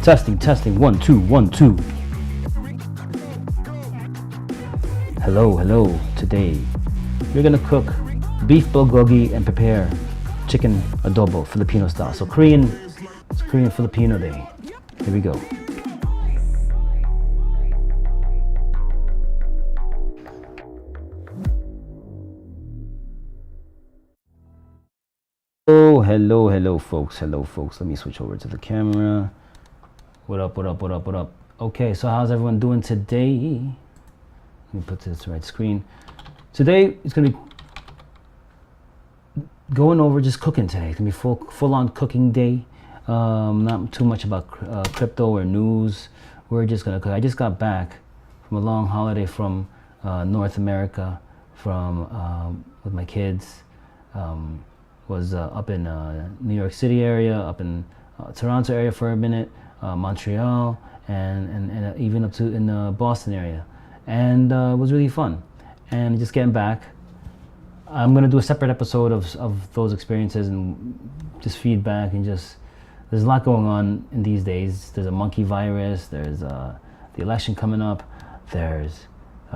Testing, testing, 1 2 1 2. Hello, hello. Today we're gonna cook beef bulgogi and prepare chicken adobo, Filipino style. So it's Korean Filipino day. Here we go. Oh, hello folks. Hello folks. Let me switch over to the camera. What up, what up, what up, what up? Okay, so how's everyone doing today? Let me put this to the right screen. Today it's gonna be going over just cooking today. It's gonna be full on cooking day. Not too much about crypto or news. We're just gonna cook. I just got back from a long holiday from North America, from with my kids. Was up in New York City area, up in Toronto area for a minute, Montreal, and even up to in the Boston area, and it was really fun. And just getting back, I'm gonna do a separate episode of those experiences and just feedback, and just there's a lot going on in these days. There's a monkey virus, there's the election coming up, there's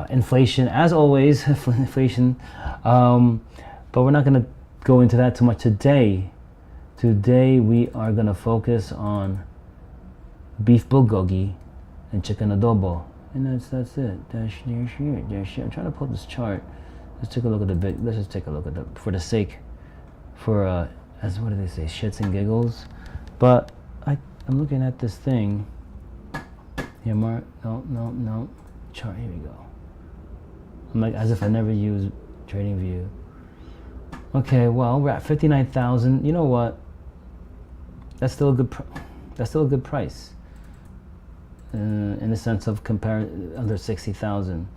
inflation as always, inflation, but we're not gonna go into that too much today. Today we are gonna focus on beef bulgogi and chicken adobo, and that's it. That's it. I'm trying to pull up this chart. Let's take a look at the bit. Let's just take a look at the, for the sake, for as what do they say, shits and giggles. But I'm looking at this thing here. Mark, no. Chart. Here we go. I'm like as if I never used TradingView. Okay, well, we're at 59,000. You know what? That's still a good. That's still a good price. In the sense of under 60,000.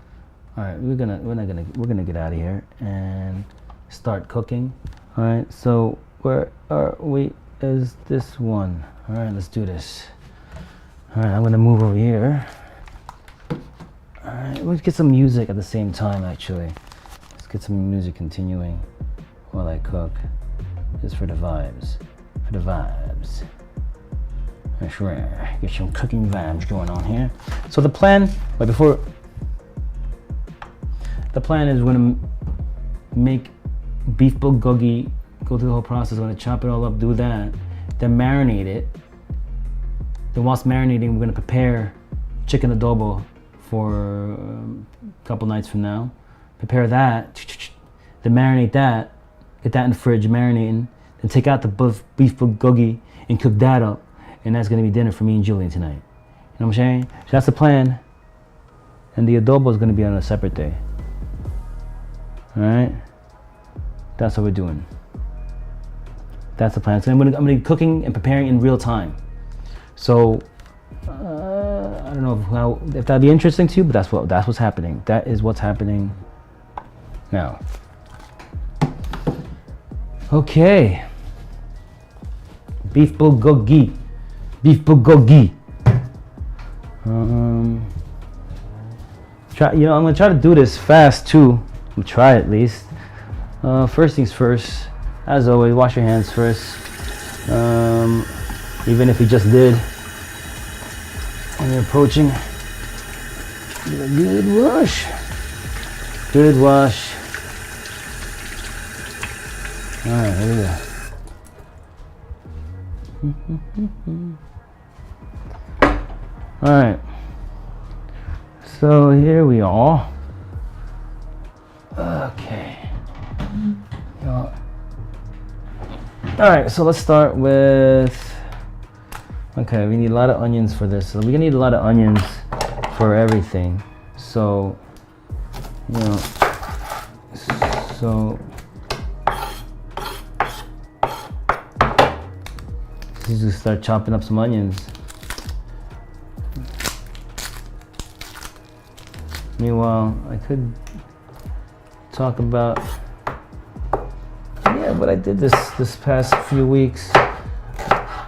All right, we're gonna get out of here and start cooking. All right, so where are we? Is this one? All right, let's do this. All right, I'm gonna move over here. All right, let's get some music at the same time. Actually, let's get some music continuing while I cook, just for the vibes, Sure, get some cooking vibes going on here. So the plan, but before, the plan is we're gonna make beef bulgogi, go through the whole process. We're gonna chop it all up, do that, then marinate it. Then whilst marinating, we're gonna prepare chicken adobo for a couple nights from now. Prepare that, then marinate that. Get that in the fridge, marinating, then take out the beef bulgogi and cook that up, and that's gonna be dinner for me and Julian tonight. You know what I'm saying? So that's the plan, and the adobo is gonna be on a separate day. All right, that's what we're doing. That's the plan. So I'm gonna be cooking and preparing in real time. So I don't know if that'd be interesting to you, but that's what's happening. That is what's happening now. Okay, beef bulgogi. I'm gonna try to do this fast too. We'll try at least. First things first, as always, wash your hands first. Even if you just did, when you're approaching, give a good wash. Good wash. All right, here we go. All right, so here we are. Okay. All right, so let's start with. Okay, we need a lot of onions for this. So we're gonna need a lot of onions for everything. So, just start chopping up some onions. Meanwhile, I could talk about what I did this past few weeks. All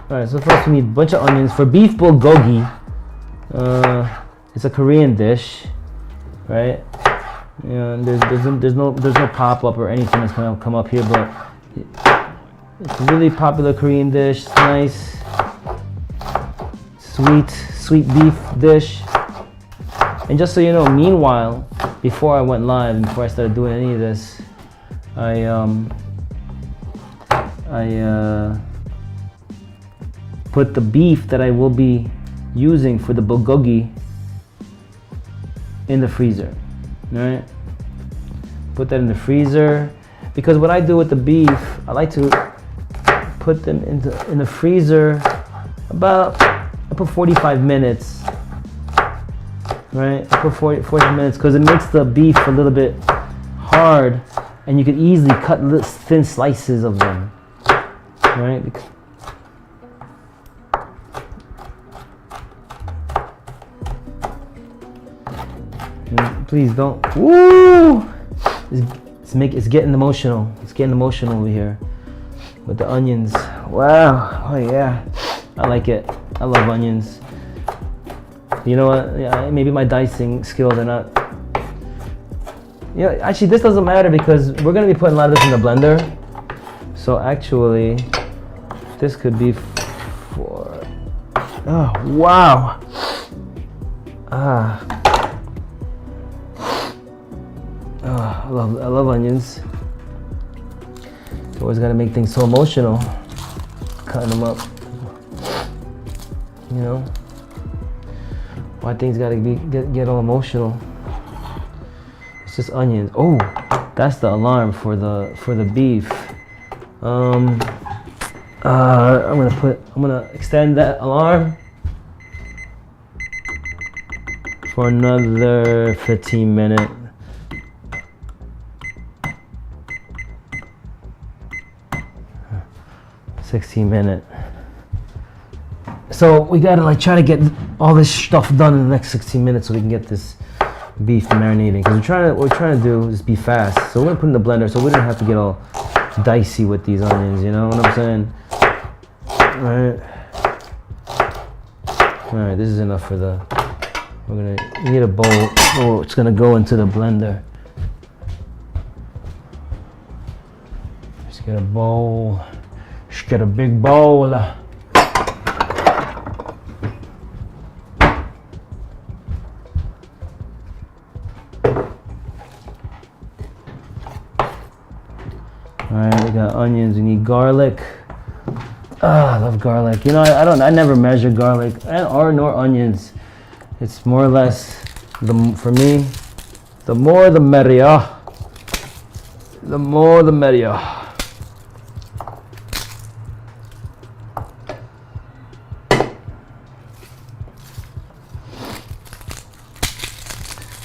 right, so first we need a bunch of onions for beef bulgogi. It's a Korean dish, right? There's no pop up or anything that's gonna come up here, but it's a really popular Korean dish. It's nice. It's sweet beef dish. And just so you know, meanwhile, before I went live and before I started doing any of this, I put the beef that I will be using for the bulgogi in the freezer. All right, put that in the freezer, because what I do with the beef, I like to put them in the freezer about, I put 45 minutes. Right, I put 40 minutes because it makes the beef a little bit hard, and you can easily cut thin slices of them. Right. Please don't. Woo! It's getting emotional. It's getting emotional over here with the onions. Wow. Oh yeah. I like it. I love onions. You know what? Yeah, maybe my dicing skills are not. Yeah, actually, this doesn't matter because we're gonna be putting a lot of this in the blender. So actually, this could be for. Oh wow! I love onions. You always gotta make things so emotional, cutting them up. You know, why things gotta get all emotional? It's just onions. Oh, that's the alarm for the beef. I'm gonna extend that alarm for another 15 minutes. 16 minutes. So we gotta like try to get all this stuff done in the next 16 minutes so we can get this beef marinating. Because what we're trying to do is be fast. So we're gonna put it in the blender so we don't have to get all dicey with these onions. You know what I'm saying? All right. This is enough for the. We need a bowl. Oh, it's gonna go into the blender. Just get a bowl. Just get a big bowl. Alright, we got onions, we need garlic. I love garlic. You know, I never measure garlic nor onions. It's more or less, for me, the more the merrier. The more the merrier.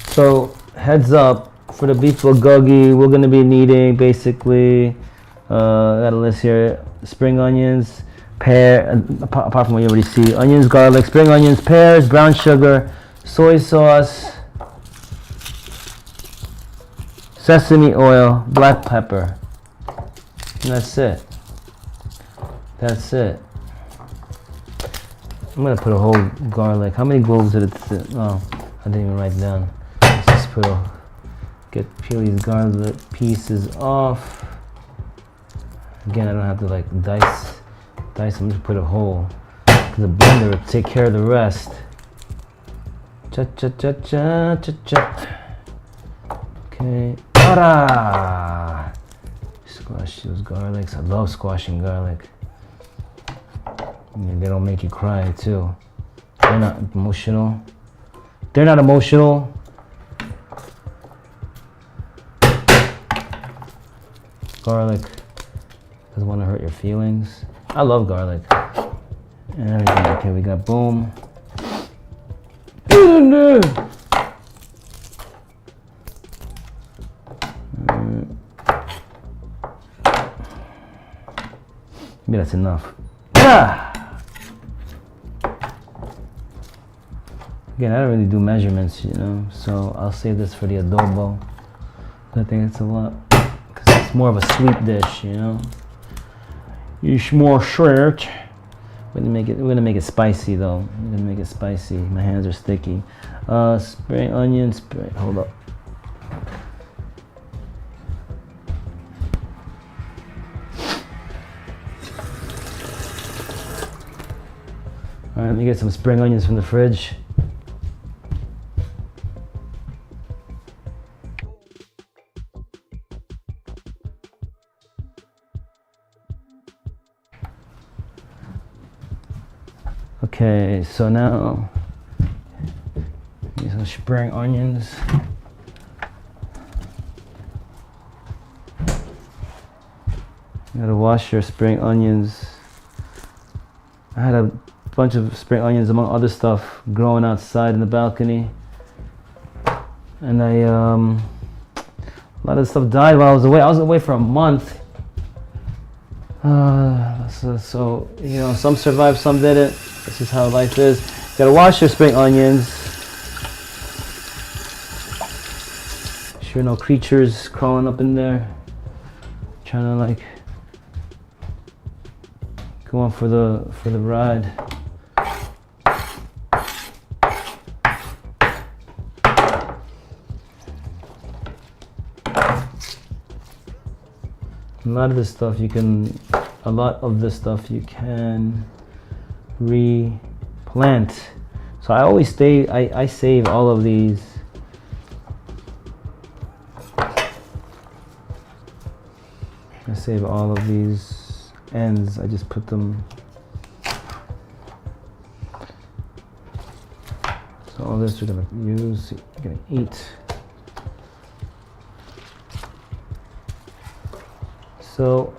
So, heads up. For the beef bulgogi, we're going to be needing basically, I got a list here, spring onions, pear, apart from what you already see, onions, garlic, spring onions, pears, brown sugar, soy sauce, sesame oil, black pepper. And that's it. That's it. I'm going to put a whole garlic. How many cloves did it fit? Oh, I didn't even write it down. Let's just put peel these garlic pieces off. Again, I don't have to like dice. I'm just put a whole. Cause the blender will take care of the rest. Cha cha cha cha cha cha. Okay. Ta-da! Squash those garlics. I love squashing garlic. And they don't make you cry too. They're not emotional. They're not emotional. Garlic doesn't want to hurt your feelings. I love garlic and everything. Okay, we got boom. Maybe that's enough. Again, I don't really do measurements, you know, so I'll save this for the adobo. I think it's a lot. It's more of a sweet dish, you know. It's more sweet. We're gonna make it spicy though. We're gonna make it spicy. My hands are sticky. Spray onion. Spray. Hold up. All right, let me get some spring onions from the fridge. Okay, so now some spring onions. You gotta wash your spring onions. I had a bunch of spring onions among other stuff growing outside in the balcony, and a lot of stuff died while I was away. I was away for a month. So you know, some survived, some didn't. This is how life is. You gotta wash your spring onions. Sure, no creatures crawling up in there, trying to like go on for the ride. A lot of this stuff you can replant. So I always I save all of these. I save all of these ends. I just put them. So all this we're gonna use, we're gonna eat. So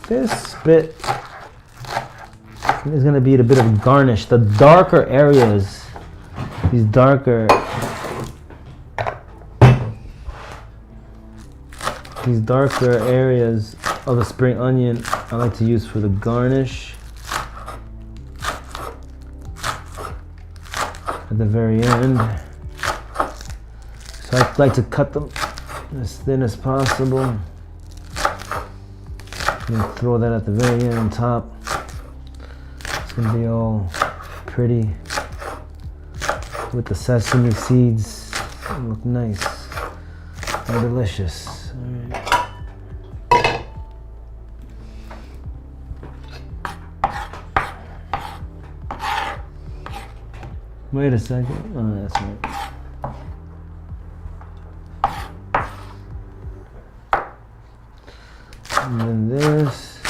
this bit is going to be a bit of garnish. The darker areas, these darker areas of the spring onion, I like to use for the garnish at the very end. So I like to cut them as thin as possible. And throw that at the very end on top. It's gonna be all pretty with the sesame seeds. It'll look nice and delicious. All right. Wait a second. Oh, that's right. And then this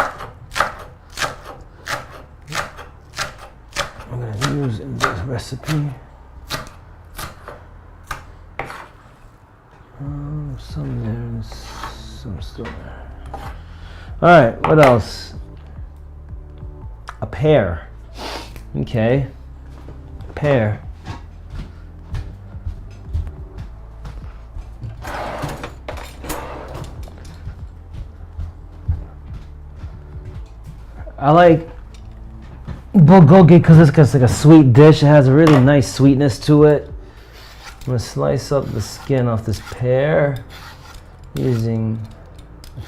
I'm going to use in this recipe. Some there and some still there. Alright, what else? A pear. Okay. Pear. I like bulgogi because it's like a sweet dish. It has a really nice sweetness to it. I'm going to slice up the skin off this pear using a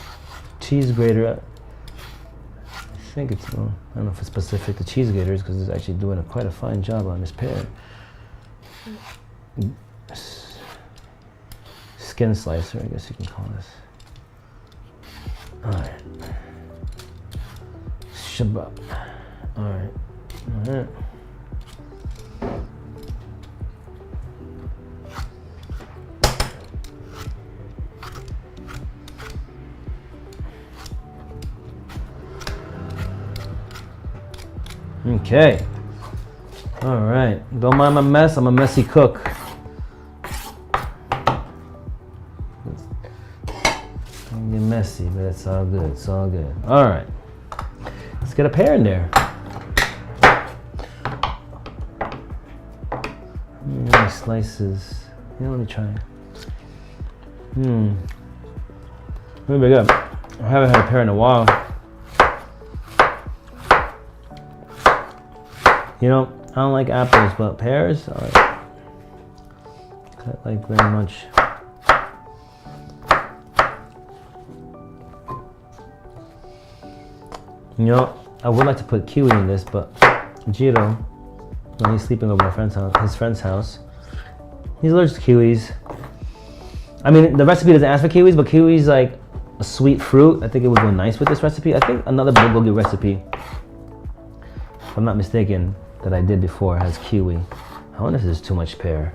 cheese grater. I think it's, well, I don't know if it's specific to cheese graters because it's actually doing quite a fine job on this pear. Skin slicer, I guess you can call this. Alright. Shabbat. Alright. Alright. Okay. Alright. Don't mind my mess. I'm a messy cook. Don't get messy, but it's all good. It's all good. Alright. Let's get a pear in there. Nice slices. Yeah, let me try. Really good. I haven't had a pear in a while. You know, I don't like apples, but pears, I like very much. You know, I would like to put kiwi in this, but Jiro, when he's sleeping over his friend's house, he's allergic to kiwis. I mean, the recipe doesn't ask for kiwis, but kiwis, like, a sweet fruit. I think it would go nice with this recipe. I think another bulgogi recipe, if I'm not mistaken, that I did before has kiwi. I wonder if there's too much pear.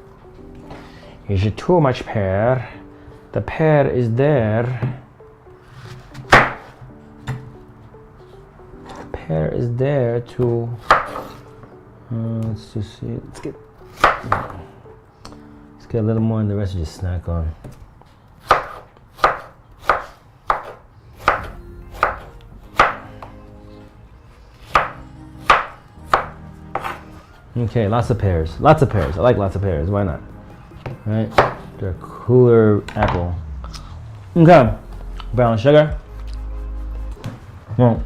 Is it too much pear? The pear is there. The pear is there too. Let's just see. Let's get a little more, and the rest just snack on. Okay, lots of pears. Lots of pears. I like lots of pears. Why not? Right? They're a cooler apple. Okay. Brown sugar. Well,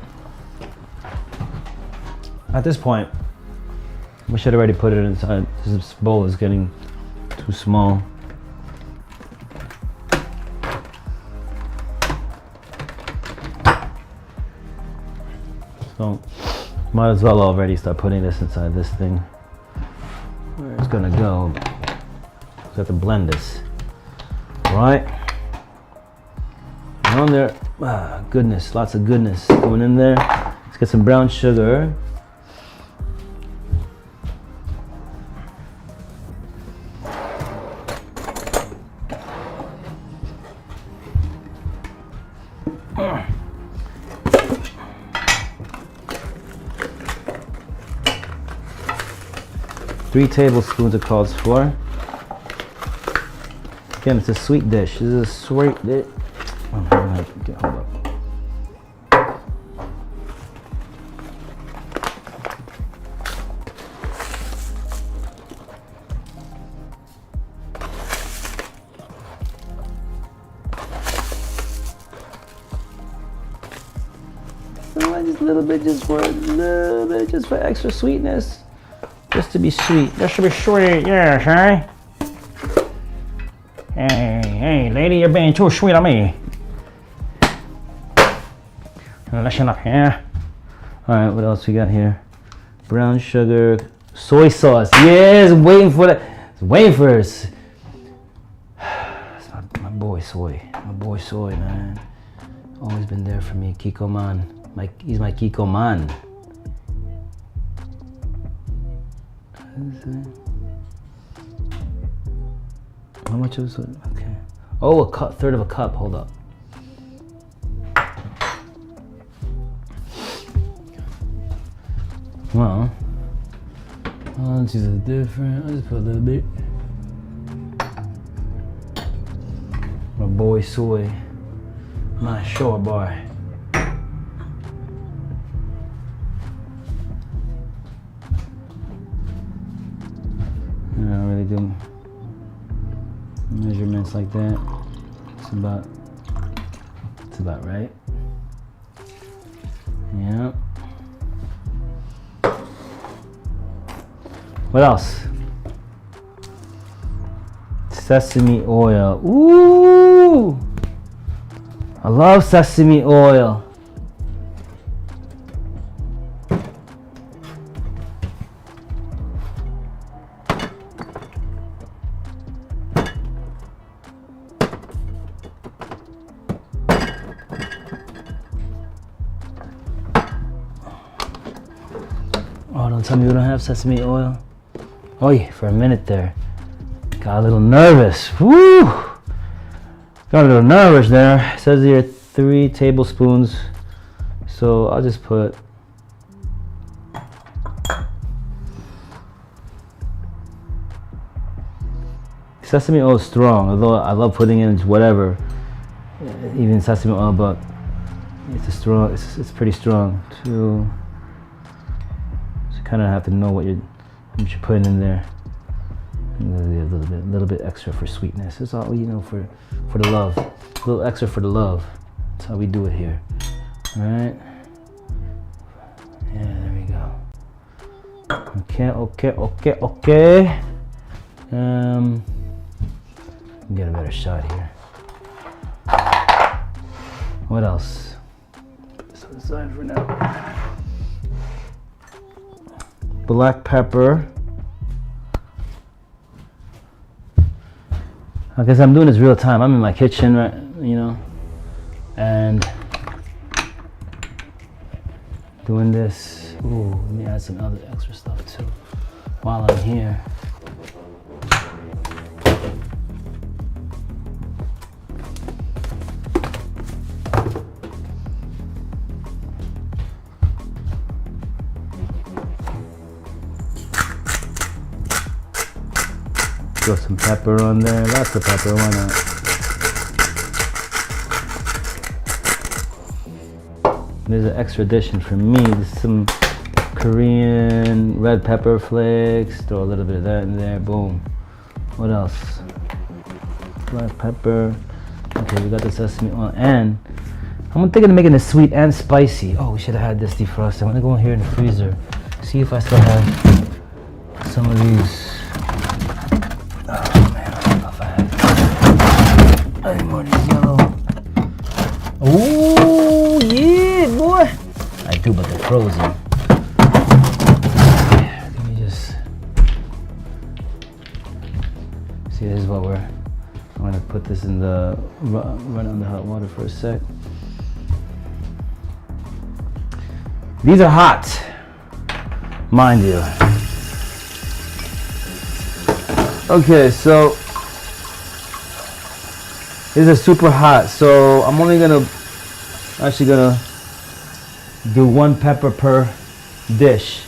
at this point, we should already put it inside. This bowl is getting too small. So, might as well already start putting this inside this thing. Where it's gonna go. So I have to blend this. Right? On there. Ah, goodness, lots of goodness going in there. Let's get some brown sugar. Three tablespoons it calls for. Again, it's a sweet dish. This is a sweet dish. Hold up. Just a little bit, just for extra sweetness. Just to be sweet. Just to be sweet, yes, hey? Hey, lady, you're being too sweet on me. Listen up here. Alright, what else we got here? Brown sugar, soy sauce. Yes, waiting for that. Waiting for us. My boy Soy. My boy Soy, man. Always been there for me. Kiko man. He's my Kiko man. How much was it? Okay. Oh, a cup, third of a cup. Hold up. Well, let's use a different. I'll just put a little bit. My boy Soy. My short boy. I don't really do measurements like that. It's about right. Yeah. What else? Sesame oil. Ooh! I love sesame oil. Oh, don't tell me we don't have sesame oil. Oh, yeah, for a minute there. Got a little nervous. Woo! Got a little nervous there. It says here 3 tablespoons. So I'll just put sesame oil is strong, although I love putting in whatever, even sesame oil, but it's pretty strong too. So you kind of have to know what you're putting in there. A little bit extra for sweetness. It's all, you know, for the love. A little extra for the love. That's how we do it here. All right. Yeah, there we go. Okay. Get a better shot here. What else? Put this on the side for now. Black pepper. I guess I'm doing this real time. I'm in my kitchen, right? You know, and doing this. Ooh, let me add some other extra stuff too while I'm here. Throw some pepper on there, lots of pepper, why not? There's an extra addition for me. There's some Korean red pepper flakes. Throw a little bit of that in there, boom. What else? Black pepper. Okay, we got the sesame oil, and I'm thinking of making it sweet and spicy. Oh, we should have had this defrosted. I'm gonna go in here in the freezer, see if I still have some of these. Oh yeah, boy! I do, but they're frozen. Let me just see. This is what I'm gonna put this in the run on the hot water for a sec. These are hot, mind you. Okay, so these are super hot, so I'm only actually gonna do 1 pepper per dish,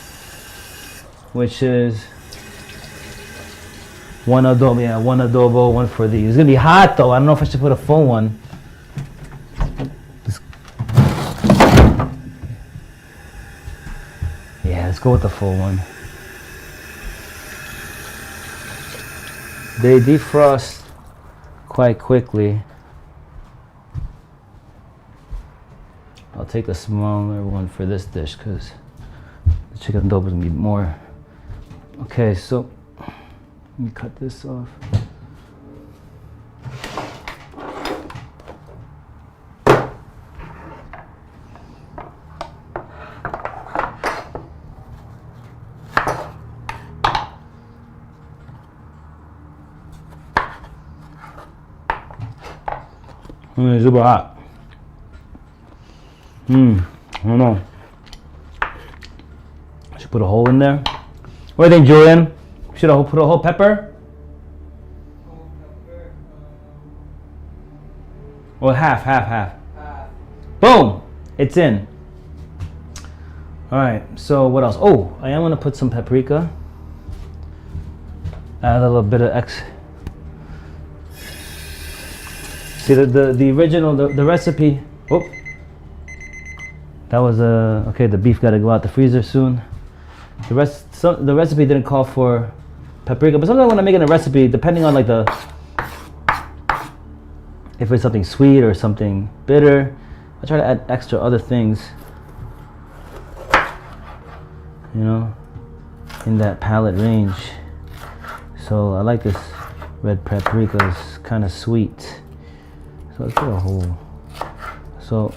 which is 1 adobo, yeah, 1 adobo, 1 for these. It's gonna be hot though. I don't know if I should put a full one. Yeah, let's go with the full one. They defrost quite quickly. I'll take a smaller one for this dish because the chicken adobo is gonna be more. Okay, so let me cut this off. It's super hot. I don't know. I should put a hole in there. What do you think, Julian? Should I put a whole pepper? Or half. Boom! It's in. Alright, so what else? Oh, I am gonna put some paprika. Add a little bit of See the original, the recipe. Oh, that was okay. The beef got to go out the freezer soon. The recipe didn't call for paprika, but sometimes when I'm making a recipe, depending on like if it's something sweet or something bitter, I try to add extra other things, you know, in that palate range. So I like this red paprika. It's kind of sweet. So let's put a whole. So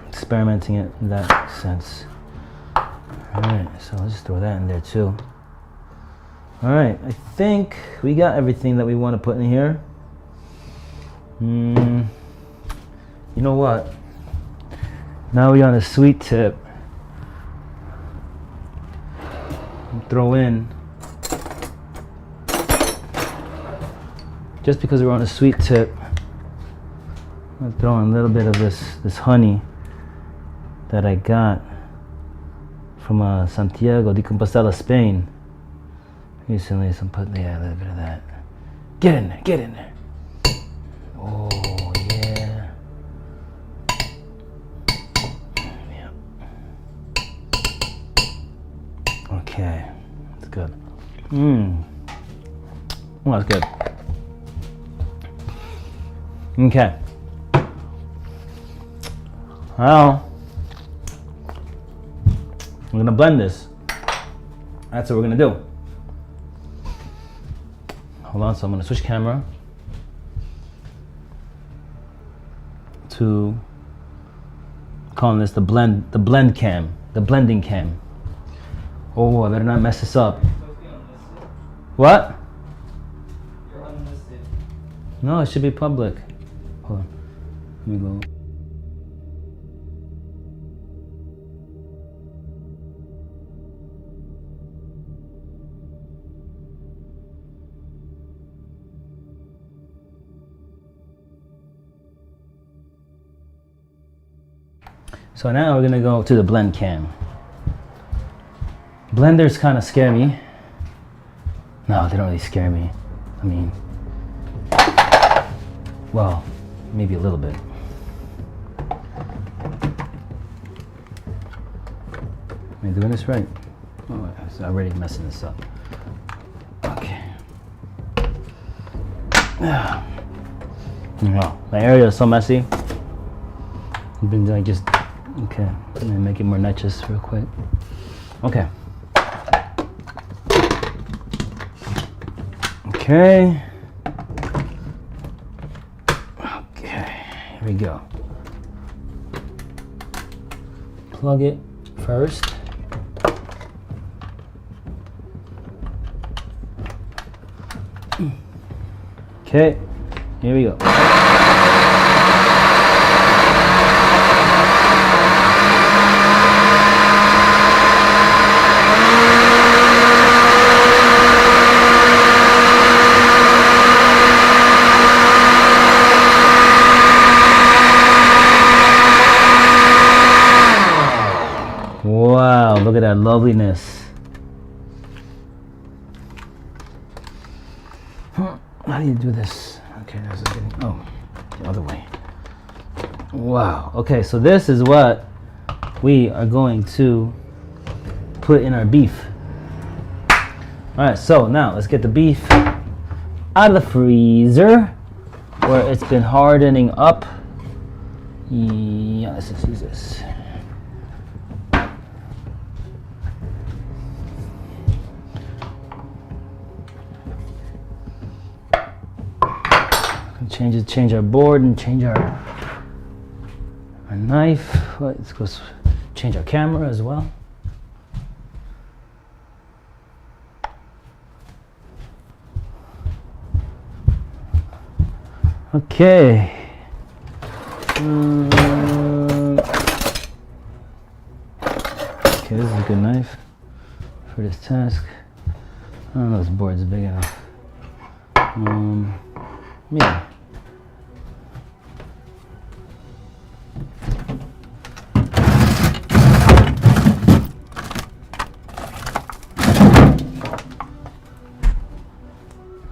experimenting it in that sense. Alright, so let's just throw that in there too. Alright, I think we got everything that we want to put in here. You know what? Now we're on a sweet tip. Throw in, just because we're on a sweet tip, I'm gonna throw in a little bit of this honey that I got from Santiago de Compostela, Spain recently. So I'm putting a little bit of that. Get in there. Oh yeah. Yep. Okay, that's good. Oh, that's good. Okay. Well, we're gonna blend this. That's what we're gonna do. Hold on, so I'm gonna switch camera to calling this the blending cam. Oh, I better not mess this up. What? You're unlisted. No, it should be public. Hold on. Let me go. So now we're gonna go to the blend cam. Blenders kind of scare me. No, they don't really scare me. I mean, well, maybe a little bit. Am I doing this right? Oh, I'm already messing this up. Okay. No, my area is so messy. I've been like just, okay, I'm gonna make it more nitrous real quick. Okay. Okay. Okay, here we go. Plug it first. Okay, here we go. Wow, look at that loveliness. How do you do this? Okay, there's a good, oh, the other way. Wow, okay, so this is what we are going to put in our beef. All right, so now let's get the beef out of the freezer where it's been hardening up. Yeah, let's just use this. Change our board and change our knife. Let's go change our camera as well. Okay. Okay, this is a good knife for this task. I don't know if this board's big enough. Yeah.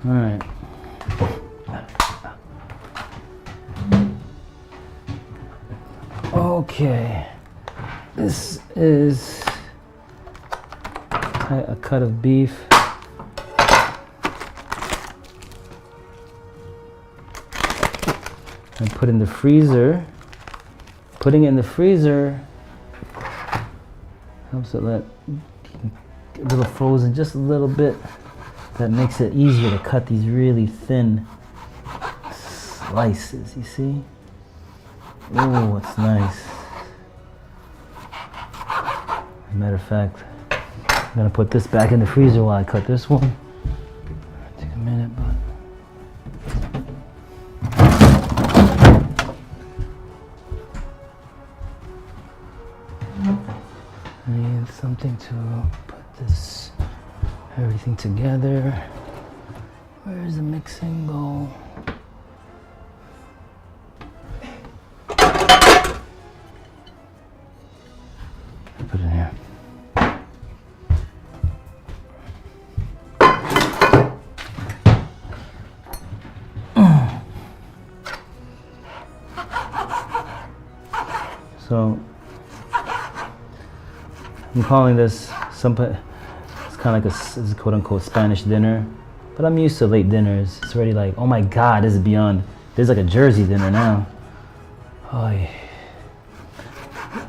All right. Okay. This is a cut of beef. And put in the freezer. Putting it in the freezer helps it get a little frozen just a little bit. That makes it easier to cut these really thin slices, you see? Oh, it's nice. Matter of fact, I'm gonna put this back in the freezer while I cut this one. Take a minute, but I need something to put this everything together. Where's the mixing bowl? Put it in here. So I'm calling this it's kind of like a quote-unquote Spanish dinner, but I'm used to late dinners. It's already like, oh my God, this is beyond. This is like a Jersey dinner now. Oh, yeah.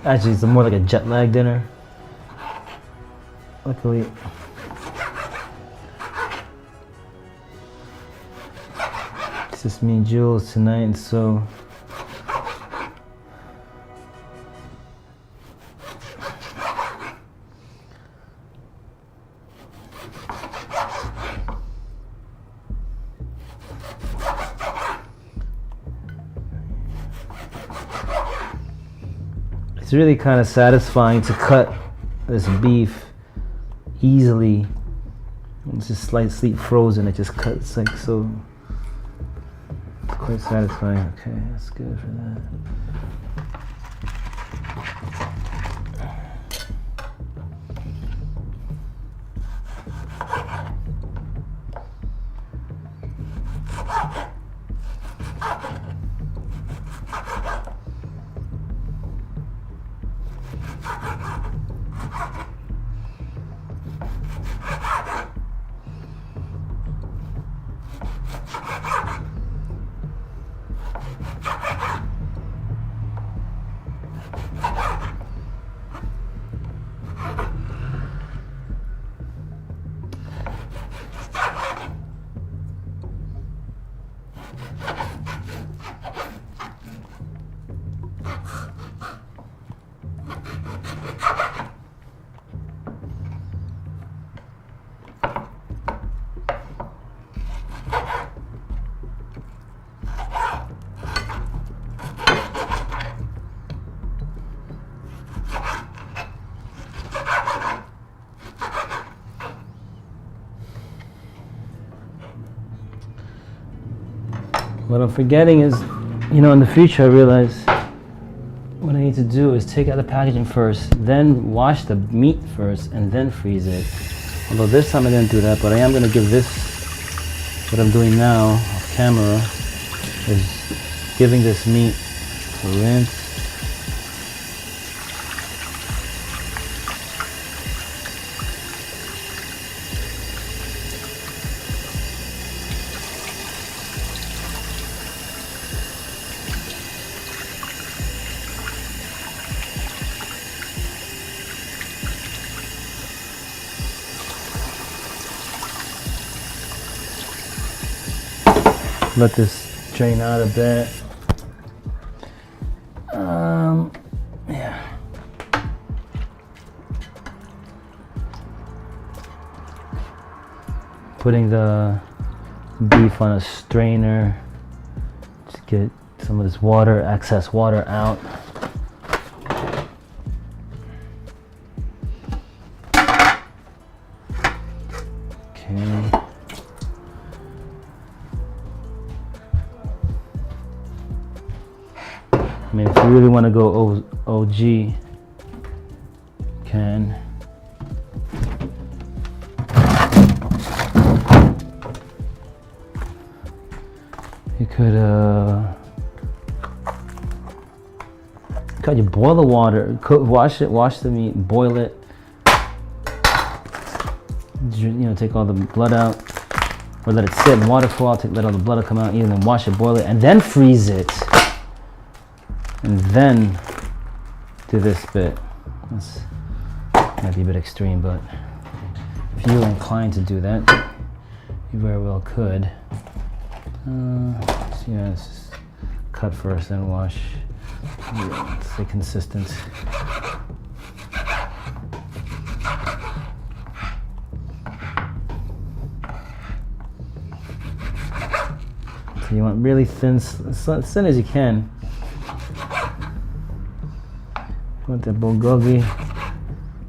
Actually, it's more like a jet lag dinner. Luckily, it's just me and Jules tonight, and so it's really kind of satisfying to cut this beef easily. It's just slightly frozen. It just cuts like so. It's quite satisfying. Okay, that's good for that. What I'm forgetting is, you know, in the future I realize what I need to do is take out the packaging first, then wash the meat first, and then freeze it. Although this time I didn't do that, but I am going to give this, what I'm doing now off camera, is giving this meat a rinse. Let this drain out a bit. Yeah. Putting the beef on a strainer to get some of this water, excess water out. Okay. I mean, if you really want to go OG, you can. You could, you boil the water, wash the meat, boil it. You know, take all the blood out, or let it sit in water for a while, let all the blood come out, and then wash it, boil it, and then freeze it. And then do this bit. This might be a bit extreme, but if you're inclined to do that, you very well could. So yeah, let's just cut first, then wash. Yeah, stay consistent. So you want really thin, as thin as you can. You want that bulgogi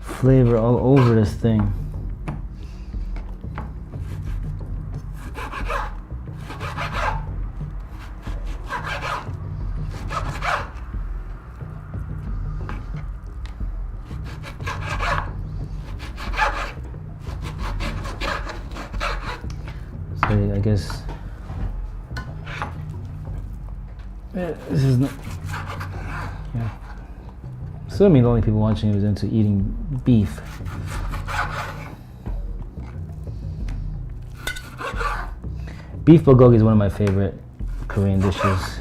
flavor all over this thing. So I guess this is not. Yeah. Assuming the only people watching is into eating beef. Beef bulgogi is one of my favorite Korean dishes.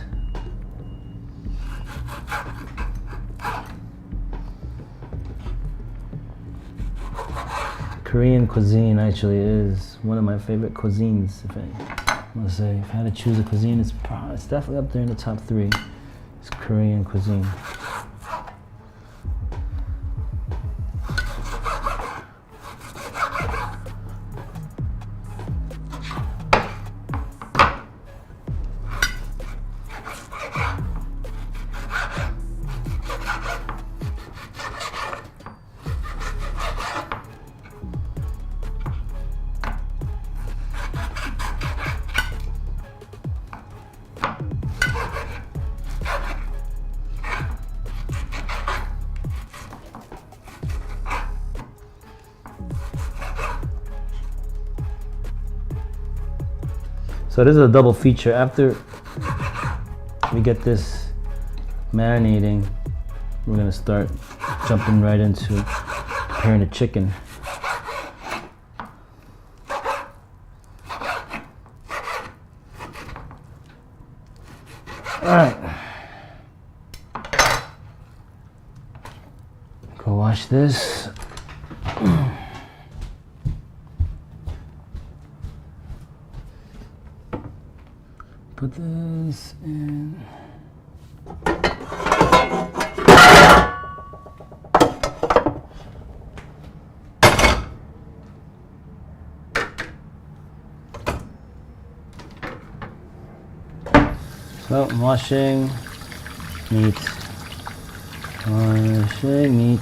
Korean cuisine actually is one of my favorite cuisines. If I had to choose a cuisine, it's definitely up there in the top 3. It's Korean cuisine. So this is a double feature. After we get this marinating, we're gonna start jumping right into preparing the chicken. All right, go wash this. Put this in. So I'm washing meat. Washing meat.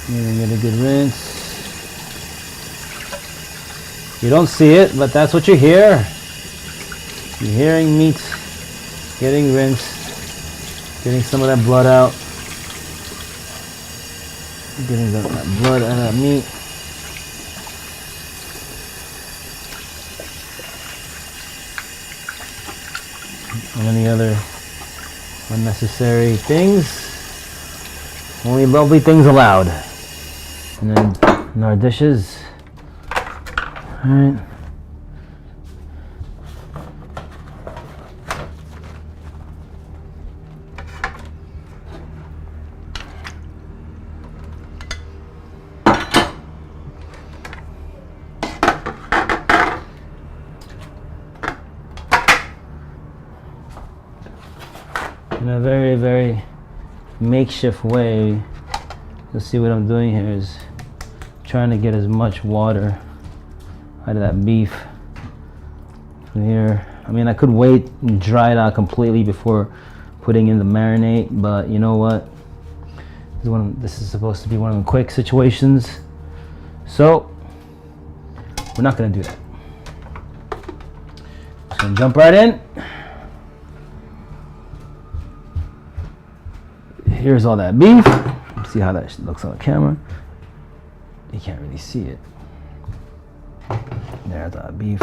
Get a good rinse. You don't see it, but that's what you hear. You're hearing meat getting rinsed, getting some of that blood out, getting that blood out of that meat. And any other unnecessary things. Only lovely things allowed. And then in our dishes. Alright. In a very, very makeshift way, you'll see what I'm doing here is trying to get as much water out of that beef from here. I mean, I could wait and dry it out completely before putting in the marinade, but you know what? This is supposed to be one of the quick situations, so we're not gonna do that. Just gonna jump right in. Here's all that beef. See how that looks on the camera. You can't really see it. There's that beef.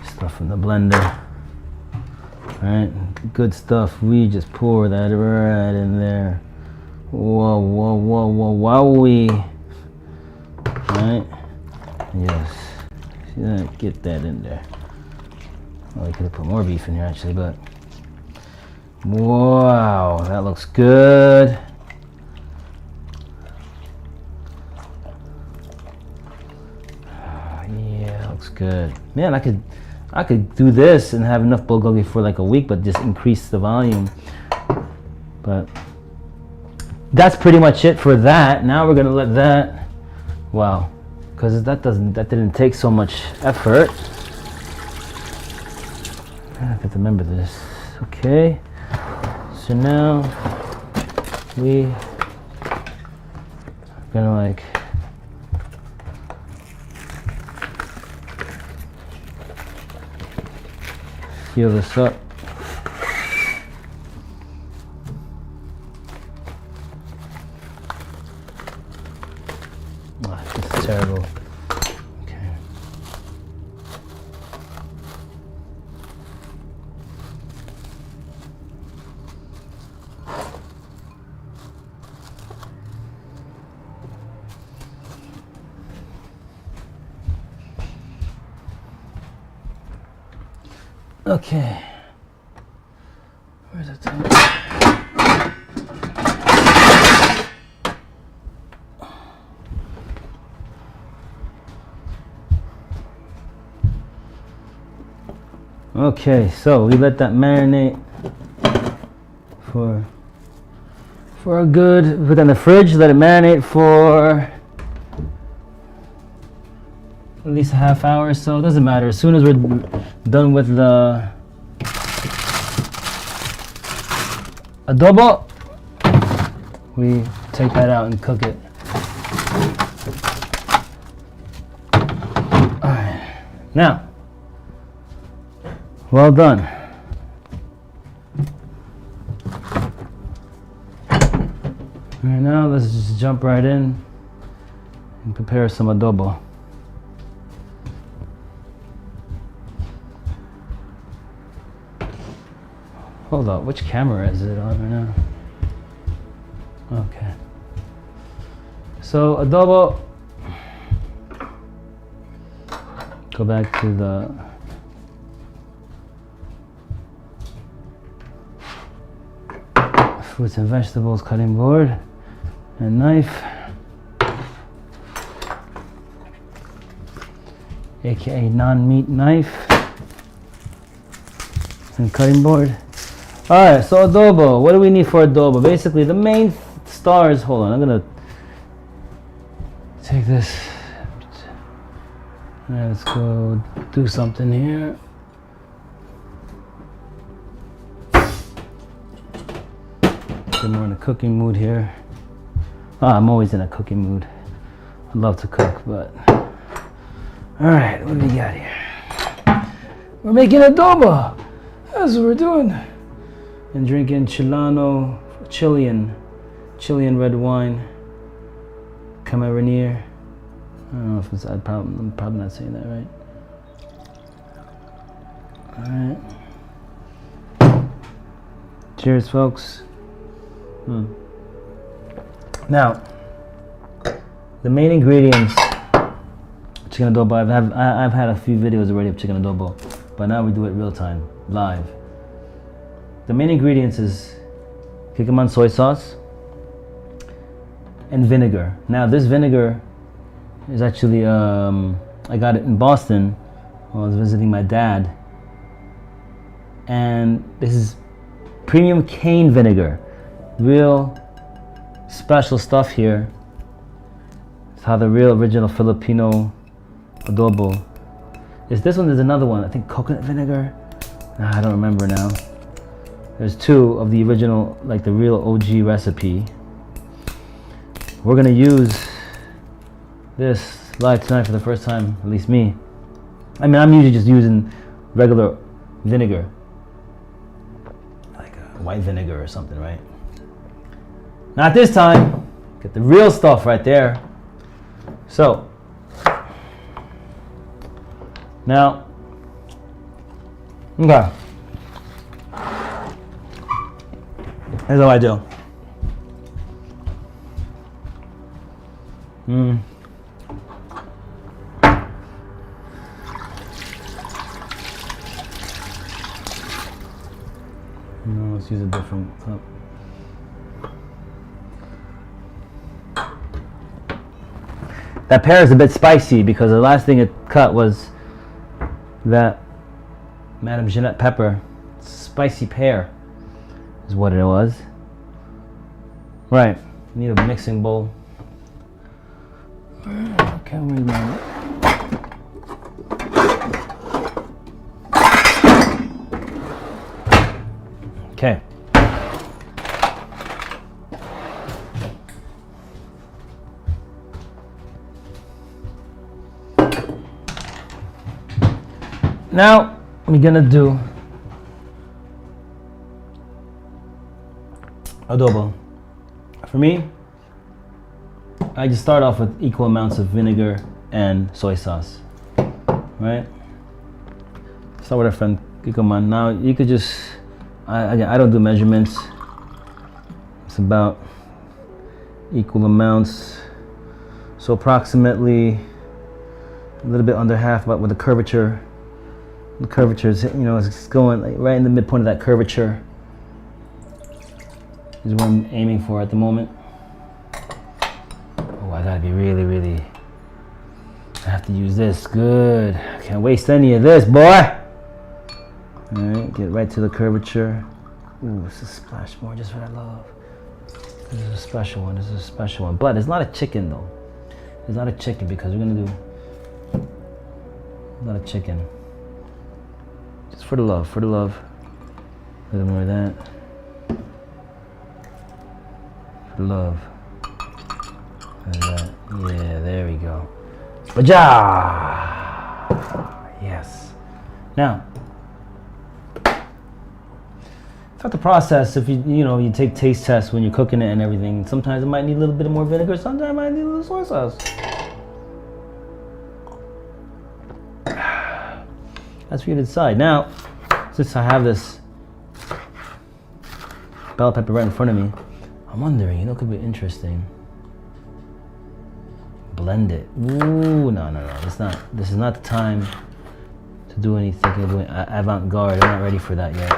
Stuff in the blender. Alright, good stuff. We just pour that right in there. Whoa, whoa, whoa, whoa, wowee. Alright. Yes. See that? Get that in there. Well, we could have put more beef in here actually, but wow, that looks good. Yeah, looks good. Man, I could do this and have enough bulgogi for like a week, but just increase the volume. But that's pretty much it for that. Now we're gonna let that, wow, because that didn't take so much effort. I have to remember this. Okay, so now we are gonna like seal this up. Oh, this is terrible. Okay. Okay. Where's the time? Okay, so we let that marinate for a good, put it in the fridge, let it marinate for at least a half hour or so. It doesn't matter. As soon as we're done with the adobo, we take that out and cook it. All right. Now, well done. All right, now let's just jump right in and prepare some adobo. Hold up, which camera is it on right now? Okay. So adobo, go back to the fruits and vegetables cutting board and knife, aka non-meat knife and cutting board. Alright, so adobo. What do we need for adobo? Basically, the main stars. Hold on, I'm gonna take this. Alright, let's go do something here. Get more in a cooking mood here. Oh, I'm always in a cooking mood. I love to cook, but alright, what do we got here? We're making adobo. That's what we're doing. And drinking Chilean red wine, Camarinier. I don't know if it's, I'm probably not saying that right. Alright. Cheers, folks. Now, the main ingredients, chicken adobo. I've had a few videos already of chicken adobo, but now we do it real time, live. The main ingredients is kikkoman soy sauce and vinegar. Now this vinegar is actually, I got it in Boston while I was visiting my dad. And this is premium cane vinegar. Real special stuff here. It's how the real original Filipino adobo is. This one, there's another one, I think coconut vinegar. I don't remember now. There's two of the original, like the real OG recipe. We're gonna use this live tonight for the first time, at least me. I mean, I'm usually just using regular vinegar, like a white vinegar or something, right? Not this time. Get the real stuff right there. So, now, okay. Here's what I do. No, let's use a different cup. That pear is a bit spicy because the last thing it cut was that Madame Jeanette pepper. Spicy pear is what it was. Right, need a mixing bowl. Okay, wait a minute. Okay. Now we're gonna do adobo. For me, I just start off with equal amounts of vinegar and soy sauce, right? Start with our friend kikkoman. Now you could just, again, I don't do measurements. It's about equal amounts. So approximately a little bit under half, but with the curvature. The curvature is, you know, it's going like right in the midpoint of that curvature is what I'm aiming for at the moment. Oh, I gotta be really, I have to use this. Good. Can't waste any of this, boy. Alright, get right to the curvature. Ooh, this is a splash more, just what I love. This is a special one, this is a special one. But it's not a chicken though. It's not a chicken because we're gonna do not a chicken. Just for the love, A little more of that. For the love. Like that. Yeah, there we go. Baja! Yes. Now, throughout the process, if you take taste tests when you're cooking it and everything, sometimes it might need a little bit more vinegar, sometimes it might need a little soy sauce. That's for you to decide. Now, since I have this bell pepper right in front of me, I'm wondering, you know, it could be interesting. Blend it. Ooh, no. This is not the time to do any thinking of doing avant-garde. I'm not ready for that yet.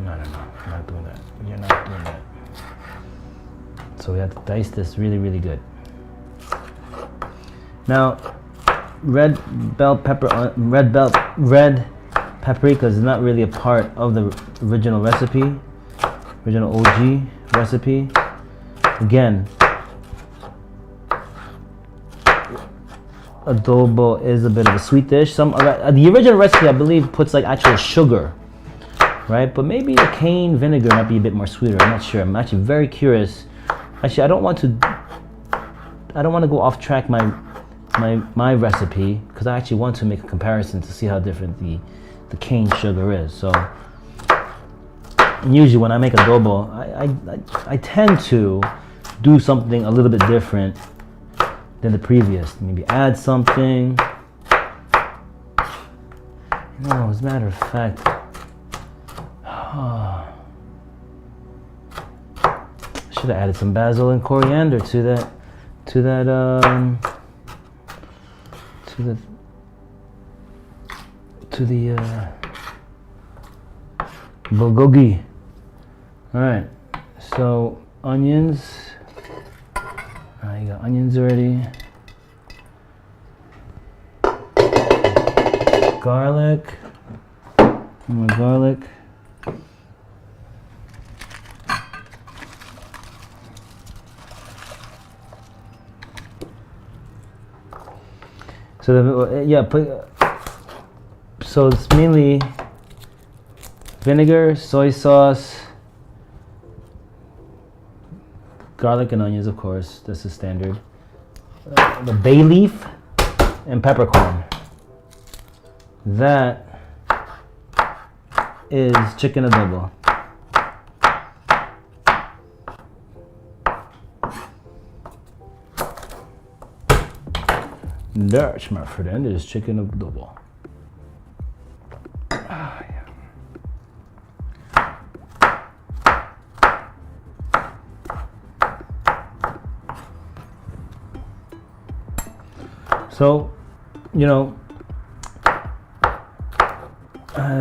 No. I'm not doing that. You're not doing that. So we have to dice this really, really good. Now, red paprika is not really a part of the original recipe, original OG recipe. Again, adobo is a bit of a sweet dish. The original recipe, I believe, puts like actual sugar, right? But maybe the cane vinegar might be a bit more sweeter. I'm not sure. I'm actually very curious. Actually, I don't want to go off track my recipe, because I actually want to make a comparison to see how different the cane sugar is. So usually when I make adobo, I tend to do something a little bit different than the previous. Maybe add something. No, as a matter of fact, should have added some basil and coriander to the bulgogi. All right, so onions. You got onions already. Garlic. More garlic. So so it's mainly vinegar, soy sauce, garlic and onions, of course. This is standard. The bay leaf and peppercorn. That is chicken adobo. That, my friend, is chicken adobo. Yeah. So, you know,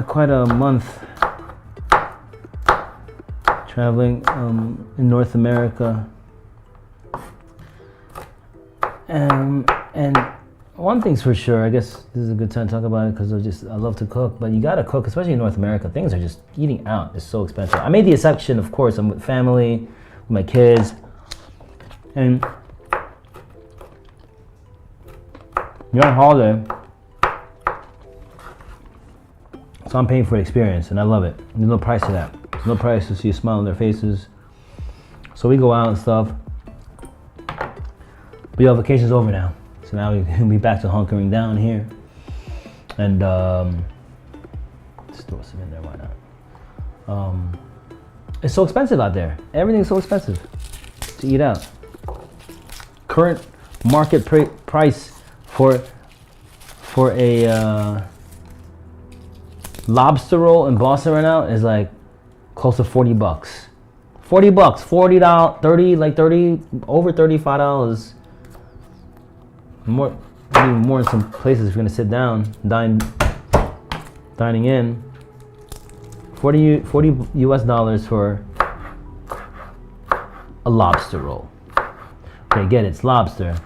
quite a month traveling in North America, and one thing's for sure, I guess this is a good time to talk about it, because I love to cook, but you gotta cook, especially in North America. Things are just, eating out is so expensive. I made the exception, of course. I'm with family, with my kids, and you're on holiday, so I'm paying for the experience, and I love it. There's no price to that. There's no price to see a smile on their faces. So we go out and stuff. But your vacation's over now. So now we'll be back to hunkering down here. And just throw some in there, why not? It's so expensive out there. Everything's so expensive to eat out. Current market price for a lobster roll in Boston right now is like close to $40. $40, 30, like 30, over $35. More, maybe more in some places if you're gonna sit down, dining in. 40 US dollars for a lobster roll. Okay, get it, it's lobster,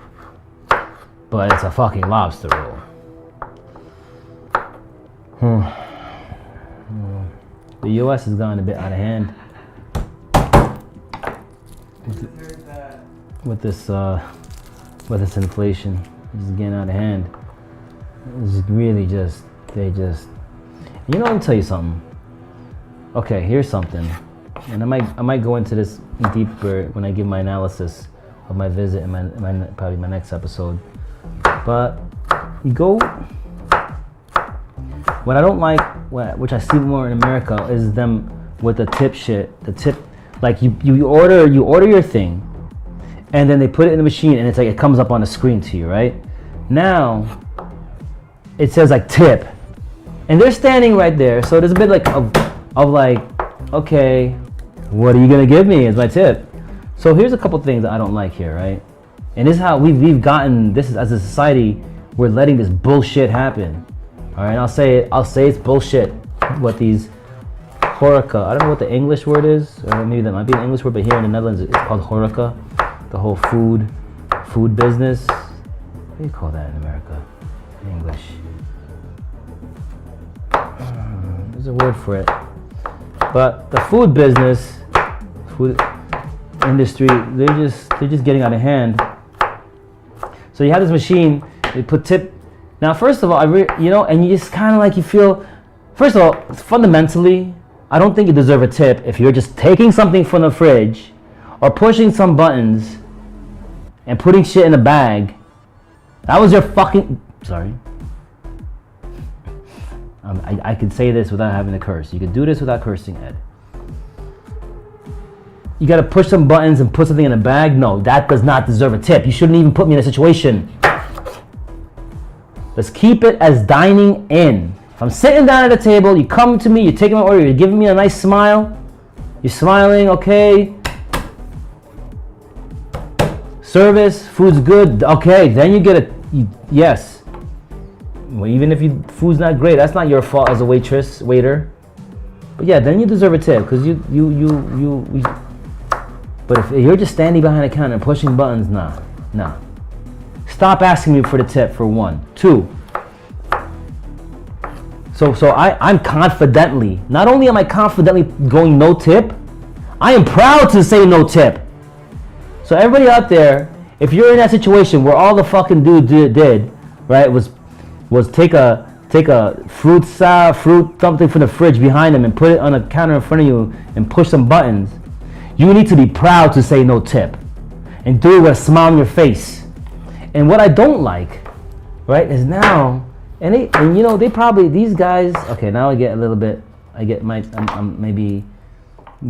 but it's a fucking lobster roll. The US has gone a bit out of hand with this inflation. It's getting out of hand. It's really you know, let me tell you something. Okay, here's something, and I might go into this deeper when I give my analysis of my visit in probably my next episode. But you go. What I don't like, which I see more in America, is them with the tip shit. The tip, like you order your thing, and then they put it in the machine, and it's like it comes up on the screen to you, right? Now it says like tip, and they're standing right there. So there's a bit like of like, okay, what are you gonna give me as my tip? So here's a couple things that I don't like here, right? And this is how we've gotten this is, as a society, we're letting this bullshit happen. All right, I'll say it's bullshit. What these horeca, I don't know what the English word is, or maybe that might be an English word, but here in the Netherlands it's called horeca, the whole food business. What do you call that in America, in English? There's a word for it. But the food business, food industry, they're just getting out of hand. So you have this machine, they put tip. Now, first of all, and you just kind of like, you feel, first of all, fundamentally, I don't think you deserve a tip if you're just taking something from the fridge or pushing some buttons and putting shit in a bag. That was your fucking, sorry. I could say this without having to curse. You could do this without cursing, Ed. You gotta push some buttons and put something in a bag? No, that does not deserve a tip. You shouldn't even put me in a situation. Let's keep it as dining in. If I'm sitting down at a table, you come to me, you're taking my order, you're giving me a nice smile. You're smiling, okay. Service, food's good, okay. Then you get yes. Well, even if food's not great, that's not your fault as a waiter. But yeah, then you deserve a tip because you. But if you're just standing behind a counter and pushing buttons, nah. Stop asking me for the tip, for one. Two. So I'm confidently, not only am I confidently going no tip, I am proud to say no tip. So everybody out there, if you're in that situation where all the fucking dude did, right, was take a fruit something from the fridge behind him and put it on a counter in front of you and push some buttons, you need to be proud to say no tip and do it with a smile on your face. And what I don't like, right, is now, they probably, these guys, okay, now I get a little bit, I'm maybe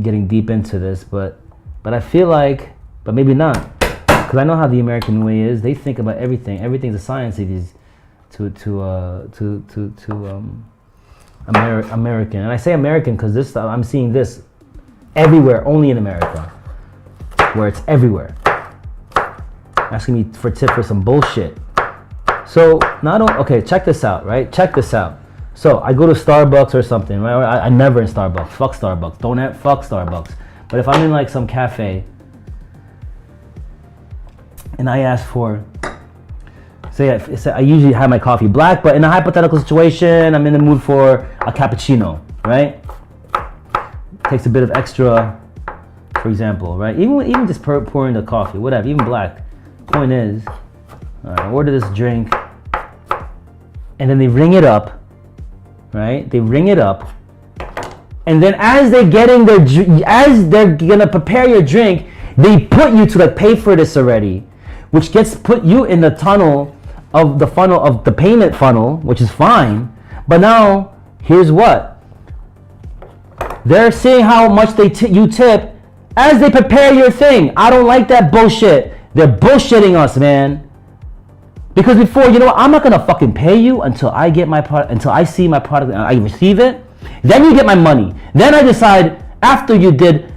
getting deep into this, but I feel like, but maybe not, because I know how the American way is. They think about everything. Everything's a science American. And I say American because I'm seeing this everywhere, only in America, where it's everywhere. Asking me for a tip for some bullshit. So okay, check this out, right? Check this out. So I go to Starbucks or something, right? I'm never in Starbucks. Fuck Starbucks. Fuck Starbucks. But if I'm in like some cafe and I ask for, say I usually have my coffee black, but in a hypothetical situation, I'm in the mood for a cappuccino, right? Takes a bit of extra, for example, right? Even just pouring the coffee, whatever, even black. Point is, I order this drink, and then they ring it up, right? They ring it up, and then as they're gonna prepare your drink, they put you to like pay for this already, which gets put you in the funnel of the payment funnel, which is fine. But now here's what they're seeing: how much you tip as they prepare your thing. I don't like that bullshit. They're bullshitting us, man. Because before, you know what? I'm not gonna fucking pay you until I get my product, until I see my product and I receive it. Then you get my money. Then I decide after you did,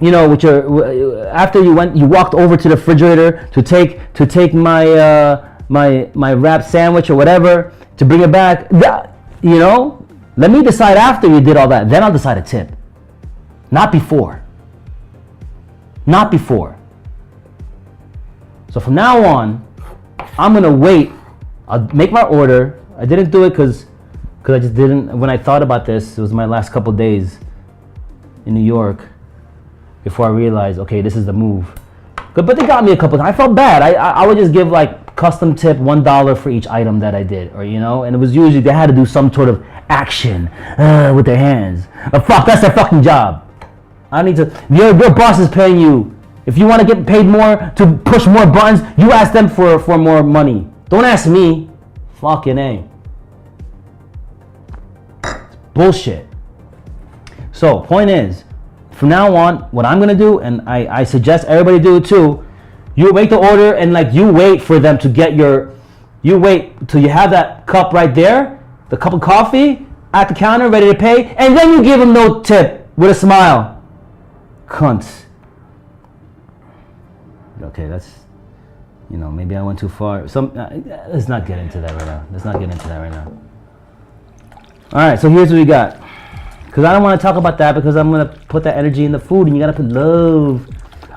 after you walked over to the refrigerator to take my my wrapped sandwich or whatever to bring it back. Let me decide after you did all that. Then I'll decide a tip. Not before. Not before. So from now on, I'm gonna wait. I'll make my order. I didn't do it because I just didn't. When I thought about this, it was my last couple days in New York before I realized, okay, this is the move. But they got me a couple times. I felt bad. I would just give like custom tip $1 for each item that I did, or and it was usually they had to do some sort of action with their hands. Fuck, that's their fucking job. I need to. Your boss is paying you. If you want to get paid more to push more buttons, you ask them for more money. Don't ask me. Fucking A. It's bullshit. So, point is, from now on, what I'm going to do, and I suggest everybody do it too, you make the order and like you wait for them to get your You wait till you have that cup right there, the cup of coffee at the counter, ready to pay, and then you give them no tip with a smile. Cunts. Okay, that's, you know, maybe I went too far. Let's not get into that right now. Let's not get into that right now. All right, so here's what we got. Because I don't want to talk about that because I'm going to put that energy in the food, and you got to put love.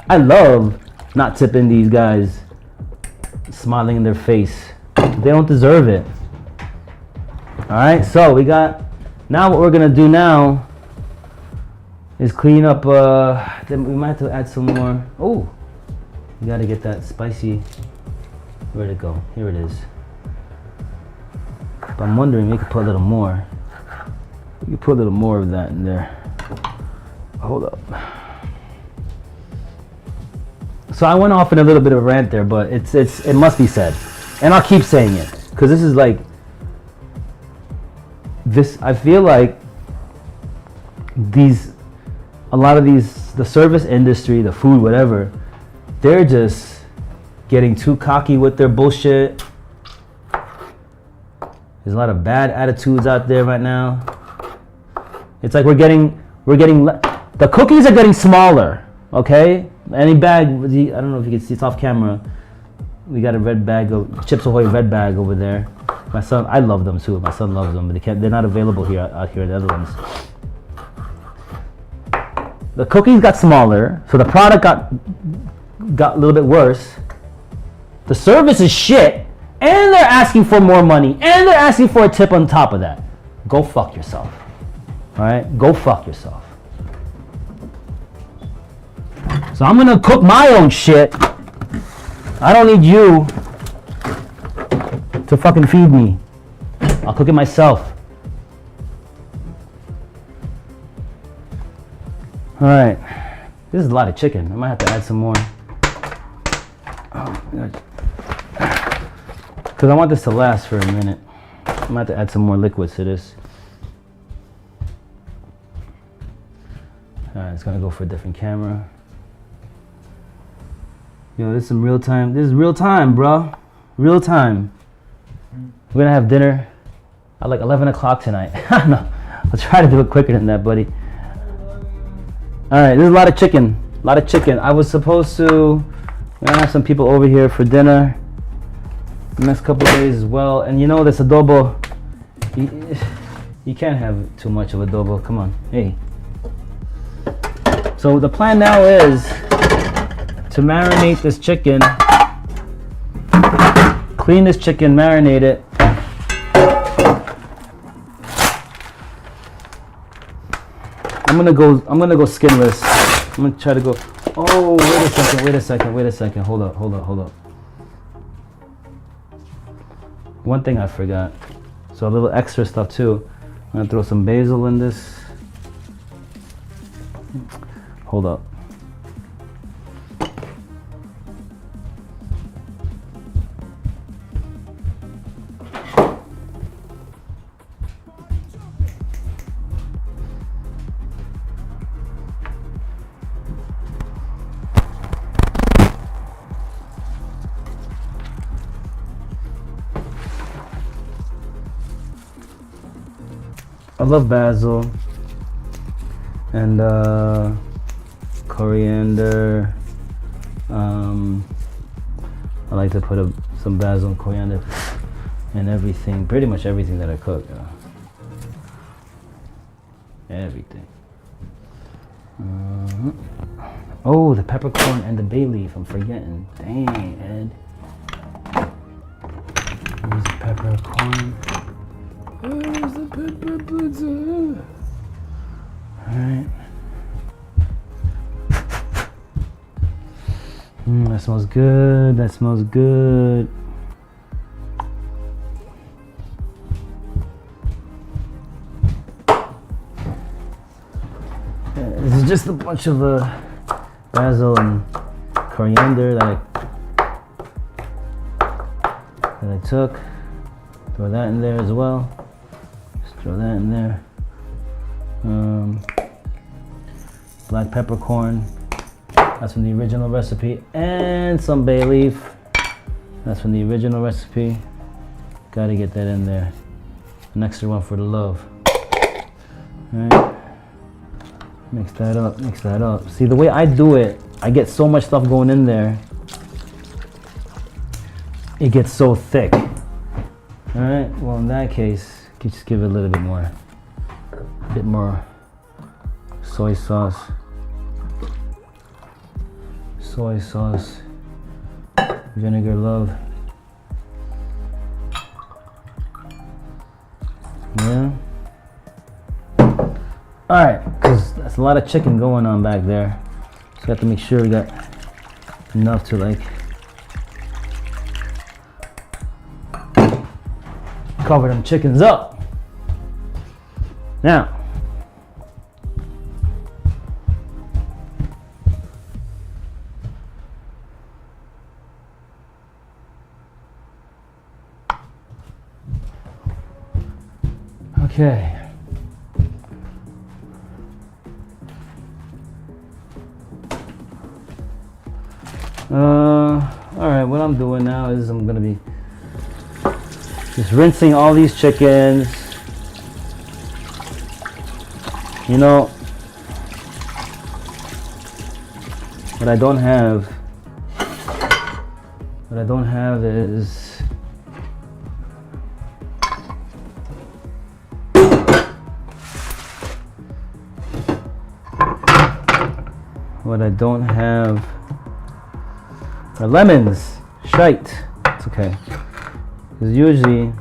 I love not tipping these guys, smiling in their face. They don't deserve it. All right, so we got, now what we're going to do now is clean up, then we might have to add some more. Oh, you got to get that spicy. Where'd it go? Here it is. But I'm wondering, we could put a little more. You can put a little more of that in there. Hold up. So I went off in a little bit of a rant there, but it must be said, and I'll keep saying it because this is like this. I feel like a lot of these, the service industry, the food, whatever, they're just getting too cocky with their bullshit. There's a lot of bad attitudes out there right now. It's like we're getting the cookies are getting smaller, okay? Any bag, I don't know if you can see, it's off camera. We got a red bag of Chips Ahoy red bag over there. My son, I love them too. My son loves them, but they're not available here out here in the other ones. The cookies got smaller, so the product got a little bit worse. The service is shit, and they're asking for more money, and they're asking for a tip on top of that. Go fuck yourself. All right, go fuck yourself. So I'm gonna cook my own shit. I don't need you to fucking feed me. I'll cook it myself. All right, this is a lot of chicken. I might have to add some more. Because I want this to last for a minute. I might have to add some more liquids to this. Alright, it's gonna go for a different camera. Yo, this is some real time. This is real time, bro. Real time. We're gonna have dinner at like 11 o'clock tonight. No, I'll try to do it quicker than that, buddy. Alright, there's a lot of chicken. A lot of chicken. I was supposed to, we're gonna have some people over here for dinner the next couple of days as well. And you know this adobo, you can't have too much of adobo. Come on, hey. So the plan now is to marinate this chicken, clean this chicken, marinate it. I'm gonna go skinless. I'm gonna try to go. Oh, wait a second. Hold up. One thing I forgot. So a little extra stuff too. I'm gonna throw some basil in this. Hold up. I love basil and coriander. I like to put some basil and coriander and everything, pretty much everything that I cook. Everything. Oh, the peppercorn and the bay leaf. I'm forgetting. Dang, Ed. Where's the peppercorn? Where's the pepper? Alright. That smells good. That smells good. This is just a bunch of basil and coriander that I took. Throw that in there as well. Just throw that in there. Black peppercorn. That's from the original recipe. And some bay leaf. That's from the original recipe. Gotta get that in there. An extra one for the love. Alright. Mix that up, mix that up. See, the way I do it, I get so much stuff going in there. It gets so thick. Alright, well in that case, you just give it a little bit more. A bit more soy sauce. Soy sauce. Vinegar love. Yeah. Alright, because that's a lot of chicken going on back there. So we have to make sure we got enough to like cover them chickens up. Now, okay. Alright, what I'm doing now is I'm gonna be just rinsing all these chickens. You know, what I don't have is are lemons. Shite. It's okay. Because usually,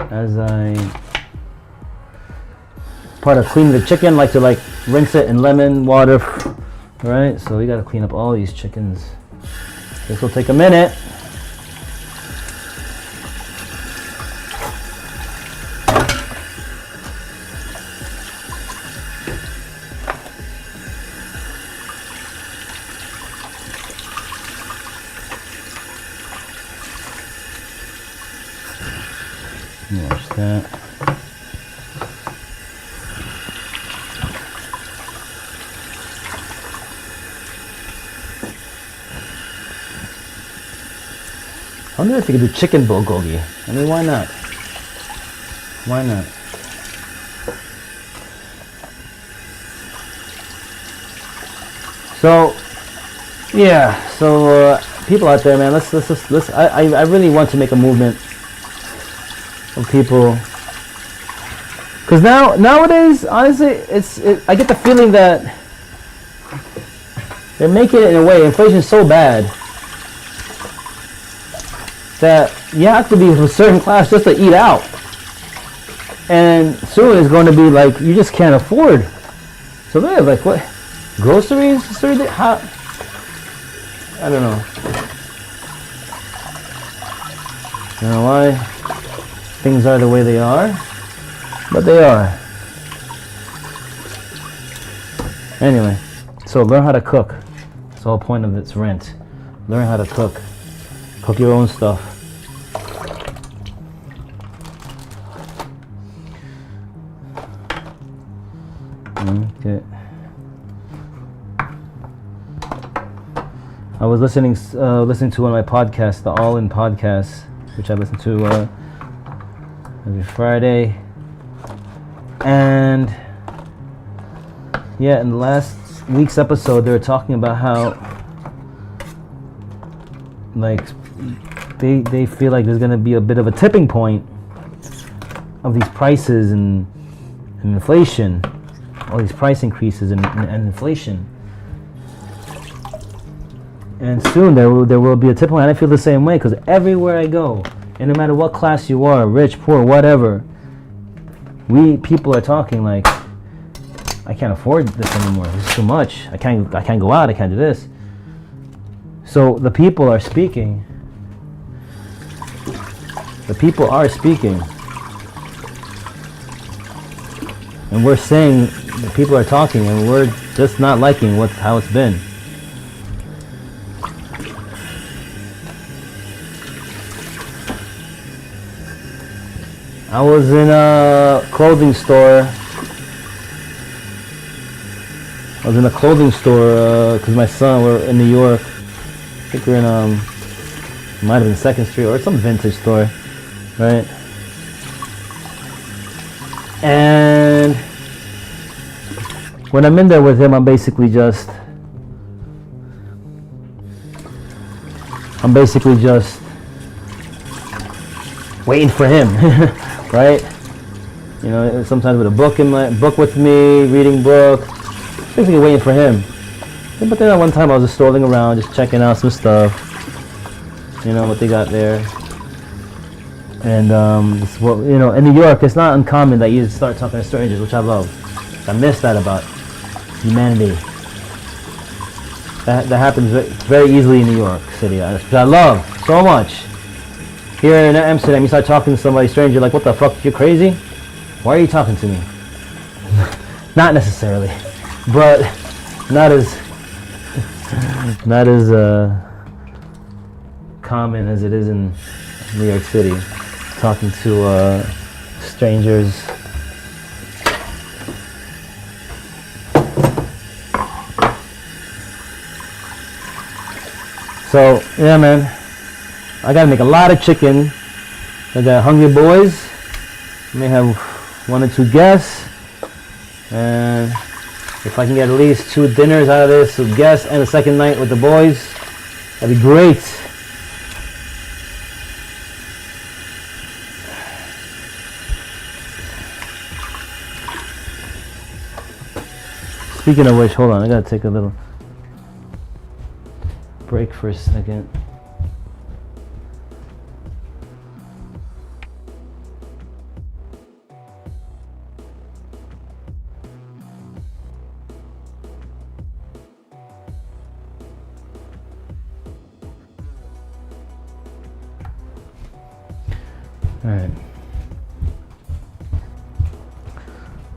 as I part of cleaning the chicken, like to like rinse it in lemon water, right? So we gotta clean up all these chickens. This will take a minute. Watch that. I wonder if you could do chicken bulgogi. I mean, why not? Why not? So, yeah. So, people out there, man, let's. I really want to make a movement of people, because nowadays, honestly, I get the feeling that they're making it in a way. Inflation is so bad that you have to be of a certain class just to eat out, and soon it's going to be like you just can't afford to live. Like what? Groceries? How? I don't know. I don't know why things are the way they are, but they are. Anyway, so learn how to cook. That's the whole point of this rent. Learn how to cook. Cook your own stuff. Okay. I was listening to one of my podcasts, the All In podcast, which I listen to every Friday, and yeah, in the last week's episode they were talking about how like they feel like there's going to be a bit of a tipping point of these prices and inflation, all these price increases and inflation, and soon there will be a tipping point. And I feel the same way, because everywhere I go, and no matter what class you are, rich, poor, whatever, people are talking like, I can't afford this anymore. It's too much. I can't go out. I can't do this. So the people are speaking. The people are speaking, and we're saying the people are talking, and we're just not liking how it's been. I was in a clothing store. because my son, we're in New York. I think we're in Might have been 2nd Street or some vintage store, right? And when I'm in there with him, I'm basically just waiting for him, right? You know, sometimes with a book with me, reading book, basically waiting for him. But then at one time I was just strolling around, just checking out some stuff, you know, what they got there. And this, what, you know, in New York, it's not uncommon that you start talking to strangers, which I love. I miss that about humanity. That happens very easily in New York City, which I love so much. Here in Amsterdam, you start talking to somebody stranger, like, what the fuck, you're crazy? Why are you talking to me? Not necessarily, but not as common as it is in New York City, talking to strangers. So yeah, man, I gotta make a lot of chicken. I got hungry boys. I may have 1 or 2 guests, and if I can get at least 2 dinners out of this, so guests and a second night with the boys, that'd be great. Speaking of which, hold on, I gotta take a little break for a second.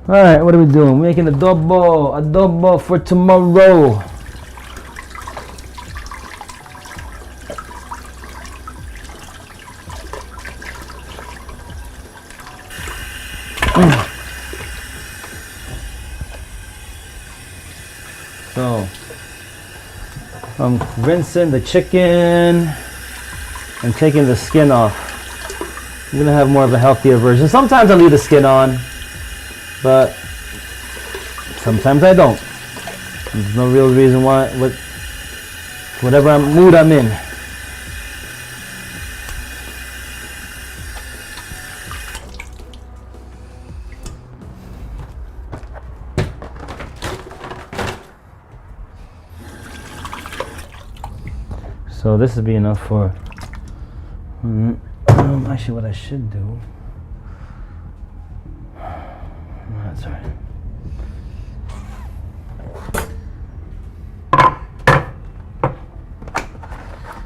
Alright, what are we doing? We're making adobo for tomorrow. So, I'm rinsing the chicken and taking the skin off. I'm gonna have more of a healthier version. Sometimes I leave the skin on, but sometimes I don't. There's no real reason why. Whatever mood I'm in. So this would be enough for. Actually, what I should do. That's all right.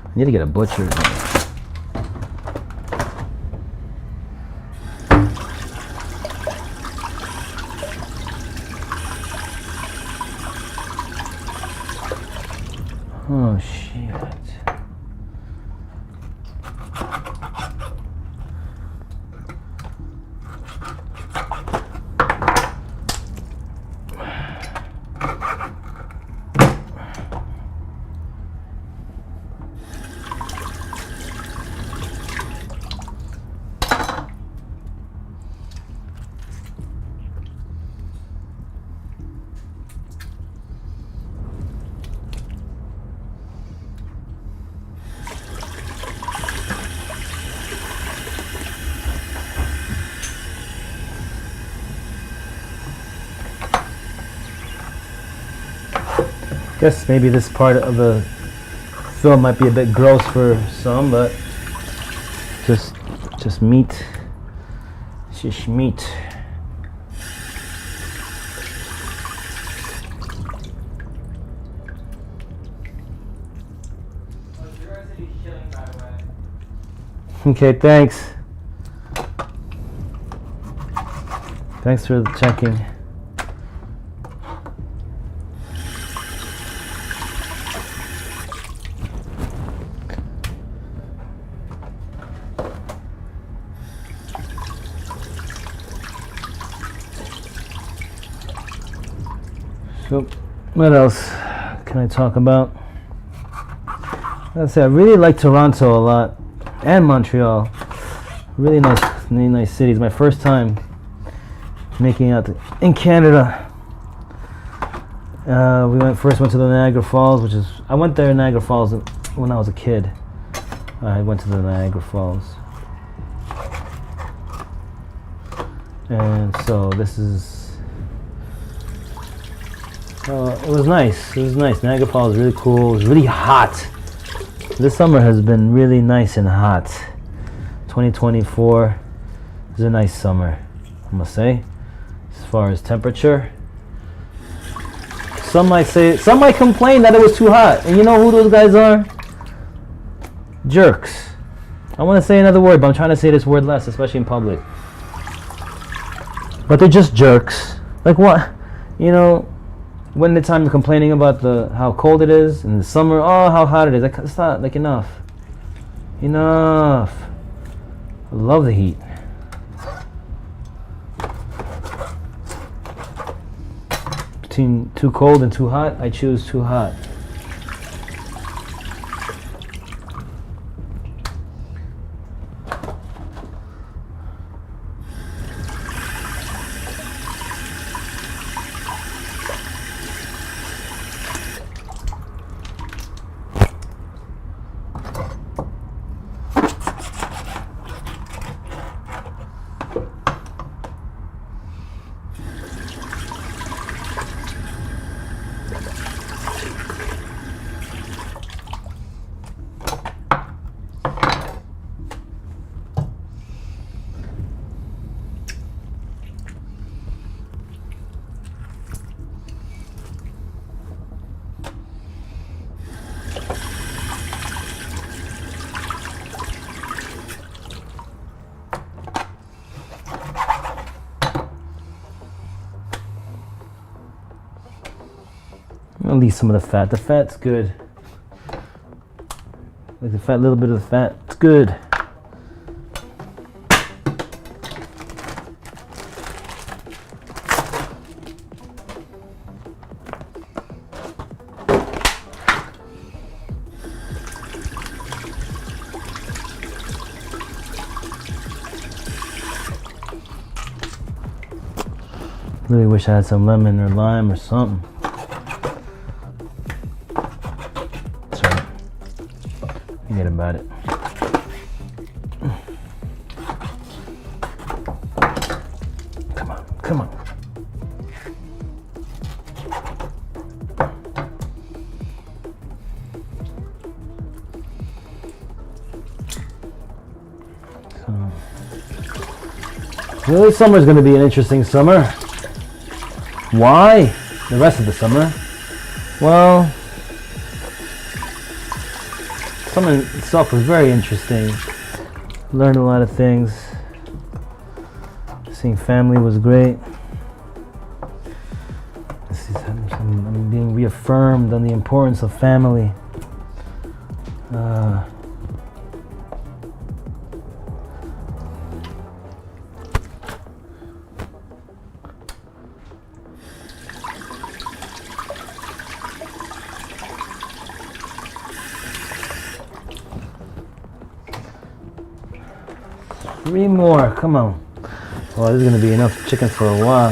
I need to get a butcher. Oh shit. Guess maybe this part of the film might be a bit gross for some, but just meat. It's just meat. Okay, thanks. Thanks for checking. So, what else can I talk about? Let's say I really like Toronto a lot, and Montreal. Really nice cities. My first time making out in Canada. We first went to the Niagara Falls, which is, I went there in Niagara Falls when I was a kid. I went to the Niagara Falls. And so this is, it was nice. It was nice. Niagara Falls was really cool. It was really hot. This summer has been really nice and hot. 2024 is a nice summer, I must say. As far as temperature, some might complain that it was too hot. And you know who those guys are? Jerks. I want to say another word, but I'm trying to say this word less, especially in public. But they're just jerks. Like what? You know, when the time you're complaining about how cold it is in the summer, oh, how hot it is. It's not like enough. Enough. I love the heat. Between too cold and too hot, I choose too hot. I'll leave some of the fat. The fat's good. Like the fat, little bit of the fat. It's good. Really wish I had some lemon or lime or something. Forget about it. Come on, come on. Really, summer's going to be an interesting summer. Why? The rest of the summer? Well, summer itself was very interesting. Learned a lot of things. Seeing family was great. I'm being reaffirmed on the importance of family. Three more, come on. Well, this is going to be enough chicken for a while.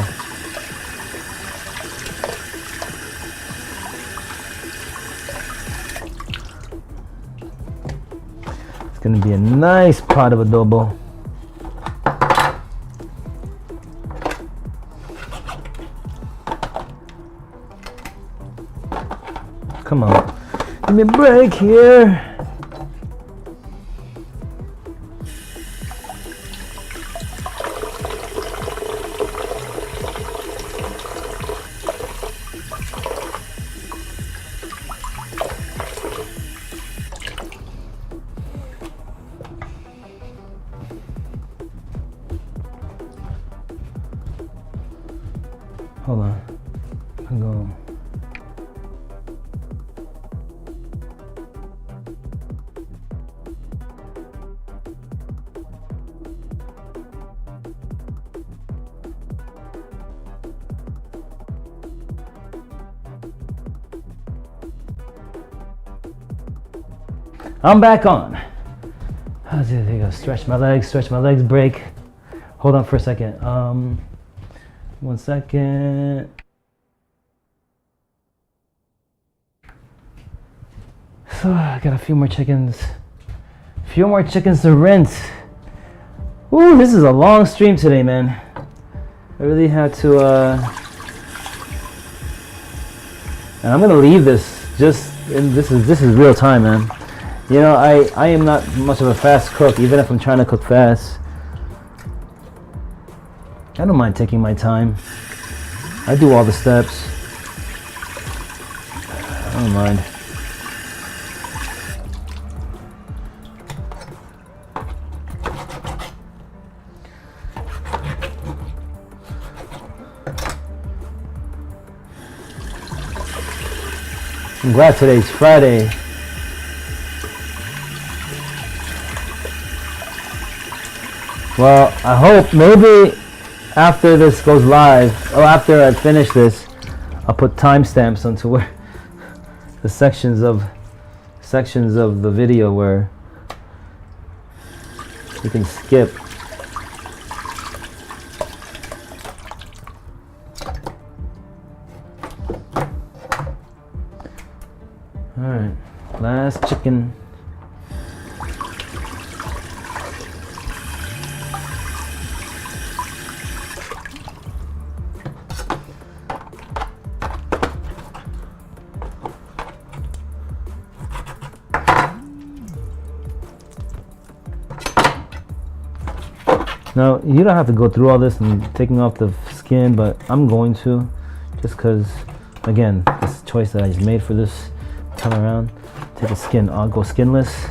It's going to be a nice pot of adobo. Come on, give me a break here. Hold on. I'm going. I'm back on. There you go. Stretch my legs, break. Hold on for a second. 1 second. So I got a few more chickens. To rinse. Ooh, this is a long stream today, man. I really had to, and I'm gonna leave this this is real time, man. You know, I am not much of a fast cook, even if I'm trying to cook fast. I don't mind taking my time. I do all the steps. I don't mind. I'm glad today's Friday. Well, I hope maybe after this goes live, or after I finish this, I'll put timestamps onto where the sections of the video where you can skip. All right, last chicken. Now, you don't have to go through all this and taking off the skin, but I'm going to, just because, again, this choice that I just made for this time around. Take the skin, I'll go skinless.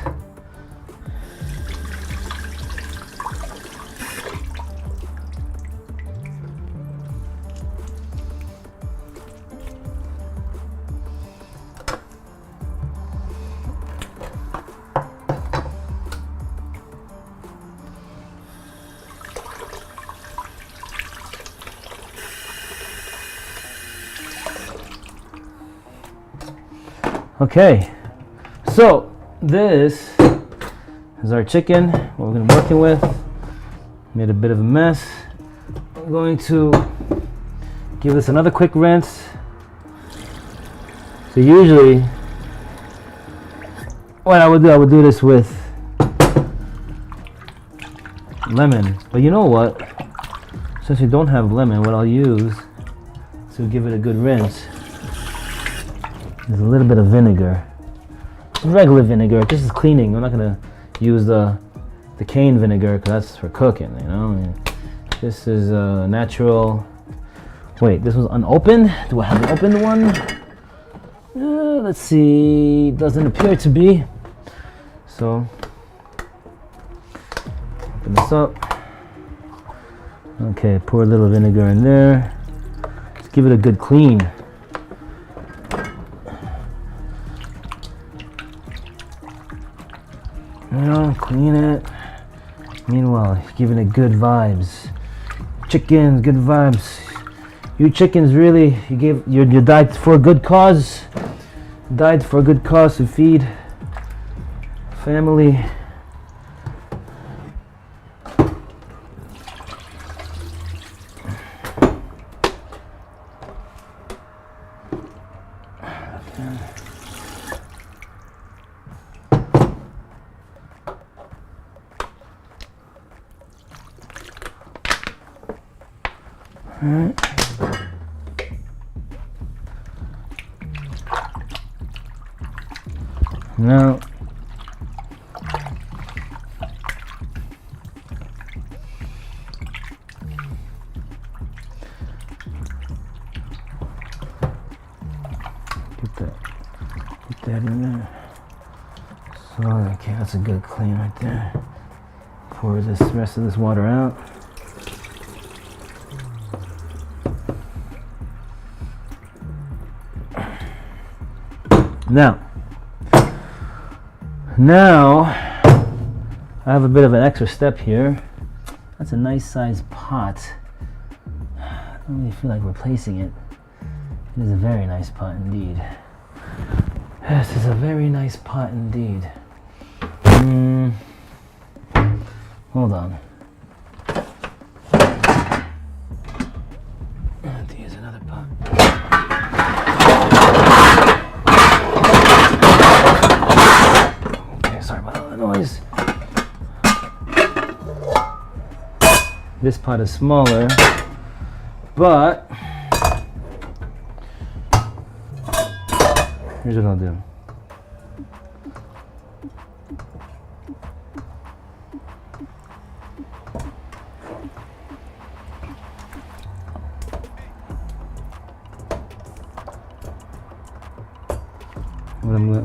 Okay, so this is our chicken, what we're going to be working with. Made a bit of a mess. I'm going to give this another quick rinse. So usually what I would do this with lemon, but you know what, since we don't have lemon, what I'll use to give it a good rinse is a little bit of vinegar, regular vinegar, just as cleaning. I'm not gonna use the cane vinegar because that's for cooking, you know. I mean, this is natural. Wait, this was unopened. Do I have an opened one? Let's see. Doesn't appear to be. So open this up. Okay, pour a little vinegar in there. Just give it a good clean. You know, clean it. Meanwhile, giving it good vibes. Chickens, good vibes. You chickens, really, you died for a good cause. Died for a good cause to feed family. Alright. Now get that in there. So okay, that's a good clean right there. Pour this rest of this water out. Now I have a bit of an extra step here. That's a nice sized pot. I don't really feel like replacing it. It is a very nice pot indeed. This is a very nice pot indeed. Hold on. I have to use another pot. Okay, sorry about all the noise. This pot is smaller, but here's what I'll do.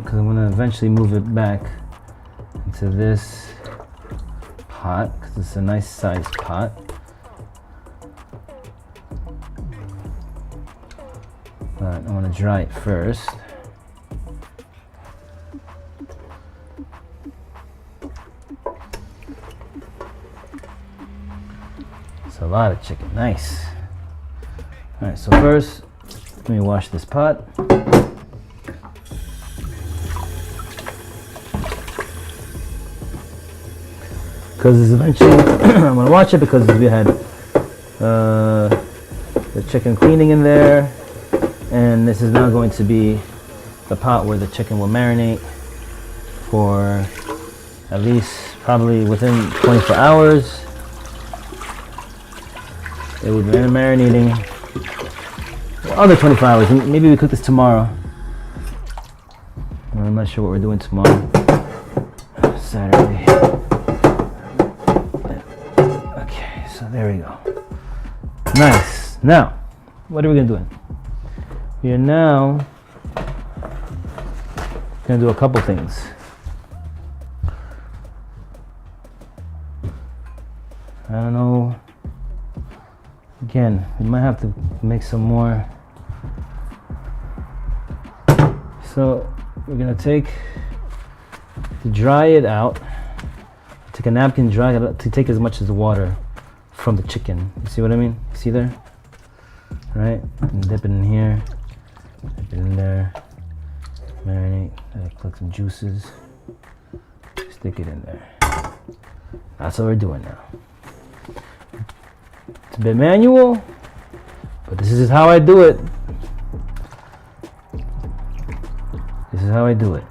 Because I'm going to eventually move it back into this pot, because it's a nice sized pot. But I want to dry it first. It's a lot of chicken, nice. Alright, so first, let me wash this pot. Because it's eventually, I'm going to watch it because we had the chicken cleaning in there, and this is now going to be the pot where the chicken will marinate for at least probably within 24 hours. It will be marinating other 24 hours. Maybe we cook this tomorrow. I'm not sure what we're doing tomorrow. Saturday. There we go. Nice. Now, what are we going to do? We are now going to do a couple things. I don't know. Again, we might have to make some more. So, we're going to dry it out. Take a napkin, dry it out to take as much as the water from the chicken. You see what I mean? See there? Right? And dip it in here. Dip it in there. Marinate. Collect some juices. Stick it in there. That's what we're doing now. It's a bit manual, but this is how I do it. This is how I do it.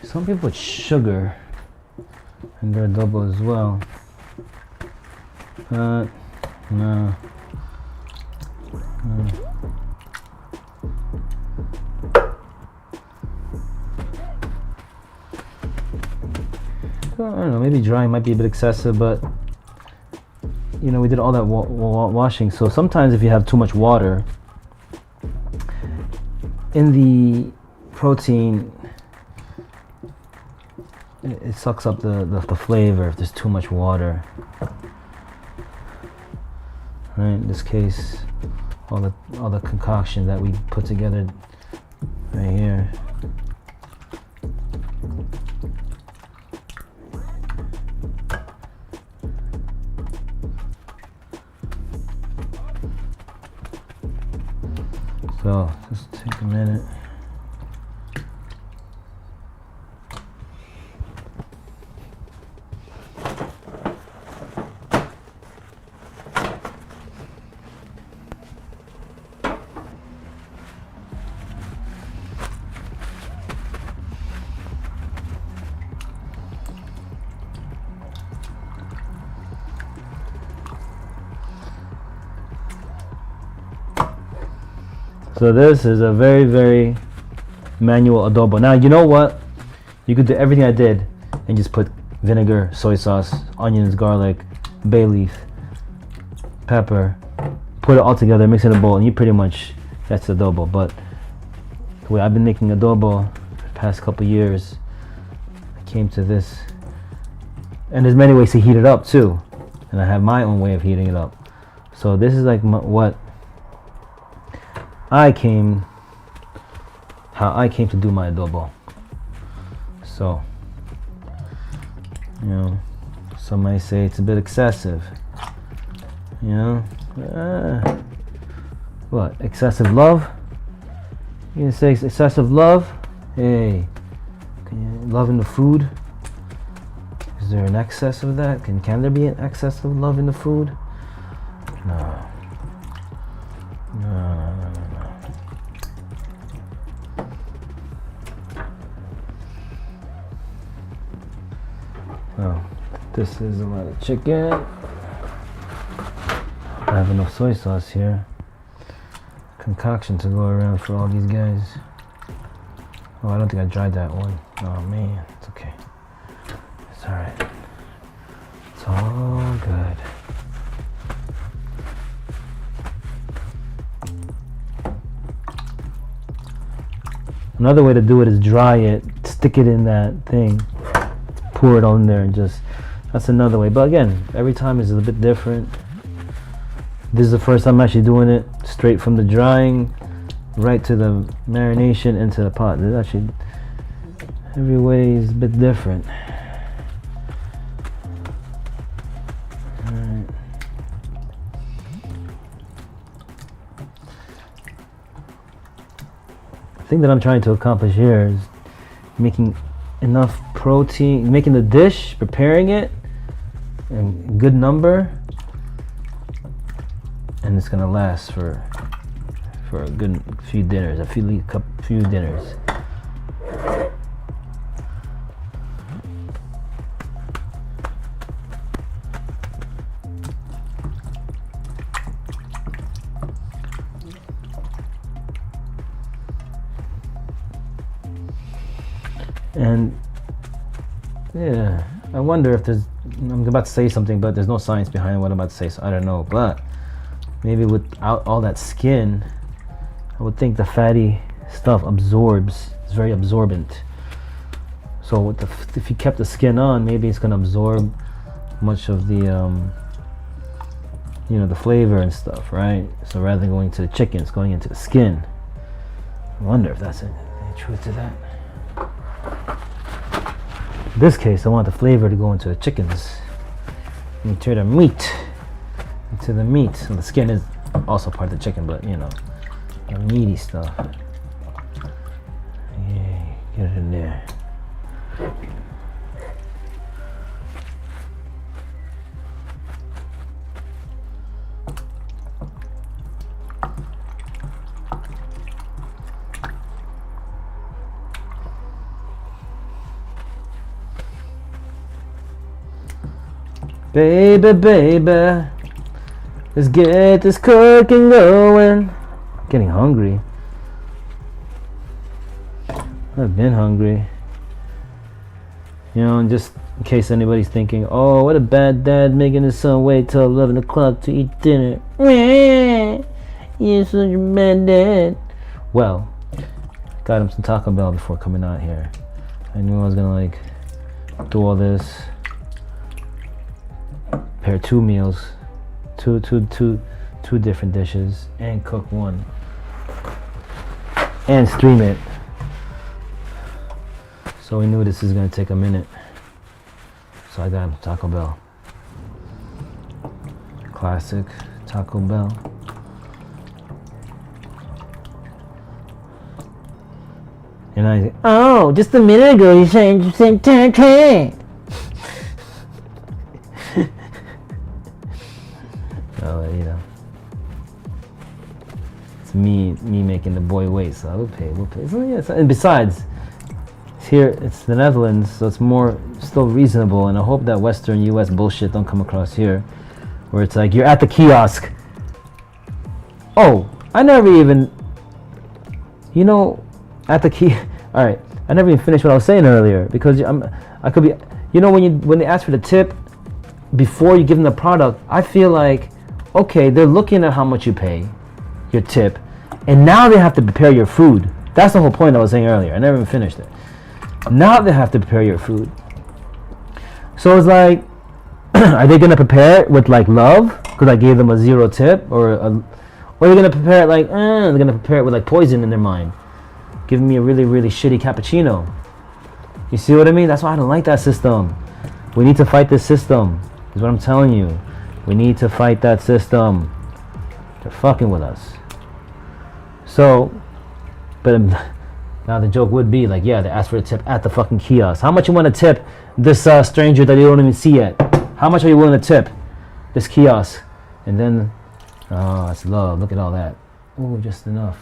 Some people put sugar in their adobo as well, but no. I don't know, maybe drying might be a bit excessive, but you know, we did all that washing, so sometimes if you have too much water in the protein, it sucks up the flavor if there's too much water. Right, in this case, all the concoction that we put together right here. So just take a minute. So this is a very, very manual adobo. Now, you know what? You could do everything I did and just put vinegar, soy sauce, onions, garlic, bay leaf, pepper, put it all together, mix it in a bowl, and you pretty much, that's adobo. But the way I've been making adobo for the past couple years, I came to this. And there's many ways to heat it up too. And I have my own way of heating it up. So this is like how I came to do my adobo. So, you know, Some might say it's a bit excessive. You know? What? Excessive love? You gonna say excessive love? Hey, loving the food? Is there an excess of that? Can there be an excess of love in the food? No. No. Oh, this is a lot of chicken. I have enough soy sauce here. Concoction to go around for all these guys. Oh, I don't think I dried that one. Oh man, it's okay. It's alright. It's all good. Another way to do it is dry it, stick it in that thing, pour it on there, and just, that's another way. But again, every time is a bit different. This is the first time I'm actually doing it straight from the drying right to the marination into the pot. There's actually, every way is a bit different. Alright. The thing that I'm trying to accomplish here is making enough protein, making the dish, preparing it in good number, and it's gonna last for a good few dinners, a few dinners. And yeah, I wonder if there's, I'm about to say something, but there's no science behind what I'm about to say, so I don't know. But maybe without all that skin, I would think the fatty stuff absorbs. It's very absorbent. So with if you kept the skin on, maybe it's gonna absorb much of the, you know, the flavor and stuff, right? So rather than going to the chicken, it's going into the skin. I wonder if that's any truth to that. In this case, I want the flavor to go into the chickens, into the meat, So the skin is also part of the chicken, but you know, the meaty stuff. Yeah, get it in there. Baby, baby, let's get this cooking going. I'm getting hungry. I've been hungry. You know, and just in case anybody's thinking, oh, what a bad dad making his son wait till 11 o'clock to eat dinner. You're such a bad dad. Well, got him some Taco Bell before coming out here. I knew I was gonna like do all this. Prepare 2 meals, two different dishes, and cook one, and stream it. So we knew this is gonna take a minute. So I got him Taco Bell, classic Taco Bell. And I, oh, just a minute ago you said you said turn. Oh, you know, it's me making the boy wait, so we'll pay. So, yeah, and besides, it's the Netherlands, so it's more still reasonable, and I hope that Western US bullshit don't come across here, where it's like, you're at the kiosk. Oh, I never even, you know, at the key, alright, I never even finished what I was saying earlier, because I could be, you know, when they ask for the tip, before you give them the product, I feel like, okay, they're looking at how much you pay, your tip, and now they have to prepare your food. That's the whole point I was saying earlier. I never even finished it. Now they have to prepare your food. So it's like, are they gonna prepare it with like love because I gave them a 0 tip, or are they gonna prepare it like, they're gonna prepare it with like poison in their mind, giving me a really, really shitty cappuccino? You see what I mean? That's why I don't like that system. We need to fight this system, is what I'm telling you. We need to fight that system. They're fucking with us. So, but now the joke would be like, yeah, they asked for a tip at the fucking kiosk. How much you want to tip this stranger that you don't even see yet? How much are you willing to tip this kiosk? And then, oh, that's love. Look at all that. Oh, just enough.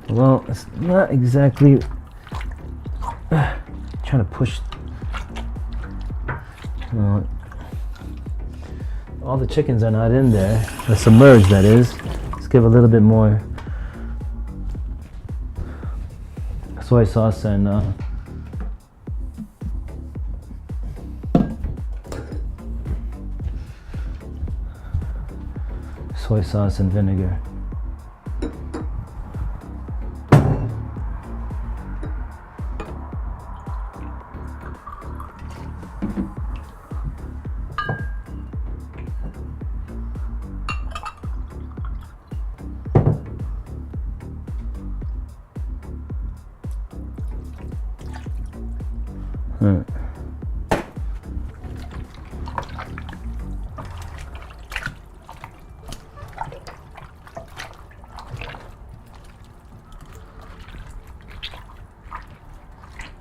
Well, it's not exactly trying to push. All the chickens are not in there. They're submerged, that is. Let's give a little bit more soy sauce and soy sauce and vinegar.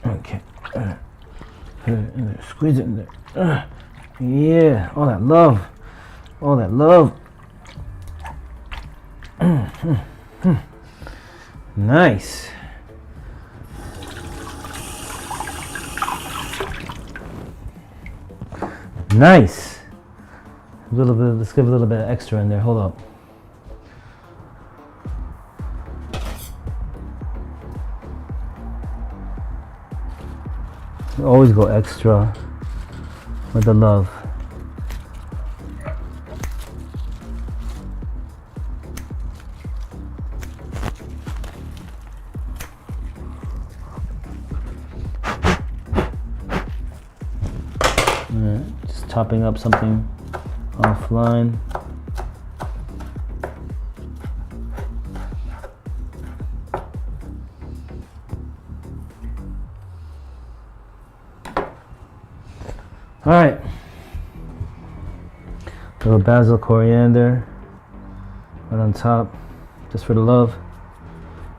Okay. Squeeze it in there. Yeah, all that love. All that love. Nice. Nice. A little bit. Let's give a little bit extra in there. Hold up. Always go extra with the love. Just topping up something offline. All right, a little basil, coriander right on top, just for the love,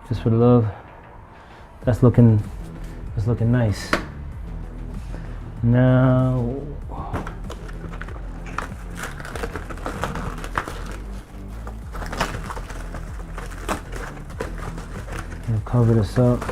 just for the love. That's looking nice. Now, I'll cover this up.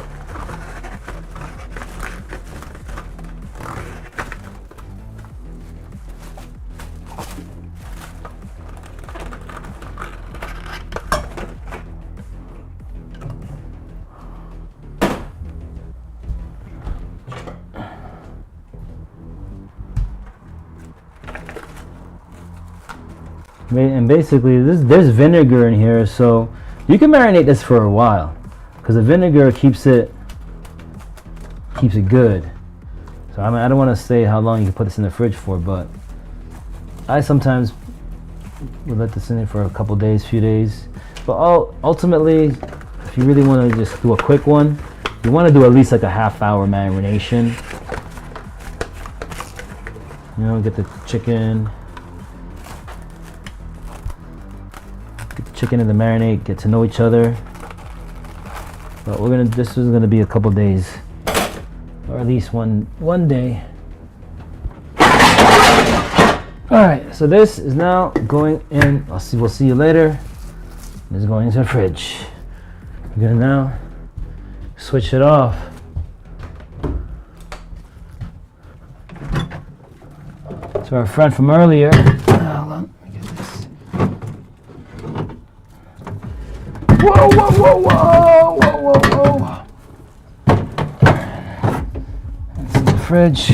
And basically there's vinegar in here, so you can marinate this for a while because the vinegar keeps it good. So I don't want to say how long you can put this in the fridge for, but I sometimes will let this in there for a couple days, few days. But ultimately, if you really want to just do a quick one, you want to do at least like a half-hour marination. You know, get the chicken and the marinade, get to know each other. But this is gonna be a couple days, or at least one day. All right, so this is now going in. We'll see you later. This is going into the fridge. We're gonna now switch it off. To our friend from earlier. Hold on. Whoa, whoa, whoa, whoa, whoa, whoa, whoa. That's in the fridge.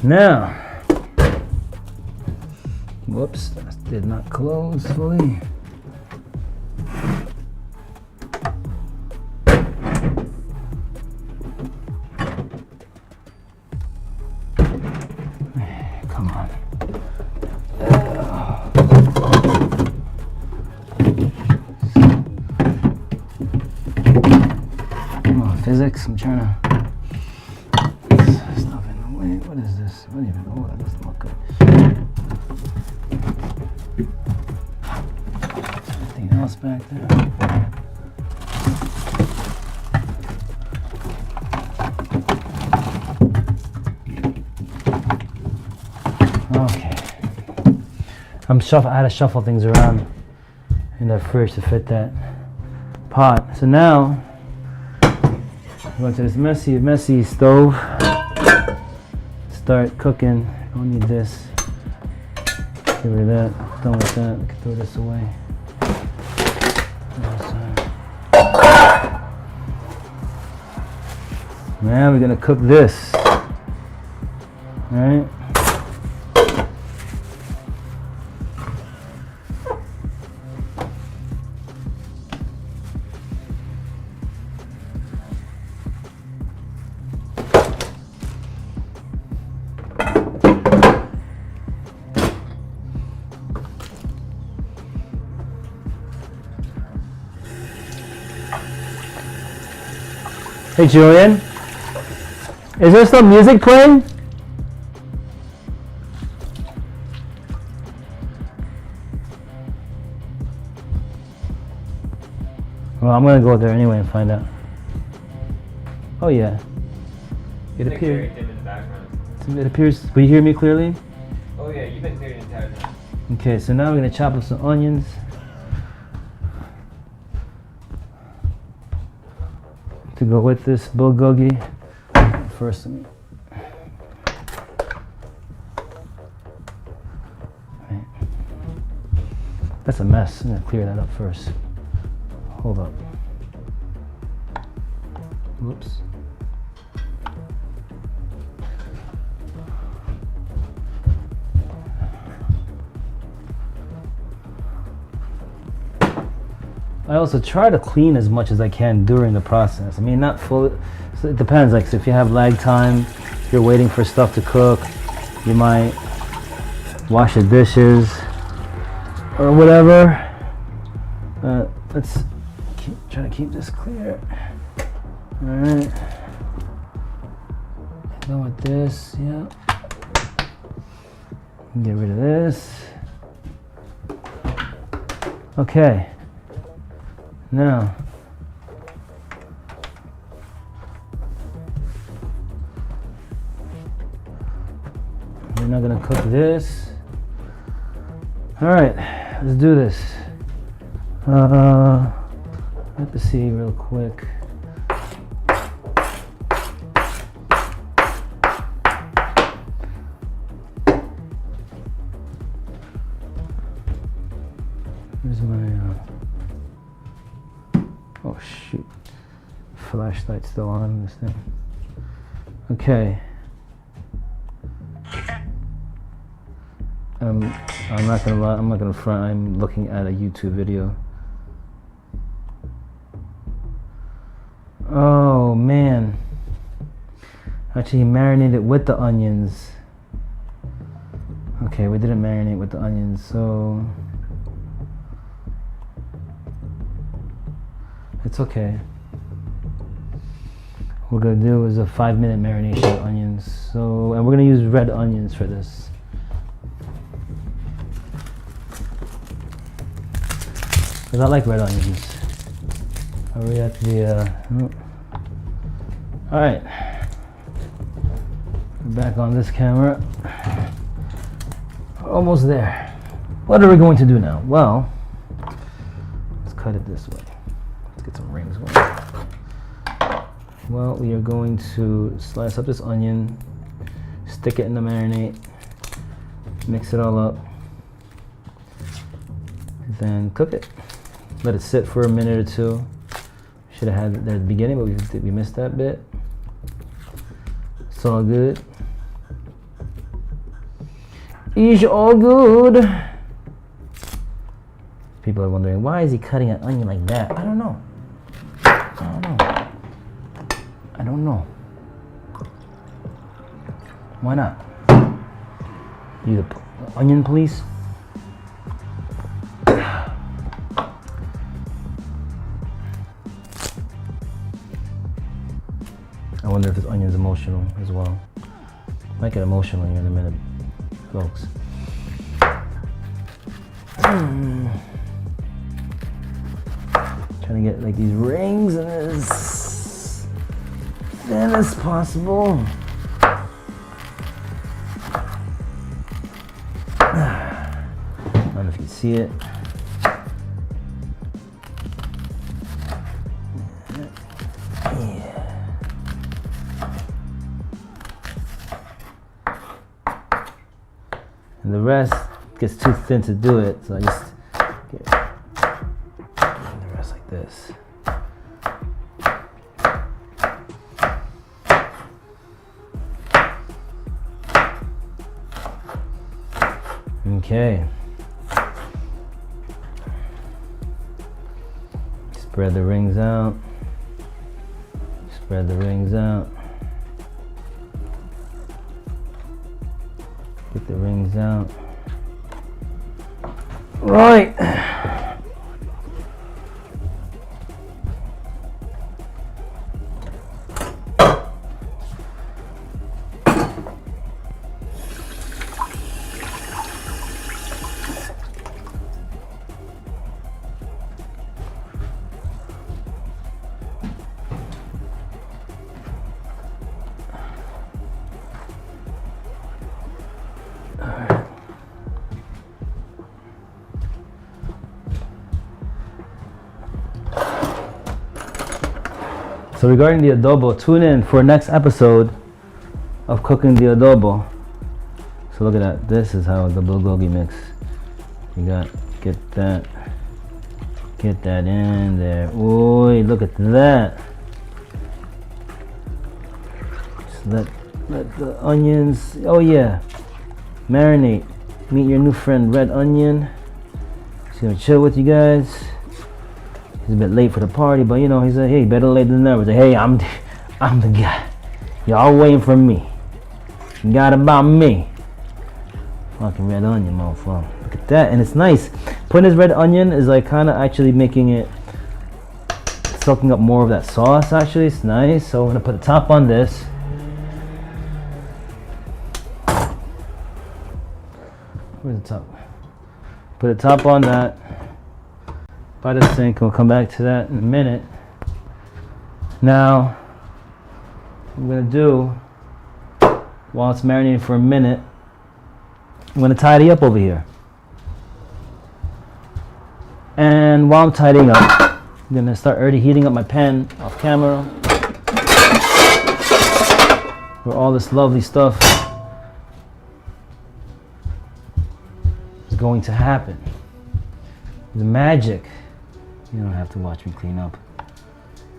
Now, whoops, that did not close fully. Come on. physics. I'm trying to stuff in the way. What is this? I don't even know. That doesn't look good. Anything else back there? Okay. I had to shuffle things around in that fridge to fit that pot. So now go to this messy stove. Start cooking. Don't need this. Get rid of that. Done with that. We can throw this away. Now we're gonna cook this. All right. Hey Julian, is there still music playing? Well, I'm gonna go there anyway and find out. Oh yeah, it appears. It appears. Will you hear me clearly? Oh yeah, you've been clearing the entire time. Okay, so now we're gonna chop up some onions. To go with this bulgogi. First, right. That's a mess. I'm gonna clear that up first. Hold up. Whoops. I also try to clean as much as I can during the process. I mean, not full. So it depends. Like, so if you have lag time, if you're waiting for stuff to cook, you might wash the dishes or whatever. Let's try to keep this clear. All right. Go with this. Yeah. Get rid of this. Okay. Now, we're not gonna cook this. All right, let's do this. I have to see real quick. Here's my. Oh shoot, flashlight's still on this thing. Okay. I'm not gonna lie, I'm not gonna front, I'm looking at a YouTube video. Oh man. Actually marinated with the onions. Okay, we didn't marinate with the onions, so it's okay. What we're gonna do is a 5-minute marination of onions. So, and we're gonna use red onions for this. Cause I like red onions. I really have to be, all right. Back on this camera. Almost there. What are we going to do now? Well, let's cut it this way. Get some rings going. Well, we are going to slice up this onion, stick it in the marinade, mix it all up, then cook it. Let it sit for a minute or two. Should have had it there at the beginning, but we missed that bit. It's all good. It's all good. People are wondering, why is he cutting an onion like that? I don't know. I don't know. Why not? You the onion police? I wonder if this onion's emotional as well. Might get emotional here in a minute, folks. Trying to get like these rings in as thin as possible. I don't know if you can see it. And the rest gets too thin to do it, so I just get the rest like this. Okay. Spread the rings out. Spread the rings out. Get the rings out. Right. So regarding the adobo, tune in for next episode of cooking the adobo. So look at that. This is how the bulgogi mix. You got get that in there. Ooh, look at that. Just let the onions. Oh yeah, marinate. Meet your new friend, Red Onion. He's gonna chill with you guys. He's a bit late for the party, but you know, he said, hey, better late than never. He's like, hey, I'm the guy. Y'all waiting for me. You got about me. Fucking Red Onion, motherfucker. Look at that, and it's nice. Putting this red onion is like kind of actually making it, soaking up more of that sauce, actually. It's nice. So I'm gonna put the top on this. Where's the top? Put the top on that. By the sink, we'll come back to that in a minute. Now, what I'm gonna do, while it's marinating for a minute, I'm gonna tidy up over here. And while I'm tidying up, I'm gonna start already heating up my pan off camera, where all this lovely stuff is going to happen. The magic. You don't have to watch me clean up.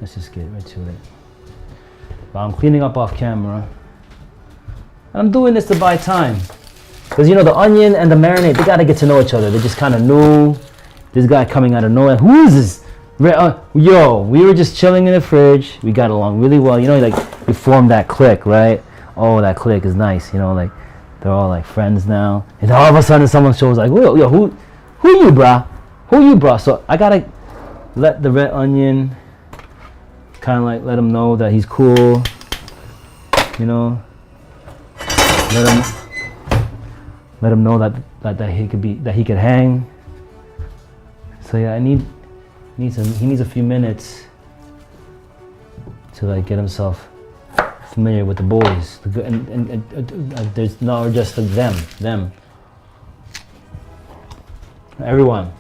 Let's just get right to it. While I'm cleaning up off camera, and I'm doing this to buy time, because you know the onion and the marinade, they gotta get to know each other. They're just kind of new. This guy coming out of nowhere. Who is this? Yo, we were just chilling in the fridge. We got along really well. You know, like we formed that clique, right? Oh, that clique is nice. You know, like they're all like friends now. And all of a sudden, someone shows like, yo, who you, brah? Who you, brah? So I gotta let the red onion kind of like let him know that he's cool, you know. Let him know that he could hang. So yeah, he needs a few minutes to like get himself familiar with the boys. And there's not just them, everyone.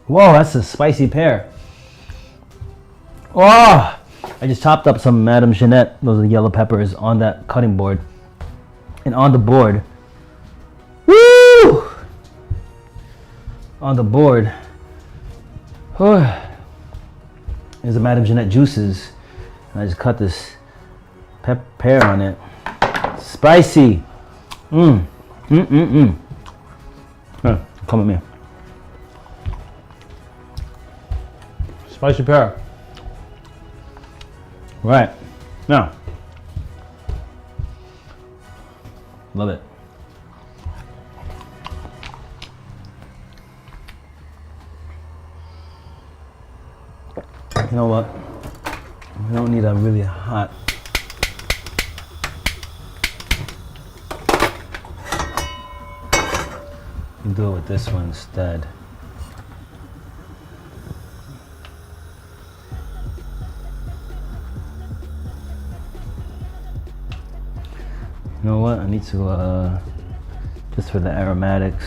Whoa, that's a spicy pear. Oh, I just chopped up some Madame Jeanette, those are the yellow peppers, on that cutting board. And on the board, woo! On the board, there's the Madame Jeanette juices. And I just cut this pear on it. Spicy. Here, come with me. Spicy pear. Right. Now. Love it. You know what? We don't need a really hot. You can do it with this one instead. You know what? I need to just for the aromatics.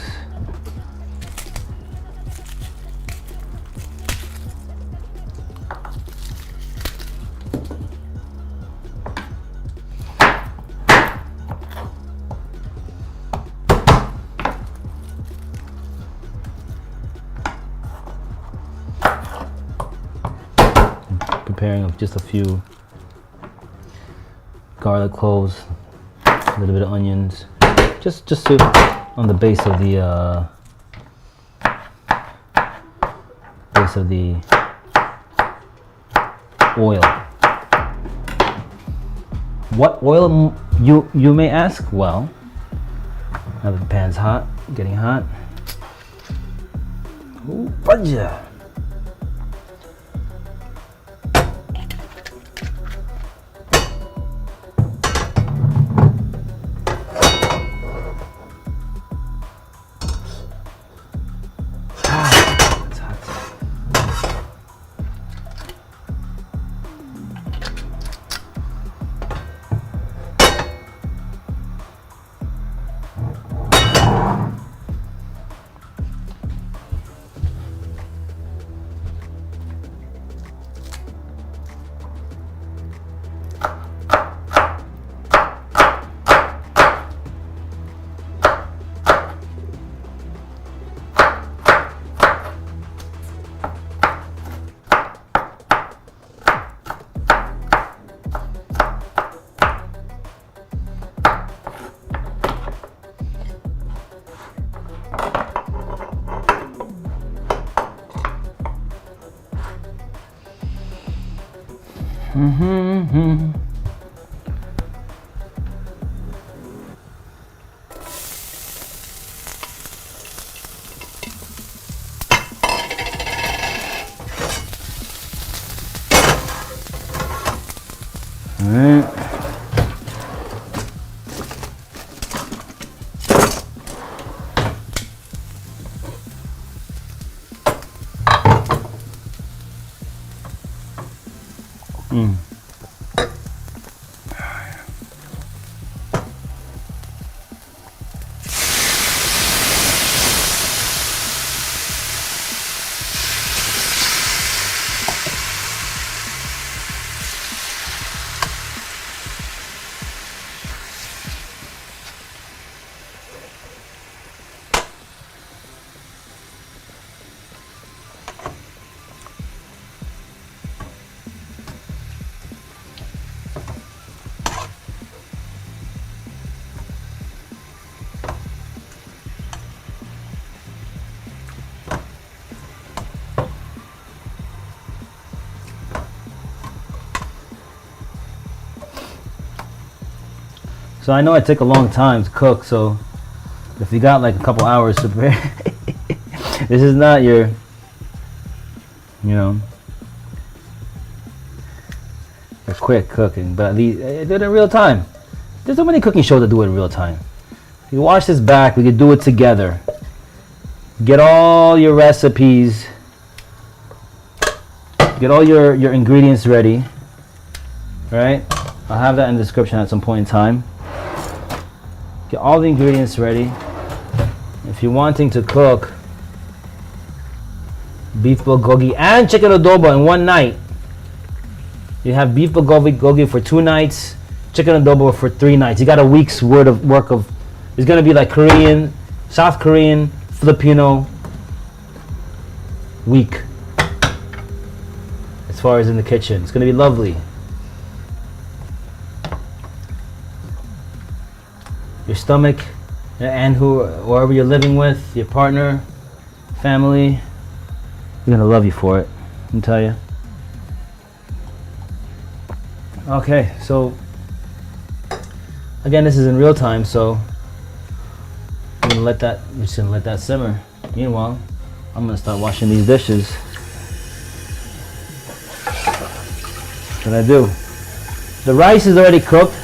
Preparing of just a few garlic cloves, a little bit of onions, just to on the base of the oil. What oil, you may ask? Well, now the pan's hot, getting hot. Ooh, fudge. So I know it took a long time to cook, so if you got like a couple hours to prepare, this is not your, your quick cooking, but at least do it in real time. There's so many cooking shows that do it in real time. You watch this back, we could do it together. Get all your recipes, get all your ingredients ready, right? I'll have that in the description at some point in time. Get all the ingredients ready. If you're wanting to cook beef bulgogi and chicken adobo in one night, you have beef bulgogi for 2 nights, chicken adobo for 3 nights. You got a week's worth of work of. It's gonna be like Korean, South Korean, Filipino week. As far as in the kitchen, it's gonna be lovely. Your stomach and whoever you're living with, your partner, family, they're gonna love you for it, I can tell you. Okay, so again, this is in real time, so we're just gonna let that simmer. Meanwhile, I'm gonna start washing these dishes. what I do. The rice is already cooked.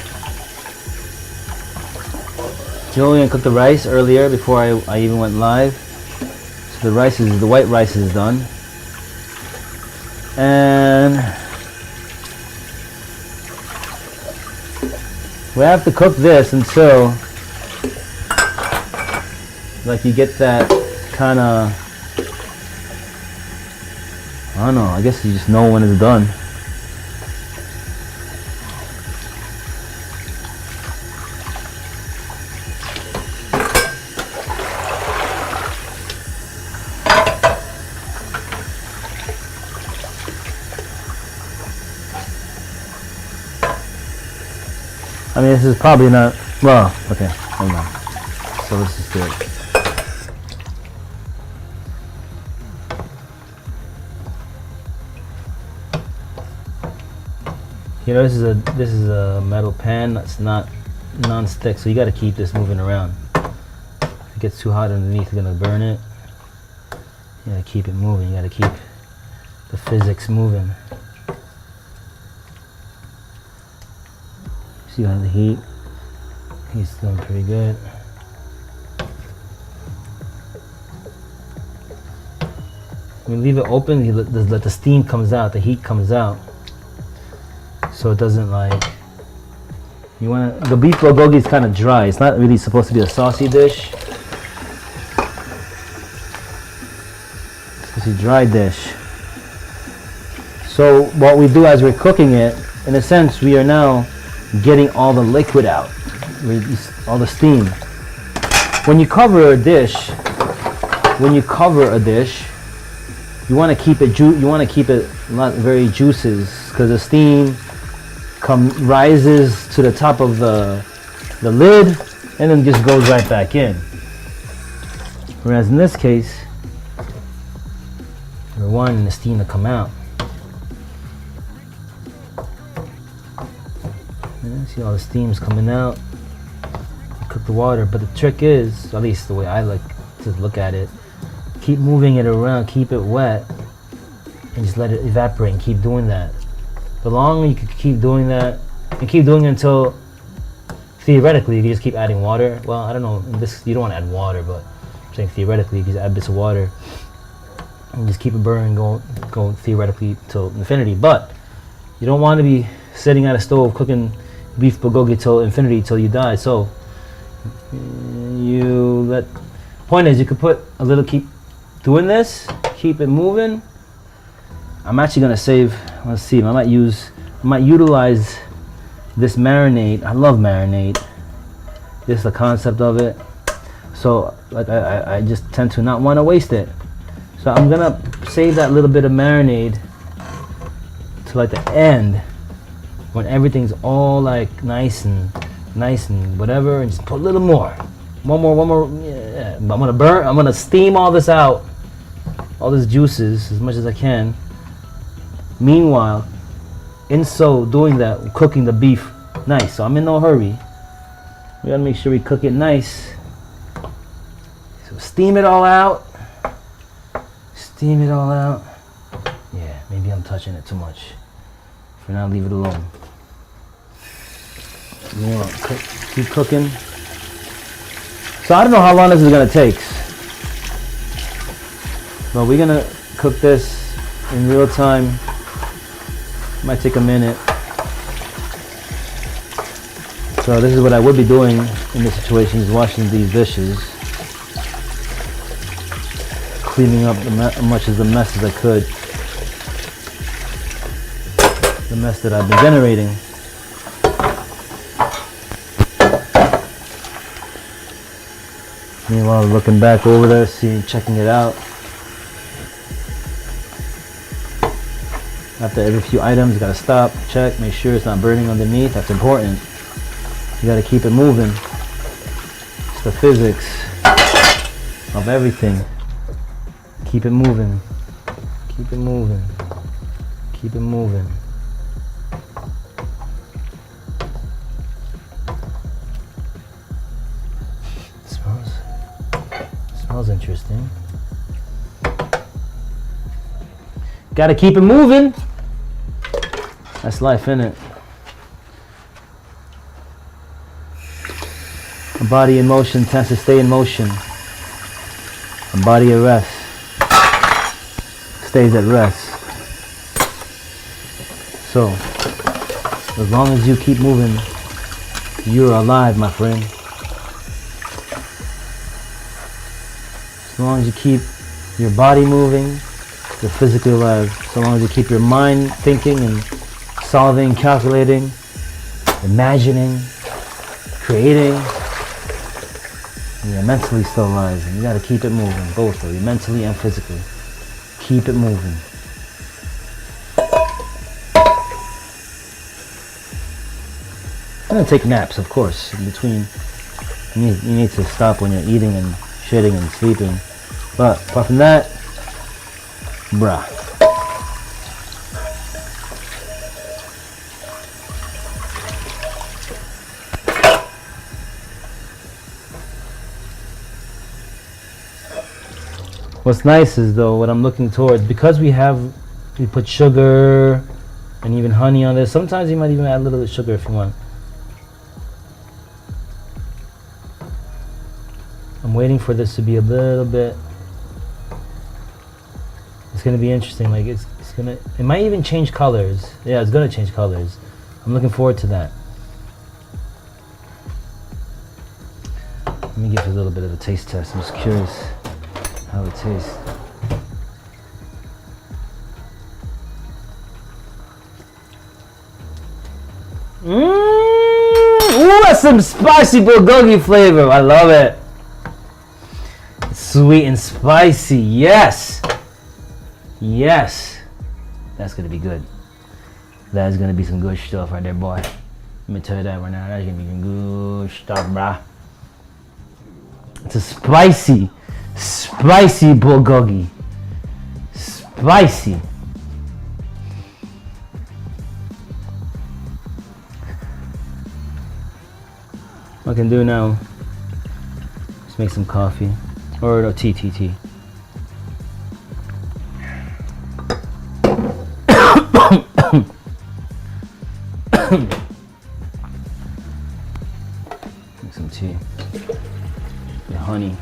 Julian cooked the rice earlier before I even went live. So the white rice is done. And we have to cook this until like you get that kind of, I don't know, I guess you just know when it's done. I mean, this is probably not, well, okay, hold on. So let's just do it. You know, this is a metal pan that's not non-stick, so you got to keep this moving around. If it gets too hot underneath, you're gonna burn it. You gotta keep it moving. You gotta keep the physics moving. See how the heat? He's doing pretty good. When you leave it open, you let the steam comes out, the heat comes out, so it doesn't like. You want the beef bulgogi is kind of dry. It's not really supposed to be a saucy dish. It's a dry dish. So what we do as we're cooking it, in a sense, we are now getting all the liquid out, all the steam. When you cover a dish, you want to keep it not very juices, because the steam rises to the top of the lid and then just goes right back in. Whereas in this case, we're wanting the steam to come out. See all the steam's coming out. You cook the water, but the trick is, at least the way I like to look at it, keep moving it around, keep it wet, and just let it evaporate and keep doing that. The longer you can keep doing that, and keep doing it until, theoretically, you can just keep adding water. Well, I don't know, you don't want to add water, but I'm saying theoretically, you can just add bits of water and just keep it burning, going theoretically till infinity. But you don't want to be sitting at a stove cooking beef bulgogi till infinity, till you die. So point is, you could put a little, keep doing this, keep it moving. I'm actually gonna save, let's see, I might utilize this marinade. I love marinade. This is the concept of it. So like I just tend to not want to waste it. So I'm gonna save that little bit of marinade to like the end, when everything's all like nice and whatever, and just put a little more. One more. Yeah. I'm gonna steam all this out, all these juices, as much as I can. Meanwhile, in so doing that, cooking the beef nice. So I'm in no hurry. We gotta make sure we cook it nice. So steam it all out. Steam it all out. Yeah, maybe I'm touching it too much. For now, leave it alone. Keep cooking. So I don't know how long this is gonna take, but we're gonna cook this in real time. Might take a minute. So this is what I would be doing in this situation, is washing these dishes, cleaning up as much of the mess as I could, the mess that I've been generating. Meanwhile, looking back over there, checking it out. After every few items, you gotta stop, check, make sure it's not burning underneath. That's important. You gotta keep it moving. It's the physics of everything. Keep it moving. Keep it moving. Keep it moving. Smells interesting. Gotta keep it moving. That's life, innit? A body in motion tends to stay in motion. A body at rest stays at rest. So, as long as you keep moving, you're alive, my friend. As long as you keep your body moving, you're physically alive. So long as you keep your mind thinking and solving, calculating, imagining, creating, you're mentally still alive. And you gotta keep it moving, both of you, mentally and physically. Keep it moving. I'm gonna take naps, of course, in between. You need to stop when you're eating and shitting and sleeping. But apart from that, bruh. What's nice is though, what I'm looking towards, because we put sugar and even honey on this. Sometimes you might even add a little bit of sugar if you want. I'm waiting for this to be a little bit. It's gonna be interesting. Like it might even change colors. Yeah, it's gonna change colors. I'm looking forward to that. Let me give you a little bit of a taste test. I'm just curious how it tastes. Ooh, that's some spicy bulgogi flavor. I love it. Sweet and spicy. Yes. Yes. That's gonna be good. That's gonna be some good stuff right there, boy. Let me tell you that right now. That's gonna be some good stuff, brah. It's a spicy bulgogi. Spicy. What I can do now is make some coffee. Or no, tea. Make some tea. Yeah, honey.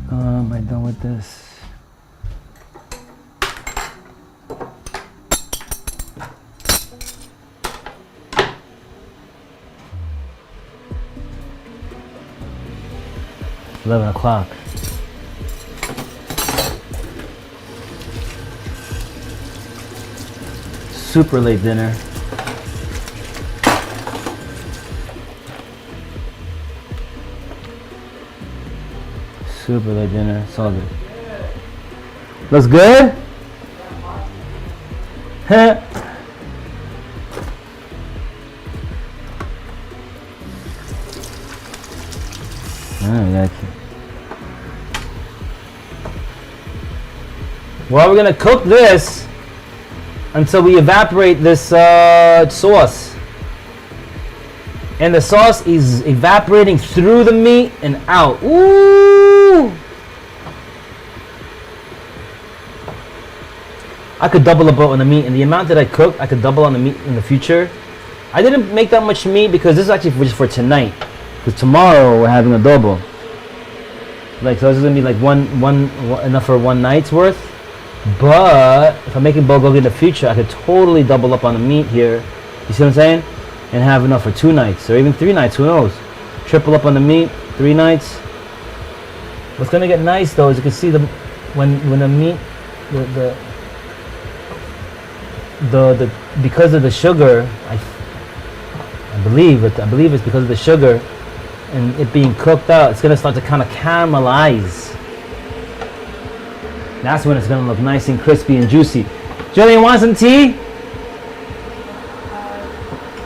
Am I done with this? It's 11 o'clock. Super late dinner. Super late dinner. It's all good. Looks good? Huh? Well, we're gonna cook this until we evaporate this sauce. And the sauce is evaporating through the meat and out. Ooh! I could double up on the meat, and the amount that I cook, I could double on the meat in the future. I didn't make that much meat because this is actually just for tonight. Because tomorrow we're having adobo. Like, so this is gonna be like one enough for one night's worth. But if I'm making bulgogi in the future, I could totally double up on the meat here. You see what I'm saying? And have enough for 2 nights or even 3 nights. Who knows? Triple up on the meat, 3 nights. What's gonna get nice though is you can see when the meat the because of the sugar, I believe it's because of the sugar and it being cooked out, it's gonna start to kind of caramelize. That's when it's gonna look nice and crispy and juicy. Julian, want some tea?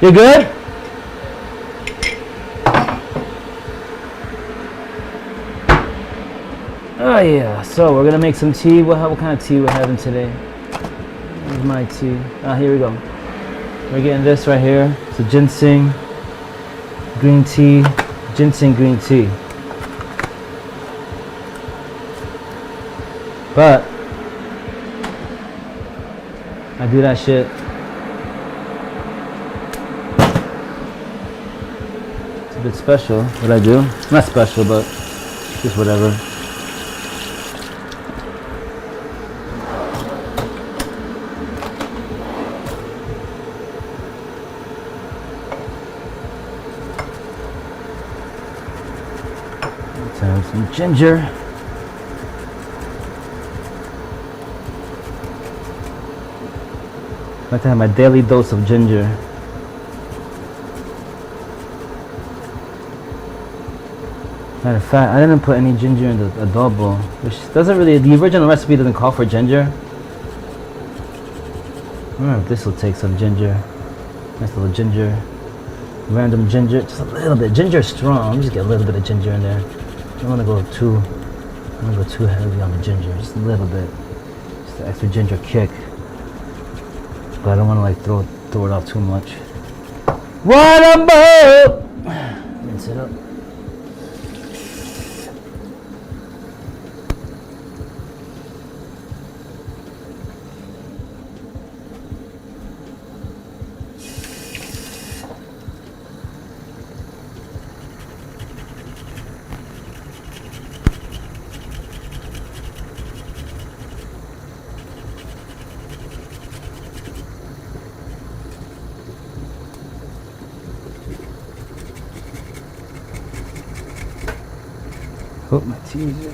You good? Oh yeah, so we're gonna make some tea. What kind of tea we're having today? Here's my tea. Here we go. We're getting this right here. It's a ginseng, green tea, ginseng green tea. But I do that shit. It's a bit special what I do. Not special, but just whatever. Let's have some ginger. I like to have my daily dose of ginger. Matter of fact, I didn't put any ginger in the adobo, which doesn't really, the original recipe doesn't call for ginger. I wonder if this will take some ginger. Nice little ginger. Random ginger, just a little bit. Ginger is strong, I'm just get a little bit of ginger in there. I don't want to go too heavy on the ginger, just a little bit. Just the extra ginger kick. But I don't want to like throw it off too much. What about? Rinse it up. Oh, my teaser.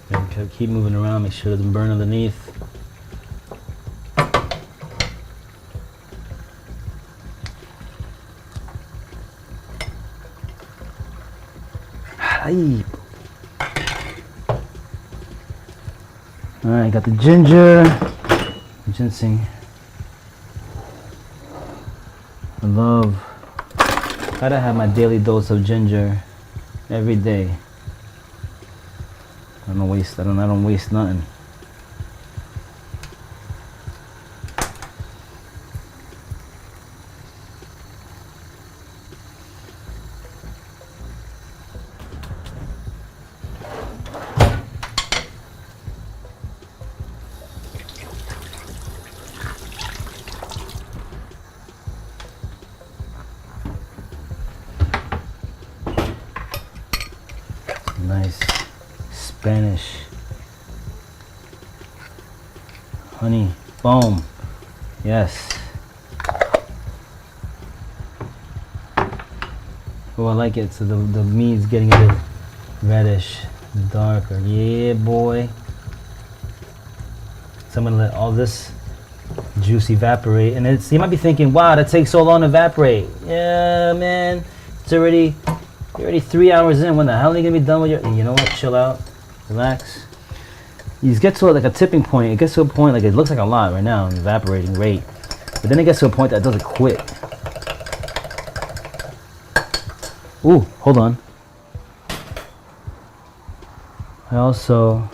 And keep moving around, make sure it doesn't burn underneath. Alright, got the ginger, ginseng. I gotta have my daily dose of ginger every day. I don't waste nothing. Nice Spanish honey, boom, yes. Oh, I like it. So the meat's getting a bit reddish, darker. Yeah, boy. So I'm gonna let all this juice evaporate, and you might be thinking, wow, that takes so long to evaporate. Yeah, man, you're already 3 hours in. When the hell are you gonna be done with your? You know what? Chill out, relax. You get to like a tipping point. It gets to a point like it looks like a lot right now, evaporating rate, but then it gets to a point that it doesn't quit. Ooh, hold on. I also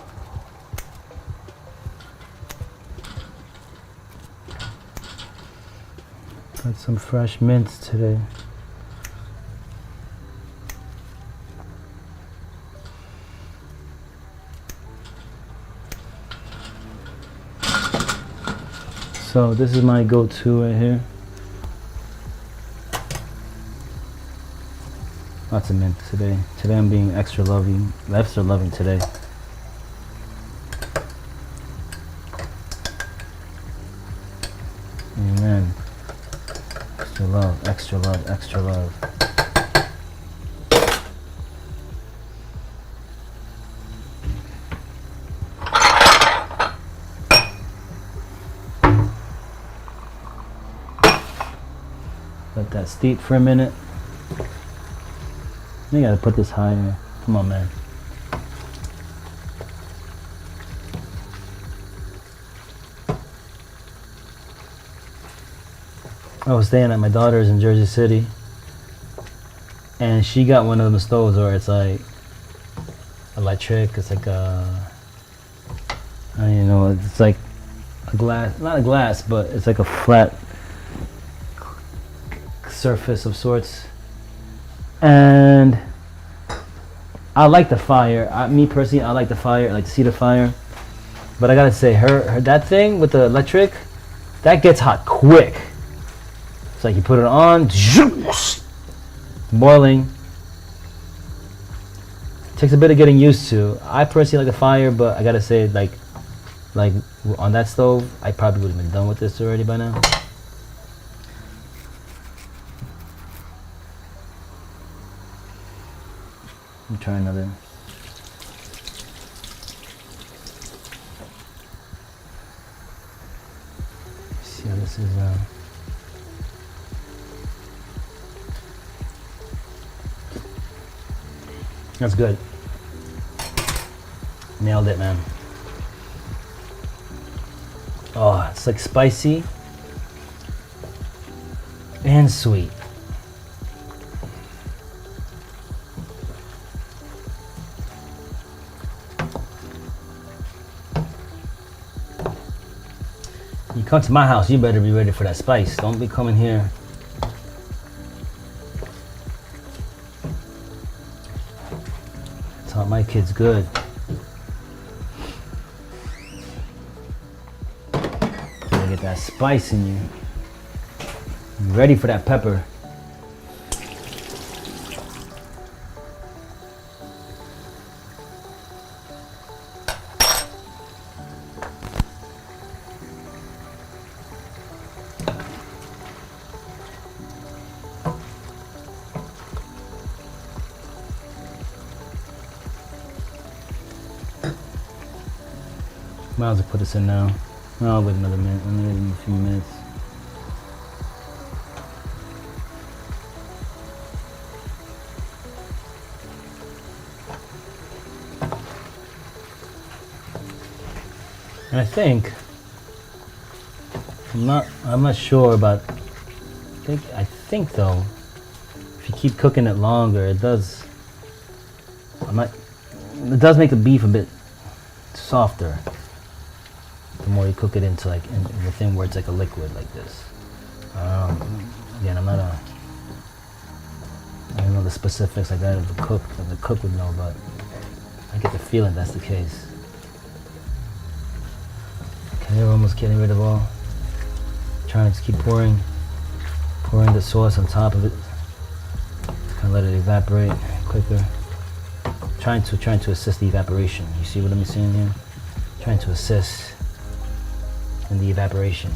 got some fresh mints today. So this is my go-to right here. Lots of mint today. Today I'm being extra loving today. Amen. Extra love, extra love, extra love. Let that steep for a minute. You gotta put this higher. Come on, man. I was staying at my daughter's in Jersey City. And she got one of them stoves where it's like electric. It's like a, I don't even know. It's like a glass, not a glass, but it's like a flat surface of sorts. And I like the fire. Me personally, I like the fire. I like to see the fire. But I gotta say, her that thing with the electric, that gets hot quick. It's like you put it on, boiling. Takes a bit of getting used to. I personally like the fire, but I gotta say, like on that stove, I probably would have been done with this already by now. Let me try another. See how this is. That's good. Nailed it, man. Oh, it's like spicy and sweet. You come to my house, you better be ready for that spice. Don't be coming here. Taught my kids good. Gotta get that spice in you. You ready for that pepper. Might as well put this in now. I'll wait another minute. I'll wait a few minutes. And I think I'm not sure about. I think though, if you keep cooking it longer, it does. It does make the beef a bit softer. The more you cook it into like in the thing where it's like a liquid like this. Again, I don't know the specifics like that of the cook. The cook would know, but I get the feeling that's the case. Okay, we're almost getting rid of all. Trying to just keep pouring the sauce on top of it. Kind of let it evaporate quicker. Trying to assist the evaporation. You see what I'm saying here? Trying to assist in the evaporation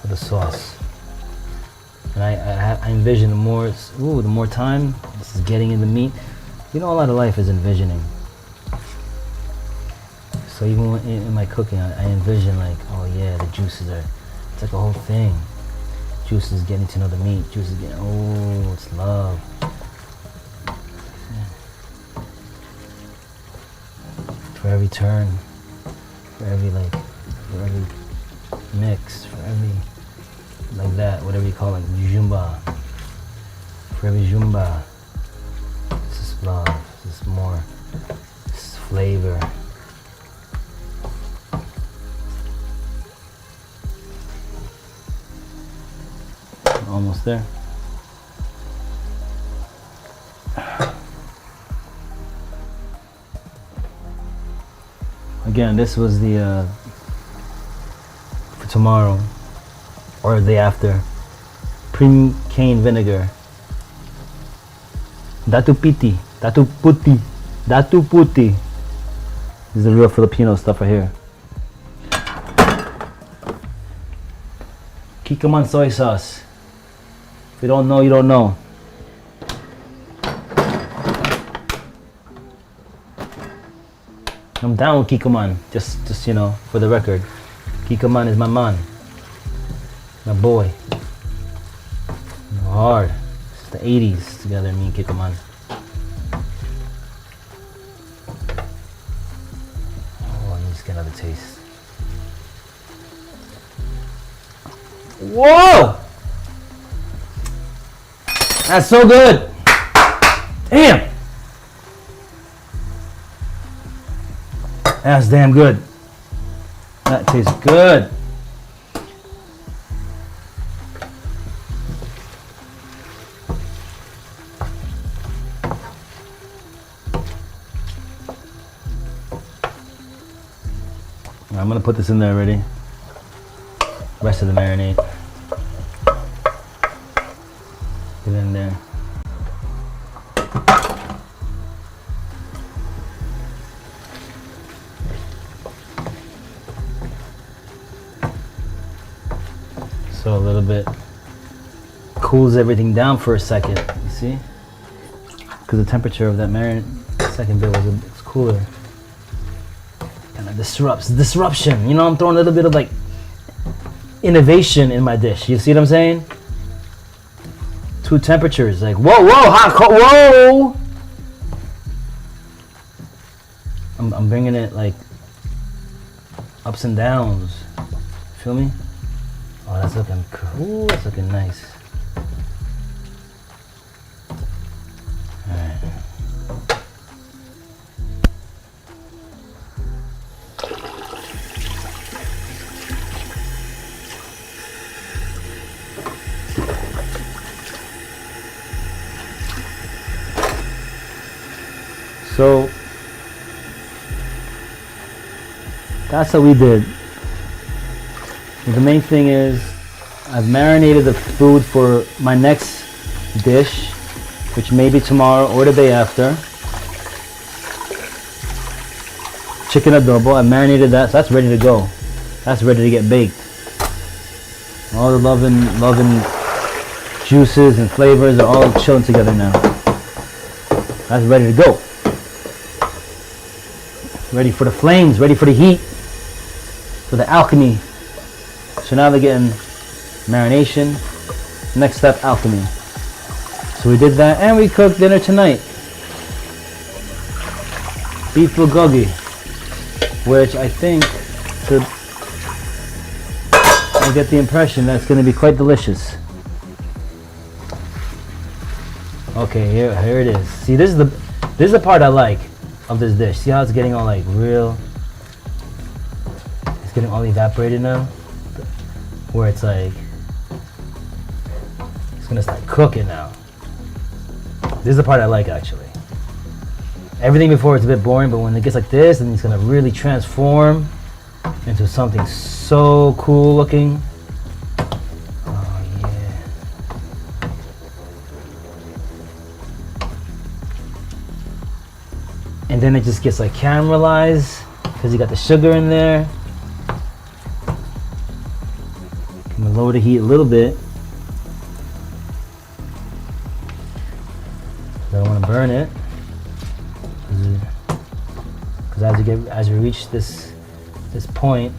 of the sauce. And I envision the more time this is getting in the meat. You know, a lot of life is envisioning. So even in my cooking, I envision like, oh yeah, the juices are, it's like a whole thing. Juices getting to know the meat. Juices getting, oh, it's love. For every turn, for every mix, for every like that, whatever you call it, jumba. For every jumba, this is love. This is more. This is flavor. Almost there. Again, this was the for tomorrow or the day after. Premium cane vinegar. Datu piti, datu puti, datu puti. This is the real Filipino stuff right here. Kikkoman soy sauce. If you don't know, you don't know. I'm down with Kikkoman, just you know, for the record. Kikkoman is my man, my boy. Hard. It's the 80s together, me and Kikkoman. Oh, I need to get another taste. Whoa! That's so good. Damn. That's damn good. That tastes good. I'm gonna put this in there already. Rest of the marinade. Get it in there. So a little bit cools everything down for a second. You see? Because the temperature of that marinade second bit was cooler. Kind of disruption. You know, I'm throwing a little bit of like innovation in my dish. You see what I'm saying? Two temperatures, like whoa, hot, cold, whoa. I'm bringing it like ups and downs. Feel me? Oh, that's looking cool. That's looking nice. All right. So that's what we did. The main thing is I've marinated the food for my next dish, which may be tomorrow or the day after. Chicken adobo, I marinated that, so that's ready to go. That's ready to get baked. All the loving juices and flavors are all chilling together now. That's ready to go. Ready for the flames, ready for the heat, for the alchemy. So now they're getting marination. Next step, alchemy. So we did that and we cooked dinner tonight. Beef bulgogi, which I think I get the impression that it's going to be quite delicious. Okay, here it is. See, this is the part I like of this dish. See how it's getting all like real? It's getting all evaporated now. Where it's like it's gonna start cooking now. This is the part I like actually. Everything before it's a bit boring, but when it gets like this, then it's gonna really transform into something so cool looking. Oh yeah. And then it just gets like caramelized because you got the sugar in there. I'm gonna lower the heat a little bit. I don't want to burn it, because as we reach this point,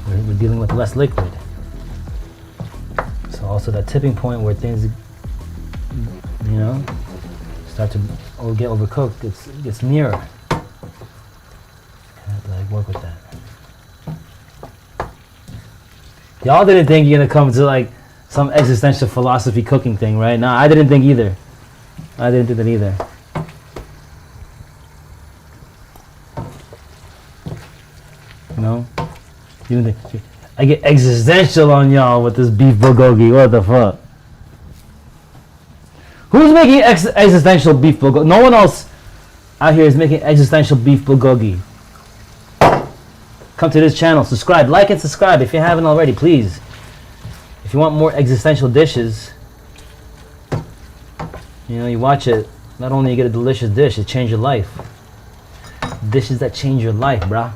we're dealing with less liquid. So also that tipping point where things, you know, start to get overcooked, gets nearer. I have to like work with that. Y'all didn't think you're gonna come to like some existential philosophy cooking thing, right? No, I didn't think either. I didn't think that either. You know? You didn't think, I get existential on y'all with this beef bulgogi. What the fuck? Who's making existential beef bulgogi? No one else out here is making existential beef bulgogi. Come to this channel, subscribe, like and subscribe if you haven't already, please. If you want more existential dishes, you know, you watch it, not only you get a delicious dish, it changes your life. Dishes that change your life, brah.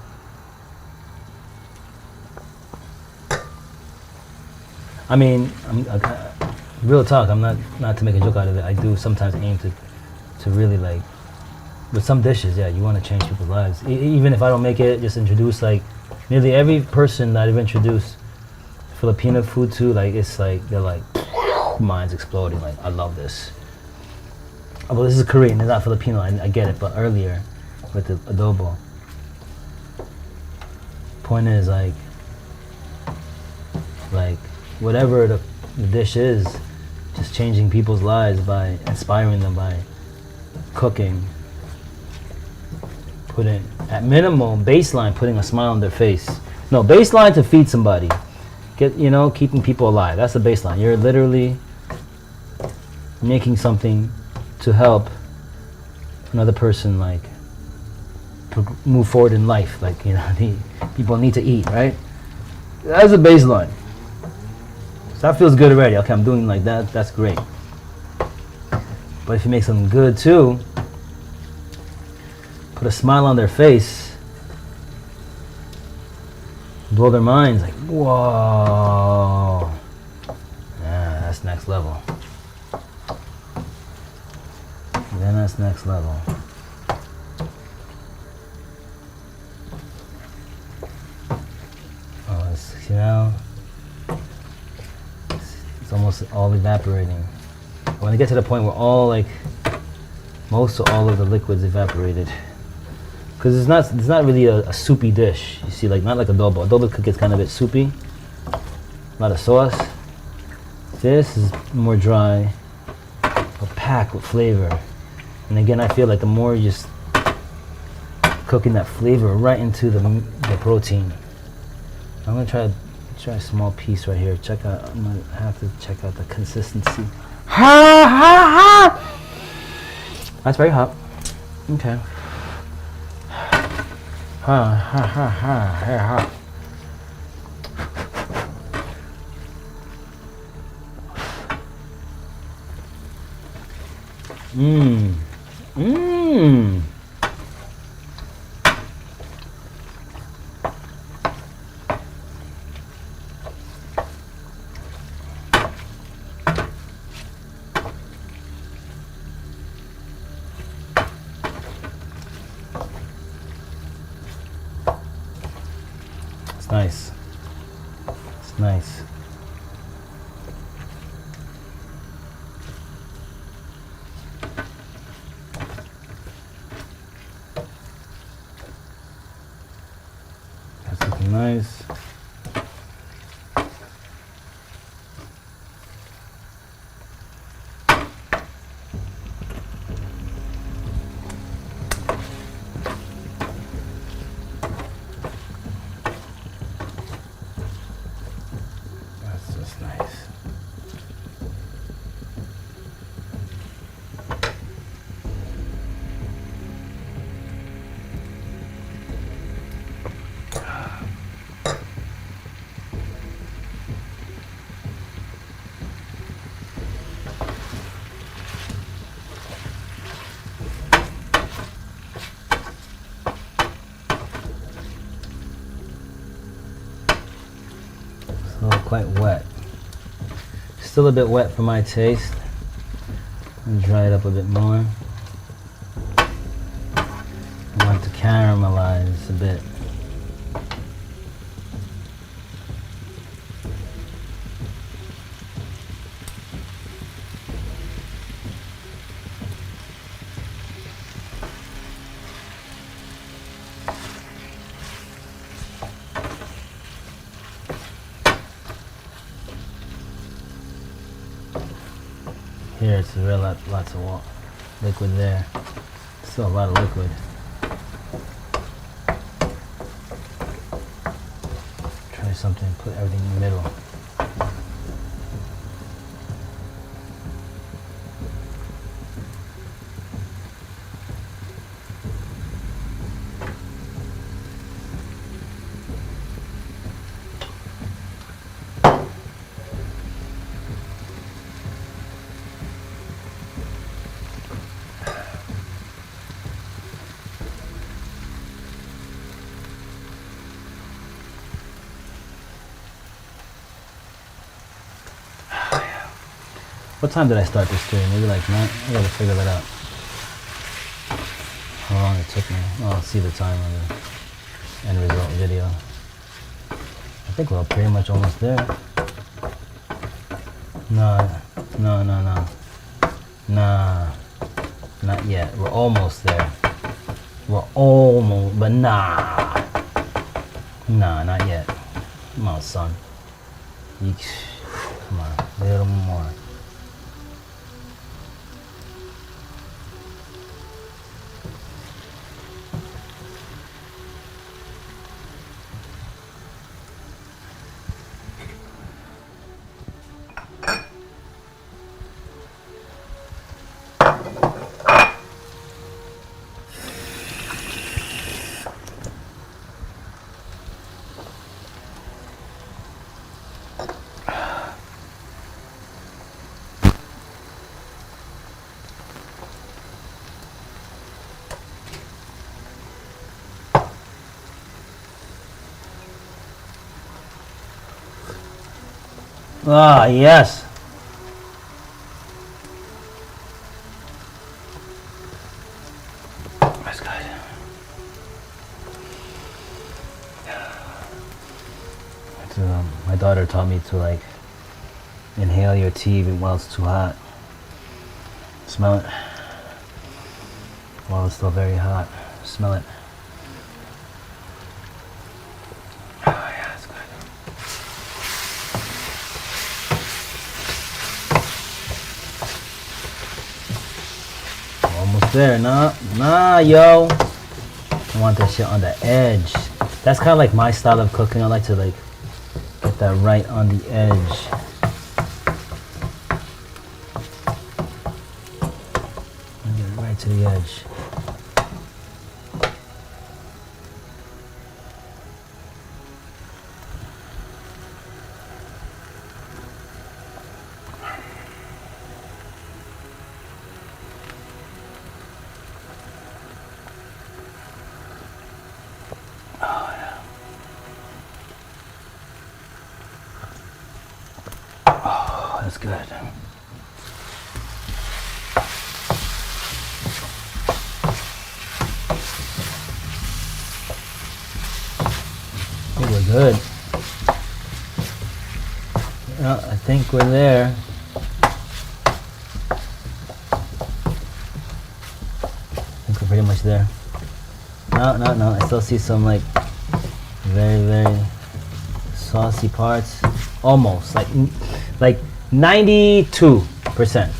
I mean, real talk, I'm not to make a joke out of it. I do sometimes aim to really like, with some dishes, yeah, you want to change people's lives. Even if I don't make it, just introduce like nearly every person that I've introduced Filipino food to, like it's like they're like minds exploding. Like I love this. Oh, well, this is Korean, it's not Filipino. I get it, but earlier with the adobo. Point is like whatever the dish is, just changing people's lives by inspiring them by cooking. Putting, at minimum, baseline, putting a smile on their face. No, baseline to feed somebody. Get, you know, keeping people alive. That's the baseline. You're literally making something to help another person, like, move forward in life. Like, you know, people need to eat, right? That's the baseline. So that feels good already. Okay, I'm doing like that. That's great. But if you make something good too, put a smile on their face, blow their minds, like, whoa. Yeah, that's next level. Then that's next level. Oh, it's, you know, it's almost all evaporating. When I get to the point where all, like, most or all of the liquid's evaporated. Because it's not really a soupy dish. You see, like, not like adobo. Adobo gets kind of a bit soupy. A lot of sauce. This is more dry, but packed with flavor. And again, I feel like the more you just cooking that flavor right into the protein. I'm gonna try a small piece right here. Check out. I'm gonna have to check out the consistency. Ha ha ha! That's very hot. Okay. Ha ha ha ha, very hot. Mmm. Mmm. It's nice. It's nice. That's looking nice. That's just nice. Still quite wet. Still a bit wet for my taste. And dry it up a bit more. I want to caramelize a bit. Here it's a real lots of liquid there. Still a lot of liquid. Try something, put everything in the middle. What time did I start this stream? Maybe like 9? I gotta figure that out. How long it took me. Oh, I'll see the time on the end result video. I think we're pretty much almost there. No. Nah. Not yet. We're almost there. We're almost, but nah. Nah, not yet. Come on, son. Come on, a little more. Ah, yes. That's good. My daughter taught me to like inhale your tea even while it's too hot. Smell it while it's still very hot. Smell it. Oh yeah, that's good. Almost there. Nah, yo. I want that shit on the edge. That's kind of like my style of cooking. I like to like get that right on the edge. Get it right to the edge. That's good. I think we're good. Yeah, I think we're there. I think we're pretty much there. No. I still see some like very, very saucy parts. Almost like 92%.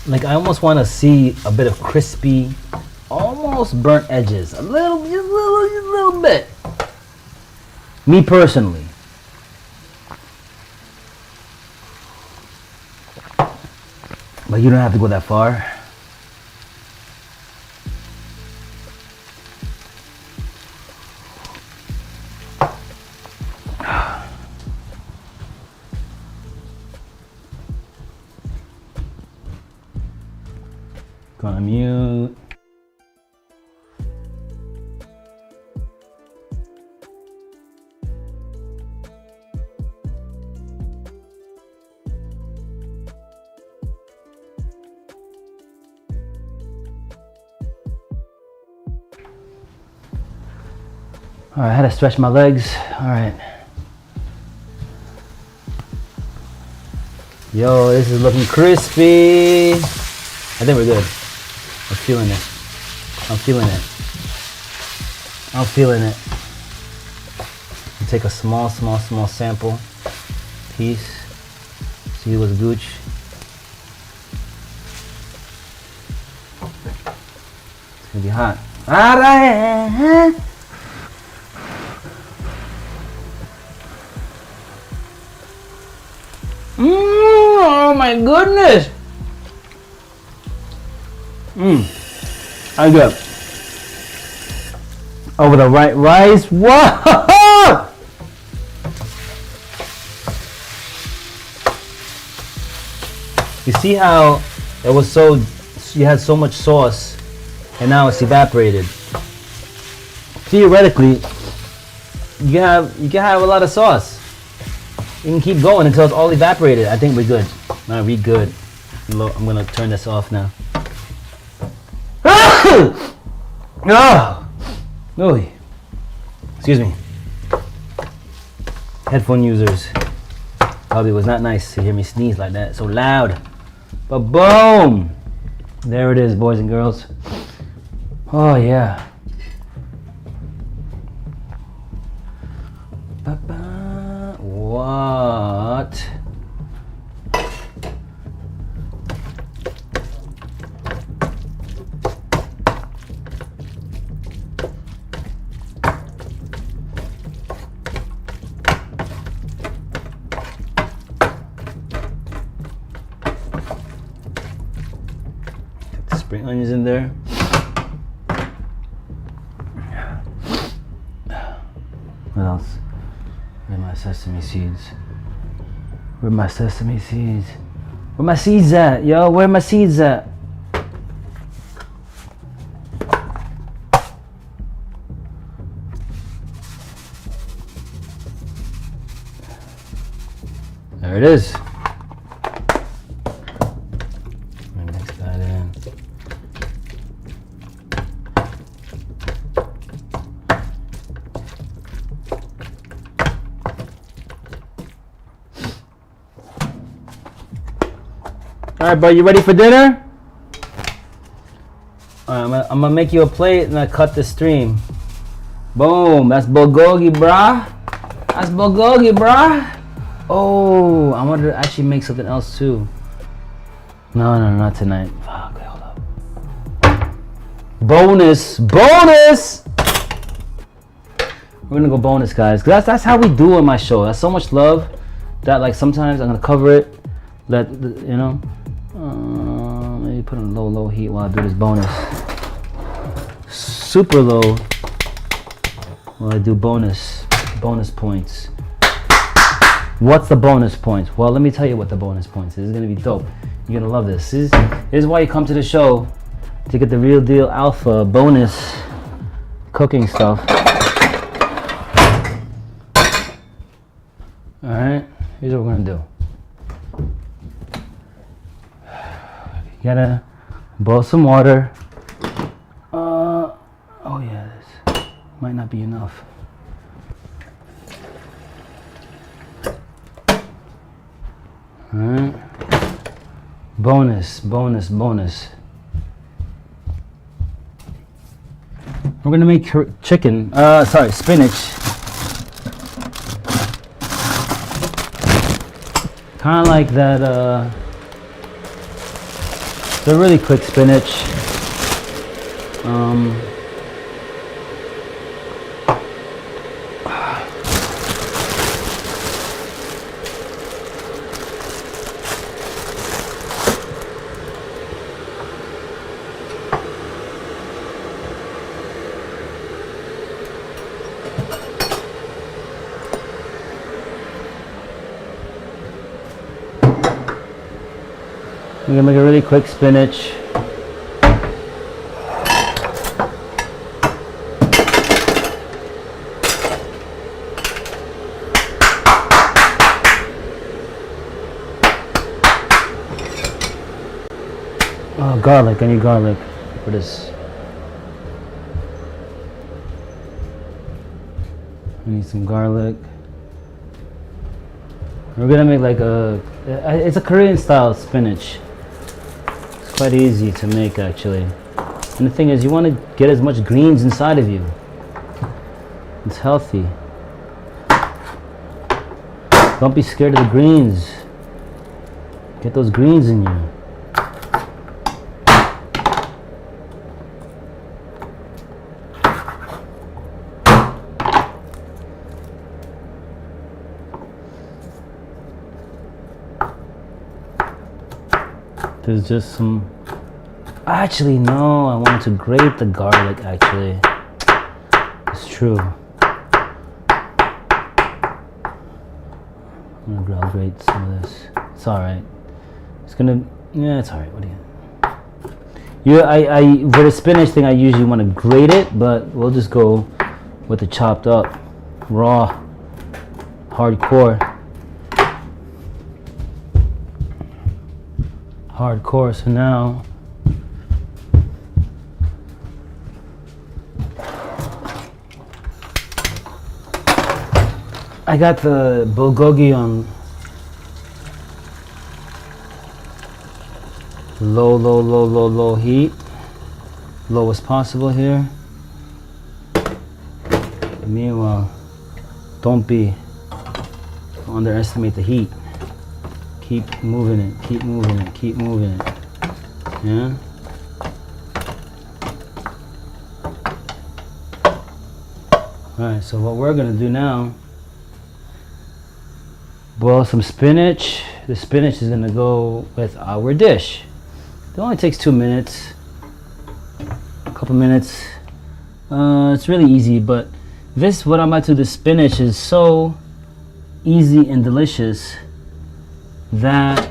Like I almost want to see a bit of crispy, almost burnt edges, a little bit. Me personally. But you don't have to go that far. Gonna mute. All right, I had to stretch my legs. All right. Yo, this is looking crispy. I think we're good. I'm feeling it. I'm feeling it. I'm feeling it. Take a small sample piece. See what's gooch. It's gonna be hot. Alright. Oh my goodness. I got over the right rice. Whoa! You see how it was so, you had so much sauce and now it's evaporated. Theoretically, you can have a lot of sauce. You can keep going until it's all evaporated. I think we're good. Alright, we good. I'm gonna turn this off now. Oh, excuse me. Headphone users. Probably was not nice to hear me sneeze like that, so loud. But boom! There it is, boys and girls. Oh yeah. but put the spring onions in there. What else? Where are my sesame seeds? Where are my sesame seeds? Where my seeds at, yo? Where are my seeds at? There it is. Mix that in. All right, bro, you ready for dinner? All right, I'm gonna make you a plate and I cut the stream. Boom, that's bulgogi, brah. That's bulgogi, brah. Oh, I wanted to actually make something else too. No, not tonight. Fuck, okay, hold up. Bonus. We're gonna go bonus, guys. Cause that's how we do on my show. That's so much love that like sometimes I'm gonna cover it. Let you know. Maybe put on low heat while I do this bonus. Super low while I do bonus points. What's the bonus points? Well, let me tell you what the bonus points is. It's gonna be dope. You're gonna love this. This is why you come to the show, to get the real deal alpha bonus cooking stuff. All right, here's what we're gonna do. You gotta boil some water. Oh yeah, this might not be enough. All right. Bonus. We're gonna make chicken. Spinach. Kind of like that. They're really quick spinach. We're gonna make a really quick spinach. Oh, garlic, I need garlic for this. I need some garlic. We're gonna make like it's a Korean style spinach. It's quite easy to make actually. And the thing is, you want to get as much greens inside of you. It's healthy. Don't be scared of the greens. Get those greens in you. There's just some, actually no, I wanted to grate the garlic actually. It's true. I'll grate some of this. It's alright. It's gonna, yeah, it's alright. What do you, I for the spinach thing I usually want to grate it, but we'll just go with the chopped up, raw, hardcore. So now I got the bulgogi on low heat, lowest possible here. Meanwhile, don't be Don't underestimate the heat. Keep moving it, keep moving it, keep moving it. Yeah? Alright, so what we're gonna do now, boil some spinach. The spinach is gonna go with our dish. It only takes 2 minutes, a couple minutes. It's really easy, but this, what I'm about to do, the spinach is so easy and delicious that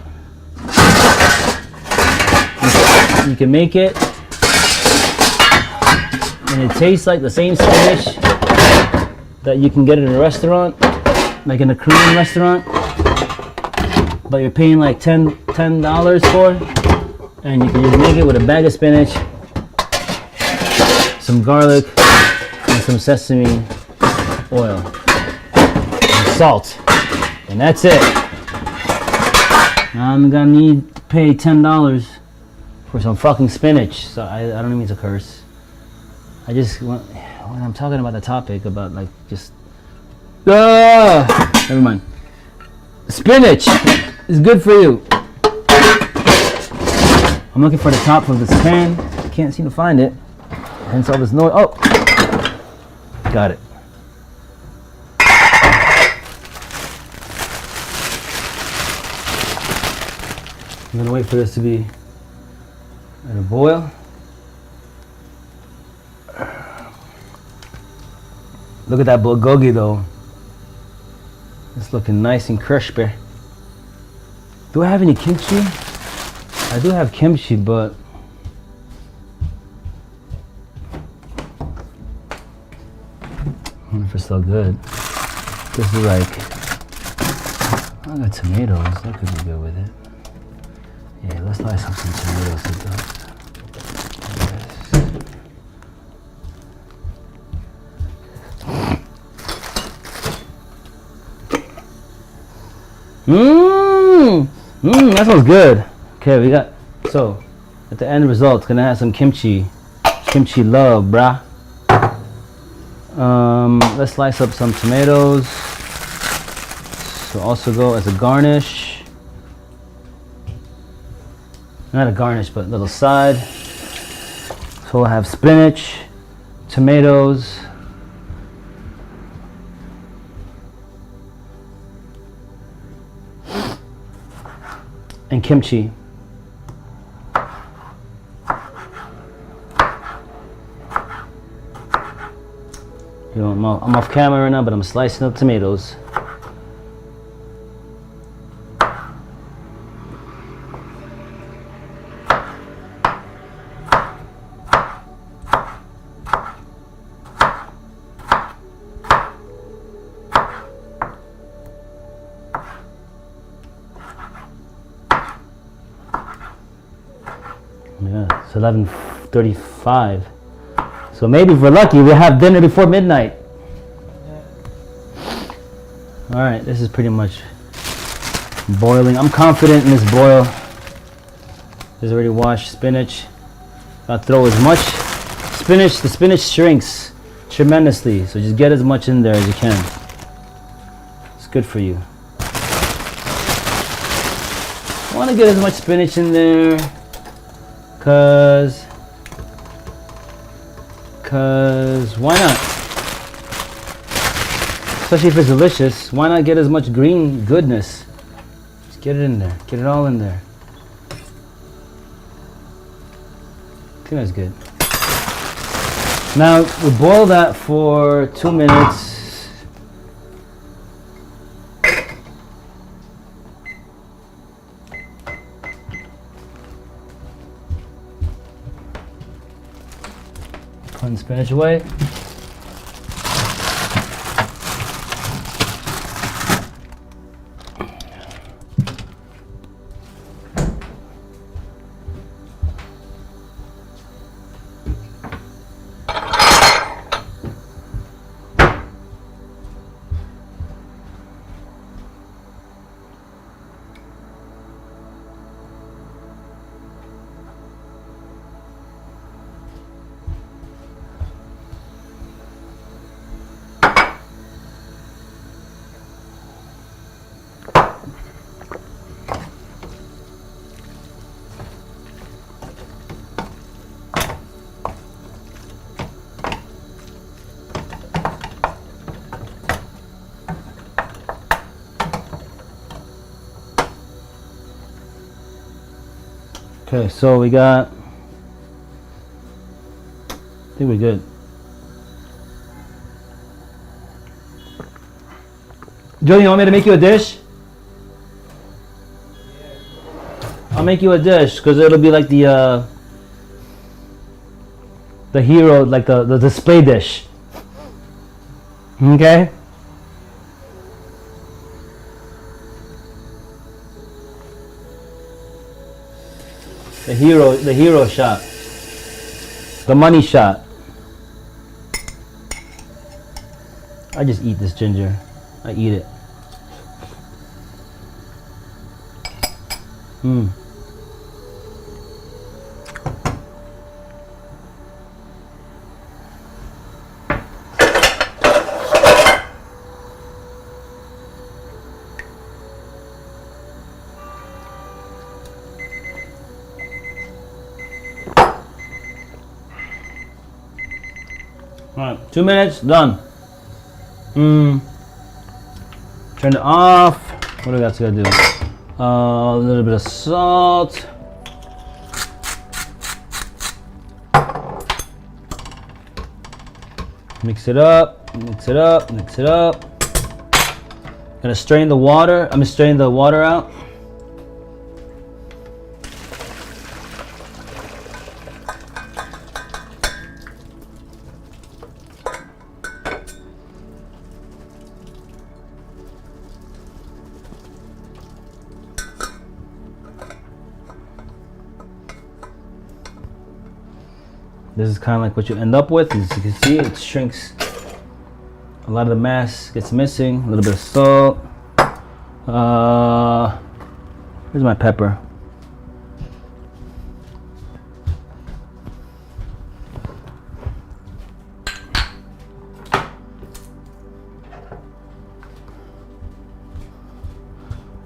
you can make it and it tastes like the same spinach that you can get in a restaurant, like in a Korean restaurant, but you're paying like $10 for, and you can just make it with a bag of spinach, some garlic, and some sesame oil, and salt, and that's it. Now I'm gonna need to pay $10 for some fucking spinach. So I don't even mean to curse. I just want, when I'm talking about the topic about like just never mind. Spinach is good for you. I'm looking for the top of this pan. I can't seem to find it. Hence all this noise. Oh, got it. I'm gonna wait for this to be at a boil. Look at that bulgogi though. It's looking nice and crispy. Do I have any kimchi? I do have kimchi, but I wonder if it's still good. This is like, I got tomatoes. That could be good with it. Yeah, let's slice up some tomatoes with those. That smells good. Okay, we got, so at the end result, it's gonna have some kimchi love, brah. Let's slice up some tomatoes. So also go as a garnish. Not a garnish, but a little side. So we'll have spinach, tomatoes, and kimchi. You know, I'm off camera right now, but I'm slicing up tomatoes. Yeah, it's 11:35. So maybe if we're lucky, we'll have dinner before midnight. All right, this is pretty much boiling. I'm confident in this boil. There's already washed spinach. I'll throw as much spinach. The spinach shrinks tremendously, so just get as much in there as you can. It's good for you. I want to get as much spinach in there Cause why not? Especially if it's delicious, why not get as much green goodness? Just get it in there. Get it all in there. I think that's good. Now we boil that for 2 minutes. Put the spinach away. Okay, so we got. I think we're good. Julian, you want me to make you a dish? I'll make you a dish because it'll be like the hero, like the display dish. Okay. The hero shot. The money shot. I just eat this ginger. I eat it. Mmm. Alright, 2 minutes, done. Turn it off. What do we got to do? A little bit of salt. Mix it up, mix it up, mix it up. Gonna strain the water. I'm gonna strain the water out. This is kind of like what you end up with. As you can see, it shrinks. A lot of the mass gets missing. A little bit of salt. Where's my pepper?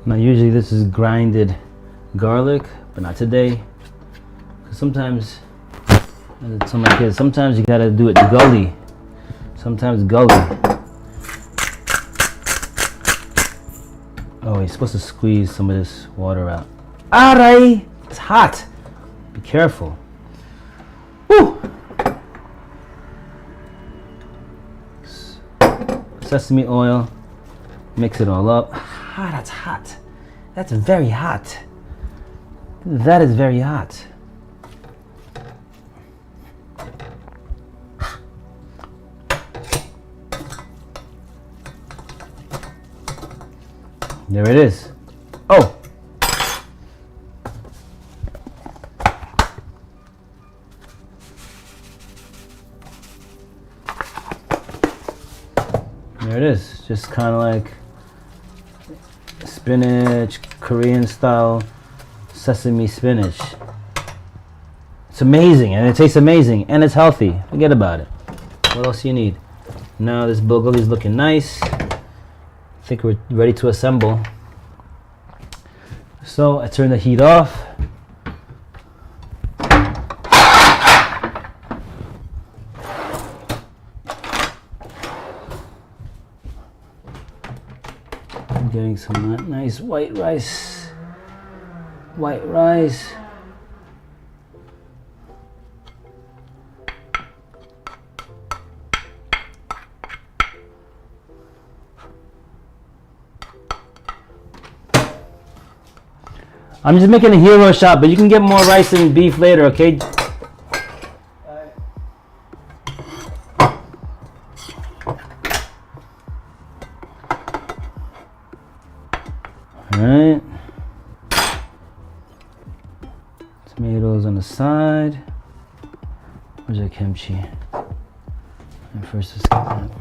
Now usually this is grinded garlic, but not today. Because sometimes, as I tell my kids, sometimes you gotta do it gully. Sometimes gully. Oh, you're supposed to squeeze some of this water out. Alright! It's hot. Be careful. Woo! Sesame oil. Mix it all up. Ah, that's hot. That's very hot. That is very hot. There it is. Oh! There it is. Just kind of like spinach, Korean style sesame spinach. It's amazing, and it tastes amazing, and it's healthy. Forget about it. What else you need? Now this bulgogi is looking nice. I think we're ready to assemble. So I turn the heat off. I'm getting some nice white rice. White rice. I'm just making a hero shot, but you can get more rice and beef later, okay? Alright. Tomatoes on the side. Where's our kimchi? And first let's get that.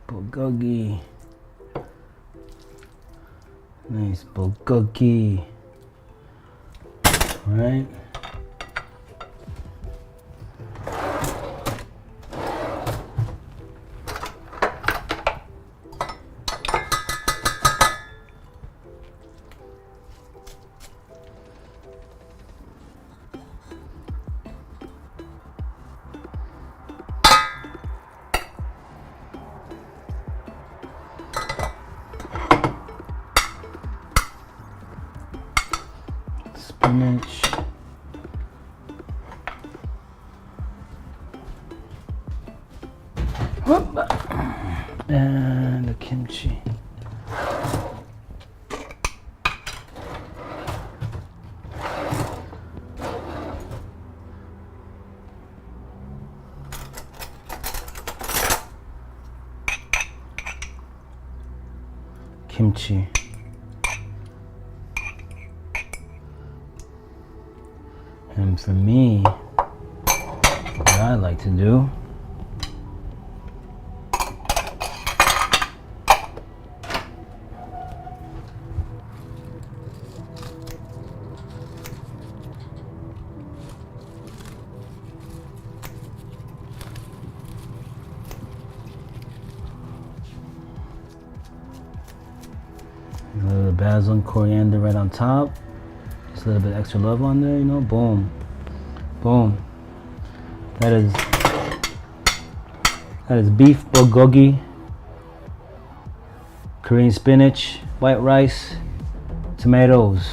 Bulgogi. Nice bulgogi. Right. spinach. And the kimchi. Kimchi. And for me, what I like to do a little basil and coriander right on top. Just a little bit extra love on there, you know. Boom, boom. That is beef bulgogi, Korean spinach, white rice, tomatoes.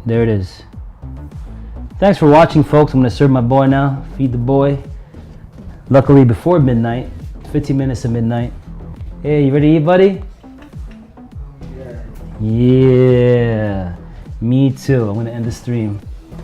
There it is. Thanks for watching, folks. I'm gonna serve my boy now. Feed the boy. Luckily before midnight, 15 minutes to midnight. Hey, you ready to eat, buddy? Yeah. Me too. I'm gonna end the stream.